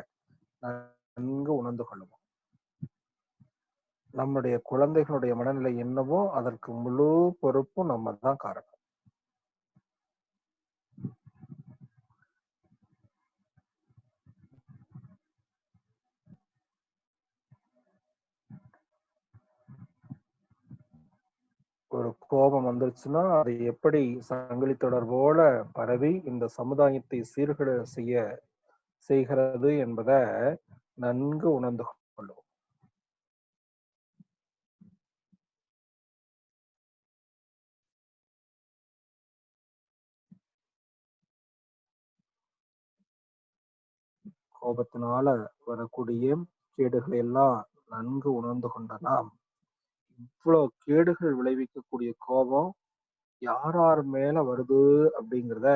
நன்கு உணர்ந்து கொள்ளுவோம். நம்முடைய குழந்தைகளுடைய மனநிலை என்னவோ அதற்கு முழு பொறுப்பும் நம்ம தான் காரணம். ஒரு கோபம் வந்துருச்சுன்னா அது எப்படி சங்கிலி தொடர் போல பரவி இந்த சமுதாயத்தை சீர்கேடு செய்கிறது என்பதை நன்கு உணர்ந்து கொள்ளுவோம். கோபத்தினால வரக்கூடிய கேடுகளை எல்லாம் நன்கு உணர்ந்து கொண்ட நாம் இவ்வளவு கேடுகள் விளைவிக்கக்கூடிய கோபம் யார் யார் மேல வருது அப்படிங்கிறத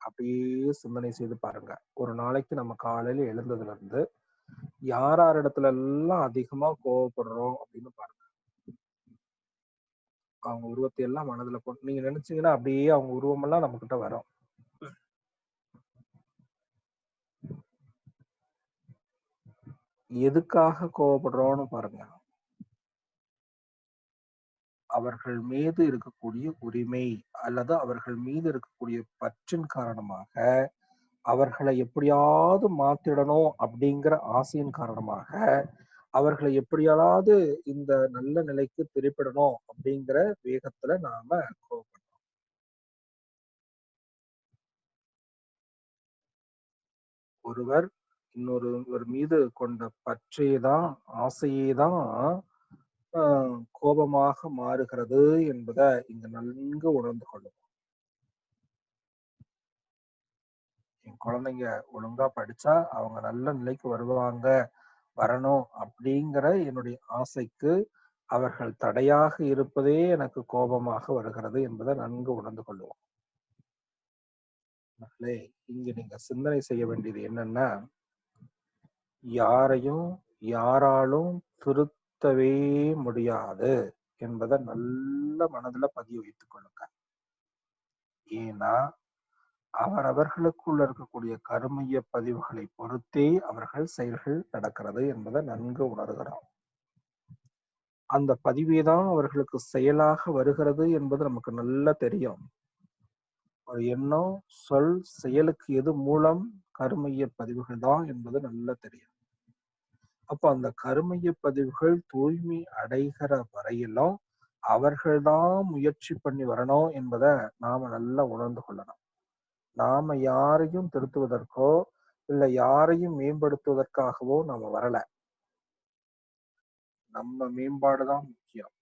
அப்படியே சிந்தனை செய்து பாருங்க. ஒரு நாளைக்கு நம்ம காலையில எழுந்ததுல இருந்து யார் யார் இடத்துல எல்லாம் அதிகமா கோவப்படுறோம் அப்படின்னு பாருங்க. அவங்க உருவத்தை எல்லாம் மனதுல போட்டு நீங்க நினைச்சீங்கன்னா அப்படியே அவங்க உருவம் எல்லாம் நம்ம கிட்ட வரும். எதுக்காக கோவப்படுறோம்னு பாருங்க. அவர்கள் மீது இருக்கக்கூடிய உரிமை அல்லது அவர்கள் மீது இருக்கக்கூடிய பற்றின் காரணமாக அவர்களை எப்படியாவது மாத்திடணும் அப்படிங்கிற ஆசையின் காரணமாக அவர்களை எப்படியாவது இந்த நல்ல நிலைக்கு திருப்பிடணும் அப்படிங்கிற வேகத்துல நாம கோவப்படுறோம். ஒருவர் இன்னொருவர் மீது கொண்ட பற்றையேதான் ஆசையேதான் கோபமாக மாறுகிறது என்பதை இங்க நன்கு உணர்ந்து கொள்ளும். என் குழந்தைங்க ஒழுங்கா படிச்சா அவங்க நல்ல நிலைக்கு வருவாங்க, வரணும் அப்படிங்கிற என்னுடைய ஆசைக்கு அவர்கள் தடையாக இருப்பதே எனக்கு கோபமாக வருகிறது என்பதை நன்கு உணர்ந்து கொள்ளுவோம். இங்க நீங்க சிந்தனை செய்ய வேண்டியது என்னன்னா, யாரையும் யாராலும் திருத்தவே முடியாது என்பதை நல்ல மனதுல பதிய வைத்துக் கொள்ளுங்க. ஏன்னா அவரவர்களுக்குள்ள இருக்கக்கூடிய கருமைய பதிவுகளை பொறுத்தே அவர்கள் செயல்கள் நடக்கிறது என்பதை நன்கு உணர்கிறோம். அந்த பதிவே தான் அவர்களுக்கு செயலாக வருகிறது என்பது நமக்கு நல்லா தெரியும். ஒரு எண்ணம், சொல், செயலுக்கு எது மூலம்? கருமைய பதிவுகள் தான் என்பது நல்லா தெரியும். அப்ப அந்த கருமைய பதிவுகள் தூய்மை அடைகிற வரையிலும் அவர்கள்தான் முயற்சி பண்ணி வரணும் என்பதை நாம நல்லா உணர்ந்து கொள்ளணும். நாம யாரையும் திருத்துவதற்கோ இல்ல யாரையும் மேம்படுத்துவதற்காகவோ நாம வரல. நம்ம மேம்பாடுதான் முக்கியம்.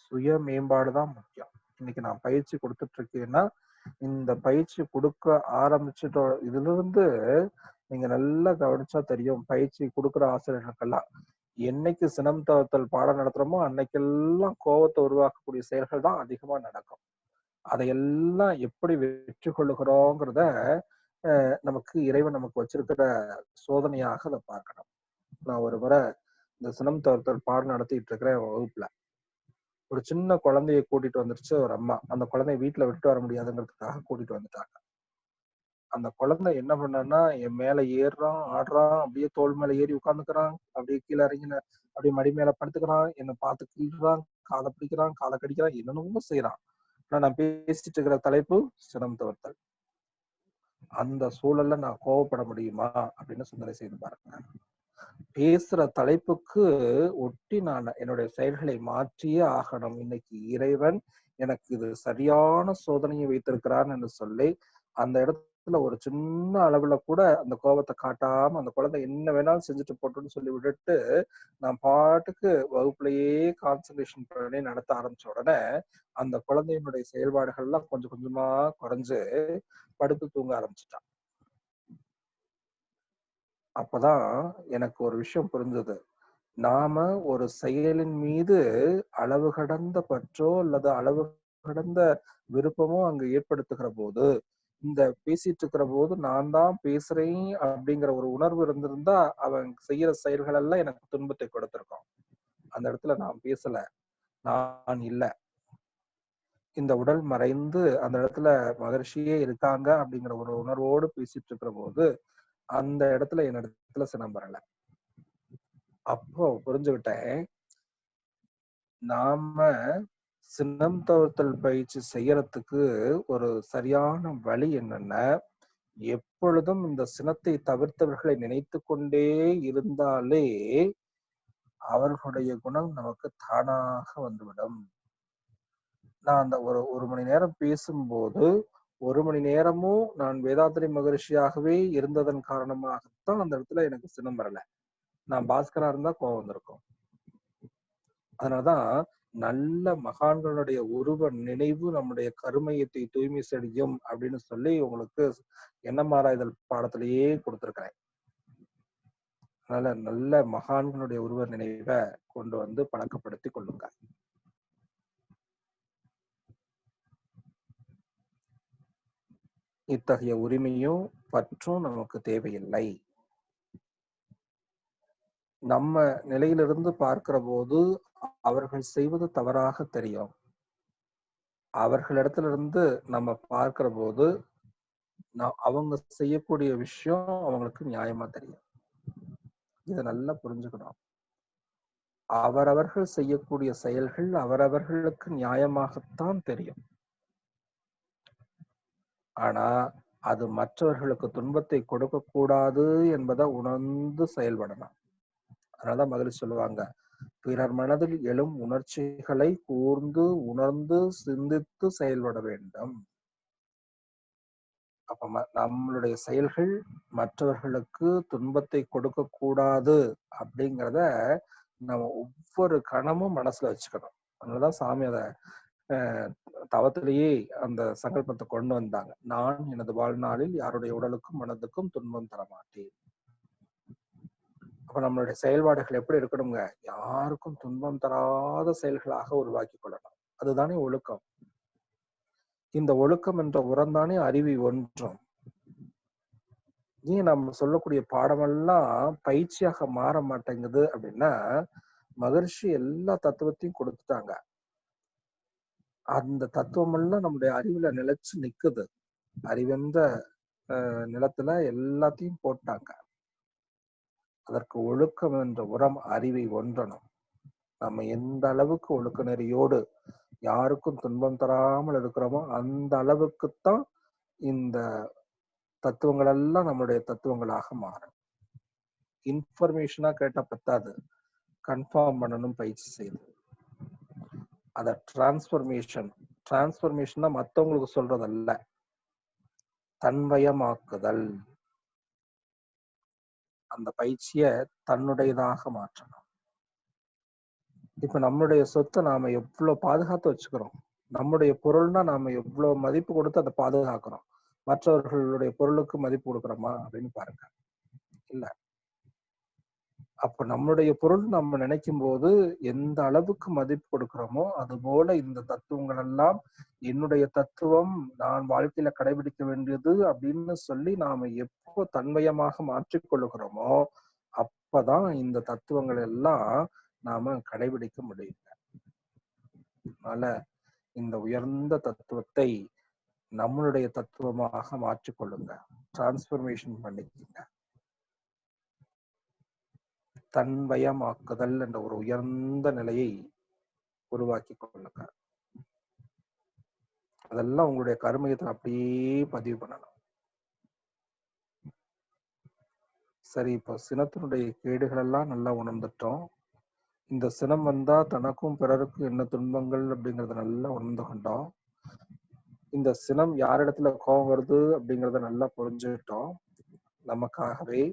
சுய மேம்பாடுதான் முக்கியம். இன்னைக்கு நான் பயிற்சி கொடுத்துட்டு இருக்கேன்னா இந்த பயிற்சி கொடுக்க ஆரம்பிச்சுட்டோ இதுல இருந்து நீங்க நல்லா கவனிச்சா தெரியும். பயிற்சி கொடுக்குற ஆசிரியர்களுக்கெல்லாம் என்னைக்கு சினம் தவிர்த்தல் பாடம் நடத்துறோமோ அன்னைக்கெல்லாம் கோபத்தை உருவாக்கக்கூடிய செயல்கள் தான் அதிகமா நடக்கும். அதையெல்லாம் எப்படி வெற்றி கொள்ளுகிறோங்கிறத நமக்கு இறைவன் நமக்கு வச்சிருக்கிற சோதனையாக அதை பார்க்கணும். நான் ஒரு முறை இந்த சினம் தவிர்த்தல் பாடம் நடத்திட்டு இருக்கிறேன் வகுப்புல. ஒரு சின்ன குழந்தைய கூட்டிட்டு வந்துருச்சு ஒரு அம்மா. அந்த குழந்தைய வீட்டுல விட்டு வர முடியாதுங்கிறதுக்காக கூட்டிட்டு வந்துட்டாங்க. அந்த குழந்தை என்ன பண்ணான்னா என் மேல ஏறுறான், ஆடுறான், அப்படியே தோள் மேல ஏறி உட்கார்ந்துக்கிறான், அப்படியே கீழே இறங்கின அப்படியே மடி மேல படுத்துக்கிறான், என்னை பார்த்து கிள்றான், காதை பிடிக்கிறான், காதை கடிக்கிறான், என்னென்னமோ செய்யறான். ஆனா நான் பேசிட்டு இருக்கிற தலைப்பு சினம் தவிர்த்தல். அந்த சூழல்ல நான் கோவப்பட முடியுமா அப்படின்னு சிந்தனை செய்து பாருங்க. பேசுற தலைப்புக்கு ஒட்டி நான் என்னுடைய செயல்களை மாற்றியே ஆகணும். இன்னைக்கு இறைவன் எனக்கு இது சரியான சோதனையை வைத்திருக்கிறான் என்று சொல்லி அந்த இடத்துல ஒரு சின்ன அளவுல கூட அந்த கோபத்தை காட்டாம அந்த குழந்தை என்ன வேணாலும் செஞ்சுட்டு போட்டுன்னு சொல்லி விட்டுட்டு நான் பாட்டுக்கு வகுப்புலயே கான்சன்ட்ரேஷன் பண்ணி நடத்த ஆரம்பிச்ச உடனே அந்த குழந்தையினுடைய செயல்பாடுகள் எல்லாம் கொஞ்சம் கொஞ்சமா குறைஞ்சு படுத்து தூங்க ஆரம்பிச்சுட்டான். அப்பதான் எனக்கு ஒரு விஷயம் புரிஞ்சது. நாம ஒரு செயலின் மீது அளவு கடந்த பற்றோ அல்லது அளவு கடந்த விருப்பமோ அங்க ஏற்படுத்துகிற போது இந்த பேசிட்டு இருக்கிற போது நான் தான் பேசுறேன் அப்படிங்கிற ஒரு உணர்வு இருந்திருந்தா அவன் செய்யற செயல்கள் எல்லாம் எனக்கு துன்பத்தை கொடுத்திருக்கும். அந்த இடத்துல நான் பேசல, நான் இல்ல, இந்த உடல் மறைந்து அந்த இடத்துல மகர்ஷியே இருக்காங்க அப்படிங்கிற ஒரு உணர்வோடு பேசிட்டு இருக்கிற போது அந்த இடத்துல என் இடத்துல சினம் வரல. அப்போ புரிஞ்சுக்கிட்டேன், நாம சினம் தவிர்த்தல் பயிற்சி செய்யறதுக்கு ஒரு சரியான வழி என்னன்னா, எப்பொழுதும் இந்த சினத்தை தவிர்த்தவர்களை நினைத்து கொண்டே இருந்தாலே அவர்களுடைய குணம் நமக்கு தானாக வந்துவிடும். நான் அந்த ஒரு மணி நேரம் பேசும்போது 1 மணி நேரமும் நான் வேதாத்திரி மகரிஷியாகவே இருந்ததன் காரணமாகத்தான் அந்த இடத்துல எனக்கு சினம் வரல. நான் பாஸ்கரா இருந்தா கோவம் வந்திருக்கும். அதனாலதான் நல்ல மகான்களுடைய உருவ நினைவு நம்முடைய கருமையத்தை தூய்மை செய்யும் அப்படின்னு சொல்லி உங்களுக்கு எண்ணமாராய்தல் பாடத்திலேயே கொடுத்திருக்கிறேன். அதனால நல்ல மகான்களுடைய உருவ நினைவை கொண்டு வந்து பழக்கப்படுத்தி கொள்ளுங்க. இத்தகைய உரிமையும் பற்றும் நமக்கு தேவையில்லை. நம்ம நிலையிலிருந்து பார்க்கிற போது அவர்கள் செய்வது தவறாக தெரியும். அவர்களிடத்திலிருந்து நம்ம பார்க்கிற போது அவங்க செய்யக்கூடிய விஷயம் அவங்களுக்கு நியாயமா தெரியும். இதை நல்லா புரிஞ்சுக்கணும். அவரவர்கள் செய்யக்கூடிய செயல்கள் அவரவர்களுக்கு நியாயமாகத்தான் தெரியும். ஆனா அது மற்றவர்களுக்கு துன்பத்தை கொடுக்க கூடாது என்பதை உணர்ந்து செயல்படணும். அதனாலதான் மகிழ்ச்சி சொல்லுவாங்க, பிறர் மனதில் எழும் உணர்ச்சிகளை கூர்ந்து உணர்ந்து சிந்தித்து செயல்பட வேண்டும். அப்ப நம்மளுடைய செயல்கள் மற்றவர்களுக்கு துன்பத்தை கொடுக்க கூடாது அப்படிங்கிறத நம்ம ஒவ்வொரு கணமும் மனசுல வச்சுக்கணும். அதனாலதான் சாமி அதை தவத்திலேயே அந்த சங்கல்பத்தை கொண்டு வந்தாங்க. நான் எனது வாழ்நாளில் யாருடைய உடலுக்கும் மனதுக்கும் துன்பம் தரமாட்டேன். அப்ப நம்மளுடைய செயல்பாடுகள் எப்படி இருக்கணுங்க? யாருக்கும் துன்பம் தராத செயல்களாக உருவாக்கி கொள்ளணும். அதுதானே ஒழுக்கம். இந்த ஒழுக்கம் என்ற உரம்தானே அறிவை ஒன்றும். ஏன் நம்ம சொல்லக்கூடிய பாடமெல்லாம் பயிற்சியாக மாற மாட்டேங்குது அப்படின்னா, மகரிஷி எல்லா தத்துவத்தையும் கொடுத்துட்டாங்க. அந்த தத்துவம் எல்லாம் நம்முடைய அறிவுல நிலைச்சு நிக்குது. அறிவென்ற நிலத்துல எல்லாத்தையும் போட்டாங்க. அதற்கு ஒழுக்கம் என்ற உரம் அறிவை ஒன்றணும். நம்ம எந்த அளவுக்கு ஒழுக்க நெறியோடு யாருக்கும் துன்பம் தராமல் இருக்கிறோமோ அந்த அளவுக்குத்தான் இந்த தத்துவங்கள் எல்லாம் நம்மளுடைய தத்துவங்களாக மாறும். இன்ஃபர்மேஷனா கேட்டா பத்தாது, கன்ஃபார்ம் பண்ணணும் பயிற்சி செய்து. அத டிரான்ஸ்பர்மேஷன் மத்தவங்களுக்கு சொல்றதல்ல, தன்வயமாக்குதல். அந்த பயிற்சிய தன்னுடையதாக மாற்றணும். இப்ப நம்மளுடைய சொத்தை நாம எவ்வளவு பாதுகாத்து வச்சுக்கிறோம். நம்முடைய பொருள்னா நாம எவ்வளவு மதிப்பு கொடுத்து அதை பாதுகாக்கிறோம். மற்றவர்களுடைய பொருளுக்கு மதிப்பு கொடுக்குறோமா அப்படின்னு பாருங்க. இல்ல. அப்ப நம்முடைய பொருள் நம்ம நினைக்கும் போது எந்த அளவுக்கு மதிப்பு கொடுக்கிறோமோ அது போல இந்த தத்துவங்கள் எல்லாம் என்னுடைய தத்துவம், நான் வாழ்க்கையில கடைபிடிக்க வேண்டியது அப்படின்னு சொல்லி நாம எப்போ தன்மயமாக மாற்றிக்கொள்ளுகிறோமோ அப்பதான் இந்த தத்துவங்கள் எல்லாம் நாம கடைபிடிக்க முடியும். அதனால இந்த உயர்ந்த தத்துவத்தை நம்மளுடைய தத்துவமாக மாற்றிக்கொள்ளுங்க, டிரான்ஸ்பர்மேஷன் பண்ணிக்கங்க. தன்வயமாக்குதல் என்ற ஒரு உயர்ந்த நிலையை உருவாக்கி கொள்ளுங்க. அதெல்லாம் உங்களுடைய கர்மயத்தில் அப்படியே பதிவு பண்ணணும். சரி, இப்போ சினத்தினுடைய கேடுகள் எல்லாம் நல்லா உணர்ந்துட்டோம். இந்த சினம் வந்தா தனக்கும் பிறருக்கும் என்ன துன்பங்கள் அப்படிங்கறத நல்லா உணர்ந்து கொண்டோம். இந்த சினம் யாரிடத்துல கோபம் வருது அப்படிங்கறத நல்லா புரிஞ்சுக்கிட்டோம். நமக்காகவே,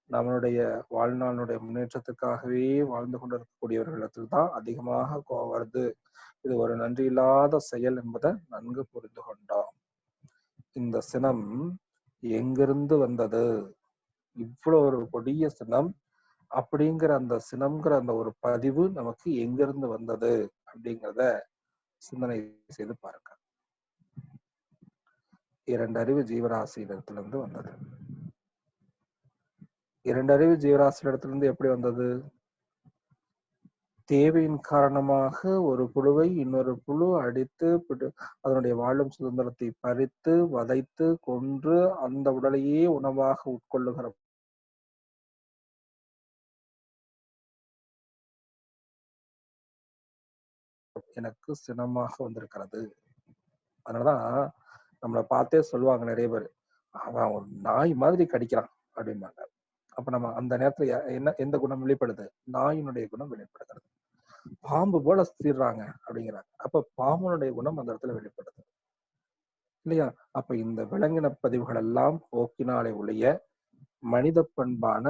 நம்மளுடைய வாழ்நாளுடைய முன்னேற்றத்துக்காகவே வாழ்ந்து கொண்டிருக்கக்கூடியவர்களிடத்தில் தான் அதிகமாக கோபம் வருது. இது ஒரு நன்றி இல்லாத செயல் என்பதை நன்கு புரிந்து கொண்டோம். இந்த சினம் எங்கிருந்து வந்தது? இவ்வளவு ஒரு கொடிய சினம் அப்படிங்கிற அந்த சினம்ங்கிற அந்த ஒரு பதிவு நமக்கு எங்கிருந்து வந்தது அப்படிங்கிறத சிந்தனை செய்து பாருங்க. 2 அறிவு ஜீவராசியிடத்திலிருந்து வந்தது. 2 அறிவு ஜீவராசியிடத்திலிருந்து எப்படி வந்தது? தேவையின் காரணமாக ஒரு புழுவை இன்னொரு புழு அடித்து அதனுடைய வாழும் சுதந்திரத்தை பறித்து வதைத்து கொன்று அந்த உடலையே உணவாக உட்கொள்ளுகிற எனக்கு சினமாக வந்திருக்கிறது. அதனாலதான் நம்மளை பார்த்தே சொல்லுவாங்க நிறைய பேர், அவன் ஒரு நாய் மாதிரி கடிக்கிறான் அப்படிம்பாங்க. அப்ப நம்ம அந்த நேரத்துல எந்த குணம் வெளிப்படுது? நாயினுடைய குணம் வெளிப்படுகிறது. பாம்பு போல சீர்றாங்க அப்படிங்கிறாங்க. அப்ப பாம்புனுடைய குணம் அந்த இடத்துல வெளிப்படுது இல்லையா? அப்ப இந்த விலங்கின பதிவுகள் எல்லாம் போக்கினாலே ஒழிய மனித பண்பான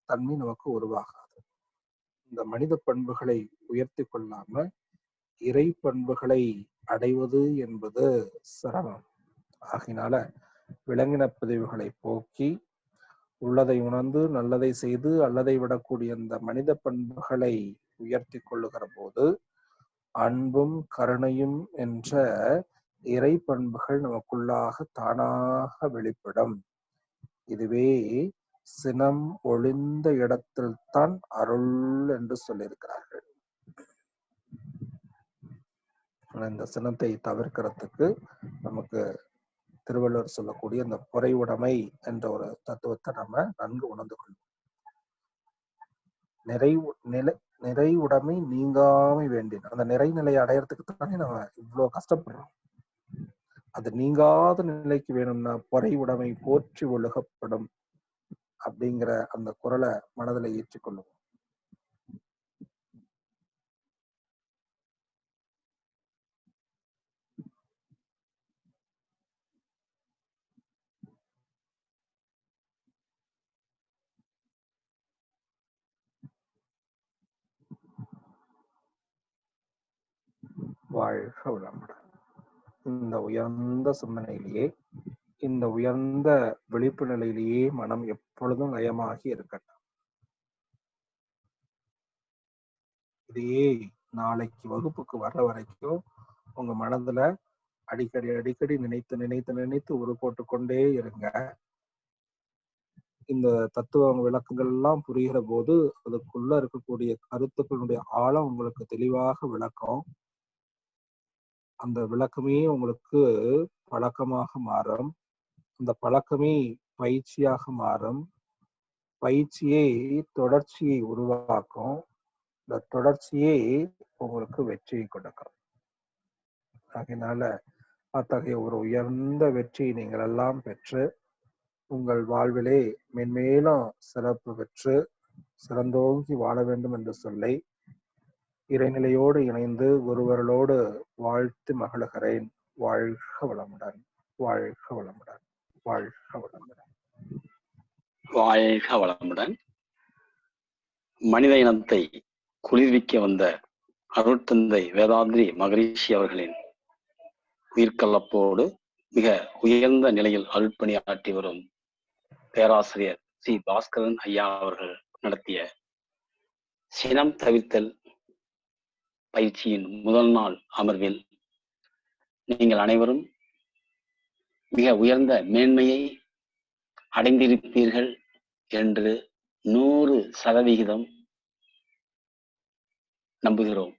தன்மை நமக்கு உருவாகாது. இந்த மனித பண்புகளை உயர்த்தி கொள்ளாம இறை பண்புகளை அடைவது என்பது சிரமம். ஆகினால விலங்கின பதிவுகளை போக்கி உள்ளதை உணர்ந்து நல்லதை செய்து அல்லதை விடக்கூடிய அந்த மனித பண்புகளை உயர்த்தி கொள்ளுகிற போது அன்பும் கருணையும் என்ற இறை பண்புகள் நமக்குள்ளாக தானாக வெளிப்படும். இதுவே சினம் ஒளிந்த இடத்தில் தான் அருள் என்று சொல்லியிருக்கிறார்கள். இந்த சினத்தை தவிர்க்கிறதுக்கு நமக்கு திருவள்ளுவர் சொல்லக்கூடிய அந்த பொறையுடைமை என்ற ஒரு தத்துவத்தை நம்ம நன்கு உணர்ந்து கொள்வோம். நிறைவுடைமை நீங்காமை வேண்டின. அந்த நிறைநிலையை அடையறதுக்கு தானே நம்ம இவ்வளவு கஷ்டப்படுறோம். அது நீங்காத நிலைக்கு வேணும்னா பொறையுடைமை போற்றி ஒழுகப்படும் அப்படிங்கிற அந்த குரலை மனதில் ஏற்றிக்கொள்ளும். வாழ்க வளமுடன். இந்த உயர்ந்த சிந்தனையிலேயே, இந்த உயர்ந்த விழிப்பு நிலையிலேயே மனம் எப்பொழுதும் லயமாகி இருக்கட்டும். இதையே நாளைக்கு வகுப்புக்கு வர்ற வரைக்கும் உங்க மனதுல அடிக்கடி அடிக்கடி நினைத்து நினைத்து நினைத்து உரு போட்டுக்கொண்டே இருங்க. இந்த தத்துவ விளக்கங்கள் எல்லாம் புரிகிற போது அதுக்குள்ள இருக்கக்கூடிய கருத்துக்களுடைய ஆழம் உங்களுக்கு தெளிவாக விளக்கம். அந்த விளக்கமே உங்களுக்கு பழக்கமாக மாறும். அந்த பழக்கமே பயிற்சியாக மாறும். பயிற்சியை தொடர்ச்சியை உருவாக்கும். இந்த தொடர்ச்சியே உங்களுக்கு வெற்றியை கொடுக்கும். அதனால அத்தகைய ஒரு உயர்ந்த வெற்றியை நீங்கள் எல்லாம் பெற்று உங்கள் வாழ்விலே மென்மேலும் சிறப்பு பெற்று சிறந்தோங்கி வாழ வேண்டும் என்று சொல்லி இறைநிலையோடு இணைந்து ஒருவர்களோடு வாழ்த்து மகிழ்கிறேன். வாழ்க வளமுடன். வாழ்க வளமுடன். வாழ்க வளமுடன். வாழ்க வளமுடன். மனித இனத்தை குளிர்விக்க வந்த அருட்தந்தை வேதாத்ரி மகரிஷி அவர்களின் உயிர்கலப்போடு மிக உயர்ந்த நிலையில் அருட்பணியாற்றி வரும் பேராசிரியர் சி பாஸ்கரன் ஐயா அவர்கள் நடத்திய சினம் தவிர்த்தல் பயிற்சியின் முதல் நாள் அமர்வில் நீங்கள் அனைவரும் மிக உயர்ந்த மேன்மையை அடைந்திருப்பீர்கள் என்று 100% நம்புகிறோம்.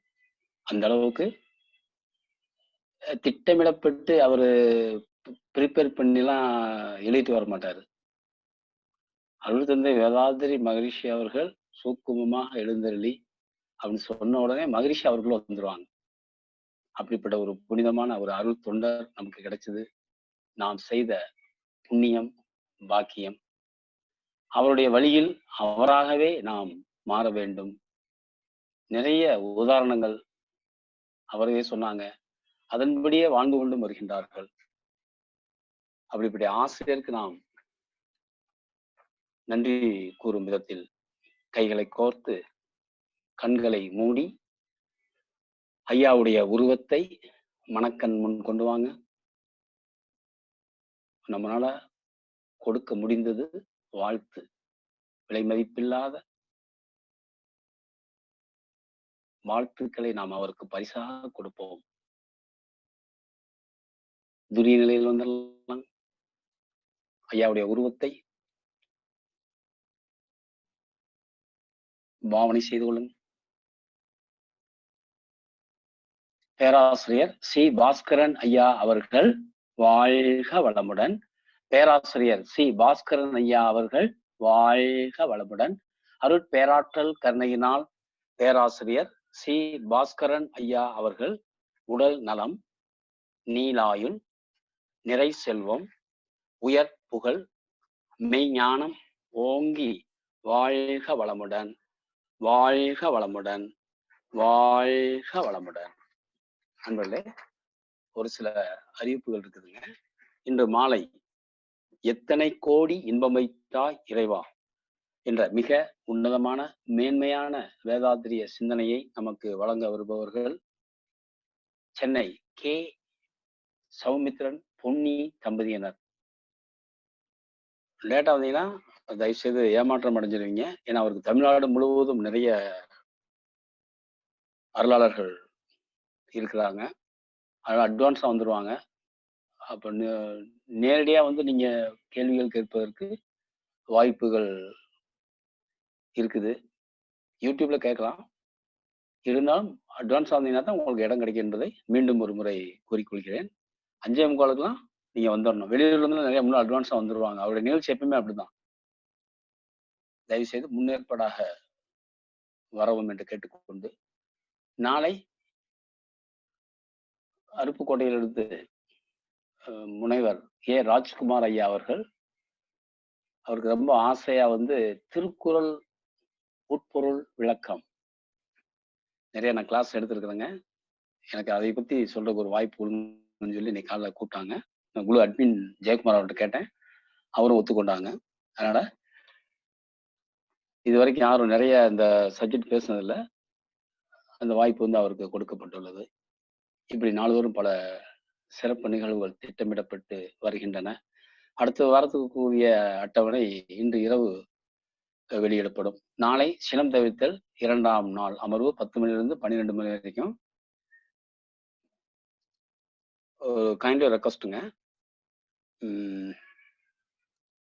அந்த அளவுக்கு திட்டமிடப்பட்டு அவரு ப்ரிப்பேர் பண்ணிலாம் எழுதிட்டு வர மாட்டாரு. அருள்தந்தை வேதாத்ரி மகரிஷி அவர்கள் சூக்குமமாக எழுந்தருளி அப்படின்னு சொன்ன உடனே மகரிஷி அவர்களும் வந்துருவாங்க. அப்படிப்பட்ட ஒரு புனிதமான ஒரு அருள் தொண்டர் நமக்கு கிடைச்சது. நாம் செய்த புண்ணியம், பாக்கியம். அவருடைய வழியில் அவராகவே நாம் மாற வேண்டும். நிறைய உதாரணங்கள் அவரே சொன்னாங்க. அதன்படியே வாழ்ந்து கொண்டும் வருகின்றார்கள். அப்படிப்பட்ட ஆசிரியருக்கு நாம் நன்றி கூறும் விதத்தில் கைகளை கோர்த்து கண்களை மூடி ஐயாவுடைய உருவத்தை மனக்கண் முன் கொண்டு வாங்க. நம்மளால கொடுக்க முடிந்தது வாழ்த்து. விலை மதிப்பில்லாத வாழ்த்துக்களை நாம் அவருக்கு பரிசாக கொடுப்போம். துரிய நிலையில் வந்தெல்லாம் ஐயாவுடைய உருவத்தை பாவனை செய்து கொள்ளுங்கள். பேராசிரியர் சி பாஸ்கரன் ஐயா அவர்கள் வாழ்க வளமுடன். பேராசிரியர் சி பாஸ்கரன் ஐயா அவர்கள் வாழ்க வளமுடன். அருட்பேராற்றல் கருணையினால் பேராசிரியர் சி பாஸ்கரன் ஐயா அவர்கள் உடல் நலம், நீலாயுள், நிறை செல்வம், உயர் புகழ், மெய்ஞானம் ஓங்கி வாழ்க வளமுடன். வாழ்க வளமுடன். வாழ்க வளமுடன். நண்பர்களே, ஒரு சில அறிவிப்புகள் இருக்குதுங்க. இன்று மாலை எத்தனை கோடி இன்பம் வைத்தாய் இறைவா என்ற மிக உன்னதமான மேன்மையான வேதாத்திரிய சிந்தனையை நமக்கு வழங்க வருபவர்கள் சென்னை கே சௌமித்ரன் பொன்னி தம்பதியினர். லேட்டா வந்தீங்கன்னா தயவுசெய்து ஏமாற்றம் அடைஞ்சிருவீங்க. ஏன்னா அவருக்கு தமிழ்நாடு முழுவதும் நிறைய அருளாளர்கள் இருக்கிறாங்க. அதனால அட்வான்ஸா வந்துருவாங்க. அப்ப நேரடியா வந்து நீங்க கேள்விகள் கேட்பதற்கு வாய்ப்புகள் இருக்குது. யூடியூப்ல கேட்கலாம். இருந்தாலும் அட்வான்ஸா வந்தீங்கன்னா தான் உங்களுக்கு இடம் கிடைக்கும் என்பதை மீண்டும் ஒரு முறை கூறிக்கொள்கிறேன். 5:45க்குலாம் நீங்க வந்துரணும். வெளியூர்ல இருந்து நிறைய முன்ன அட்வான்ஸா வந்துருவாங்க. அவருடைய நிகழ்ச்சி எப்பவுமே அப்படிதான். தயவுசெய்து முன்னேற்பாடாக வரவும் என்று கேட்டுக்கொண்டு, நாளை அருப்புக்கோட்டையிலிருந்து முனைவர் ராஜ்குமார் ஐயா அவர்கள், அவருக்கு ரொம்ப ஆசையா வந்து திருக்குறள் உட்பொருள் விளக்கம் நிறைய நான் கிளாஸ் எடுத்திருக்கிறேங்க. எனக்கு அதை பத்தி சொல்றதுக்கு ஒரு வாய்ப்பு கொடுங்கன்னு சொல்லி இன்னைக்கு காலைல கூப்பிட்டாங்க. நான் குழு அட்மின் ஜெயக்குமார் அவர்கிட்ட கேட்டேன். அவரும் ஒத்துக்கொண்டாங்க. அதனால இது வரைக்கும் யாரும் நிறைய இந்த சப்ஜெக்ட் பேசுனதில்ல. அந்த வாய்ப்பு வந்து அவருக்கு கொடுக்கப்பட்டுள்ளது. இப்படி நாள்தோறும் பல சிறப்பு நிகழ்வுகள் திட்டமிடப்பட்டு வருகின்றன. அடுத்த வாரத்துக்கு கூடிய அட்டவணை இன்று இரவு வெளியிடப்படும். நாளை சினம் தவிர்த்தல் 2ஆம் நாள் அமர்வு 10 மணிலிருந்து 12 மணி வரைக்கும். கைண்ட்லி ரெக்வஸ்ட்டுங்க.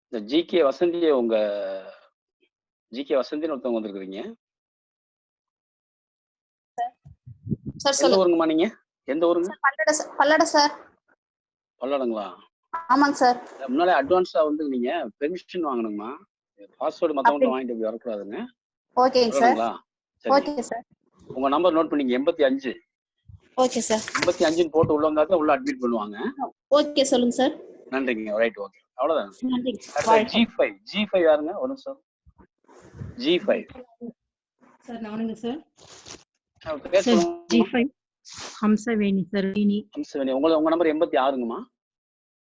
இந்த ஜிகே வசந்தியை ஜிகே வசந்தின்னு ஒருத்தவங்க வந்திருக்கிறீங்க. எந்த ஊருங்கம்மா நீங்க? எந்த ஊருங்க? பல்லடம் சார். பல்லடங்களா? ஆமாங்க சார். முன்னாலே அட்வான்ஸா வந்து நீங்க பெர்மிஷன் வாங்கணுங்கம்மா. பாஸ்வேர்டு மத்தவங்க வாங்கிட்டு இப்படி வரக்கூடாதுங்க. ஓகேங்க சார். Okay sir. உங்க நம்பர் நோட் பண்ணிங்க 85. Okay sir. 85ன்னு போட்டு உள்ள வந்தா தான் உள்ள அட்மிட் பண்ணுவாங்க. ஓகே சொல்லுங்க சார். நன்றிங்க. Right, okay. அவ்வளவுதான். நன்றி. G5 யாருங்க? ஒரு நிமிஷம். G5 சார் நானுங்க sir. G5 Hamsaveni sir. Hamsaveni. உங்க நம்பர் 86ங்கம்மா.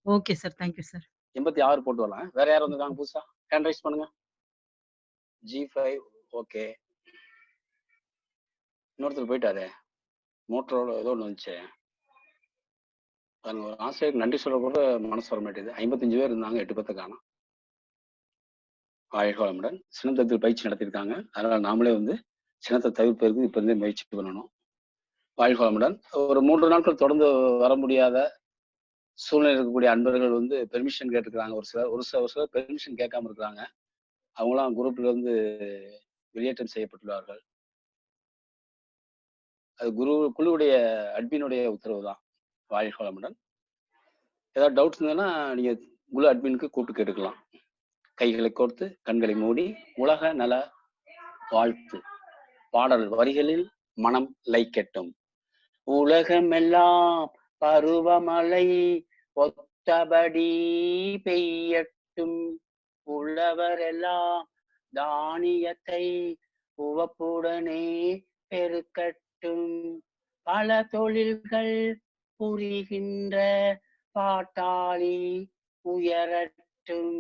Okay sir. Thank you sir. 86 போட்டு வரலாம். வேற யாரும் வந்திருக்காங்க புதுசா? ஹேண்ட் ரைஸ் பண்ணுங்க. G5 okay. இன்னொருத்தர் போயிட்டாரு. மோட்டரோட ஏதோ ஒன்று வந்துச்சு. பாருங்க, ஒரு ஆசிரியருக்கு நன்றி சொல்ல கூட மனசு வர மாட்டேது. 55 பேர் இருந்தாங்க, 8 பேர்த்த காணோம். வாழ்க வளமுடன். சினத்தத்தில் பயிற்சி நடத்திருக்காங்க. அதனால நாமளே வந்து சினத்தை தவிர்ப்பதற்கு இப்ப இருந்தே முயற்சி பண்ணணும். வாழ்க வளமுடன். ஒரு 3 நாட்கள் தொடர்ந்து வர முடியாத சூழ்நிலை இருக்கக்கூடிய அன்பர்கள் வந்து பெர்மிஷன் கேட்டுக்கிறாங்க. ஒரு சிலர் பெர்மிஷன் கேட்காம இருக்கிறாங்க. அவங்களாம் குரூப்ல இருந்து வெளியேற்றம் செய்யப்பட்டுள்ளார்கள். அது குழுவுடைய அட்மினுடைய உத்தரவு தான். வாழ்க வளமுடன். ஏதாவது டவுட்ஸ் இருந்ததுன்னா நீங்க குழு அட்மினுக்கு கூப்பிட்டு கேட்டுக்கலாம். கைகளை கோர்த்து கண்களை மூடி உலக நல வாழ்த்து பாடல் வரிகளில் மனம் லைக்கட்டும். உலகமெல்லாம் பருவமழை ஒத்தபடி பெய்யட்டும். உழவரெல்லாம் தானியத்தை உவப்புடனே பெருக்கட்டும். பல தொழில்கள் புரிகின்ற பாட்டாளி உயரட்டும்.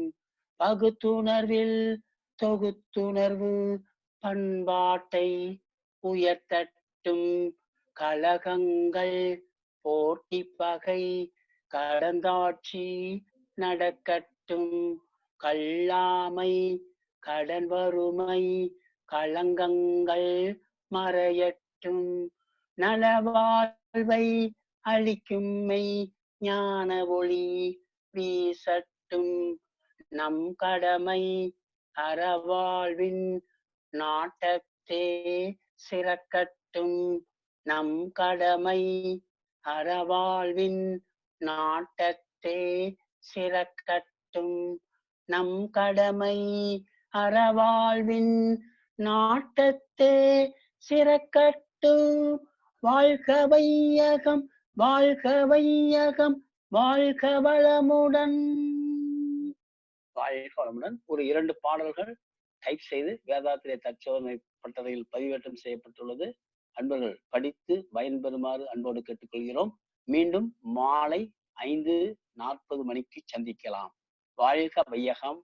பகுத்துணர்வில் தொகுத்துணர்வு பண்பாட்டை உயர்த்தட்டும். கலகங்கள் போட்டி பகை கடந்தாட்சி நடக்கட்டும். கல்லாமை கடன் வறுமை களங்கங்கள் மறையட்டும். நலவாழ்வை அளிக்கும் மெய் ஞான ஒளி வீசட்டும். நம் கடமை அறவாழ்வின் நாட்டத்தே சிறக்கட்டும். நம் கடமை அறவாழ்வின் நாட்டத்தே சிறக்கட்டும். நம் கடமை அறவாழ்வின் நாட்டத்தே சிறக்கட்டும். வாழ்க வையகம், வாழ்க வையகம், வாழ்க வளமுடன். வாழ்க வளமுடன். ஒரு 2 பாடல்கள் டைப் செய்து வேதாத்திரிய தற்சோதனை பட்டறையில் பதிவேற்றம் செய்யப்பட்டுள்ளது. அன்பர்கள் படித்து பயன்பெறுமாறு அன்போடு கேட்டுக்கொள்கிறோம். மீண்டும் மாலை 5:40 மணிக்கு சந்திக்கலாம். வாழ்க வையகம்,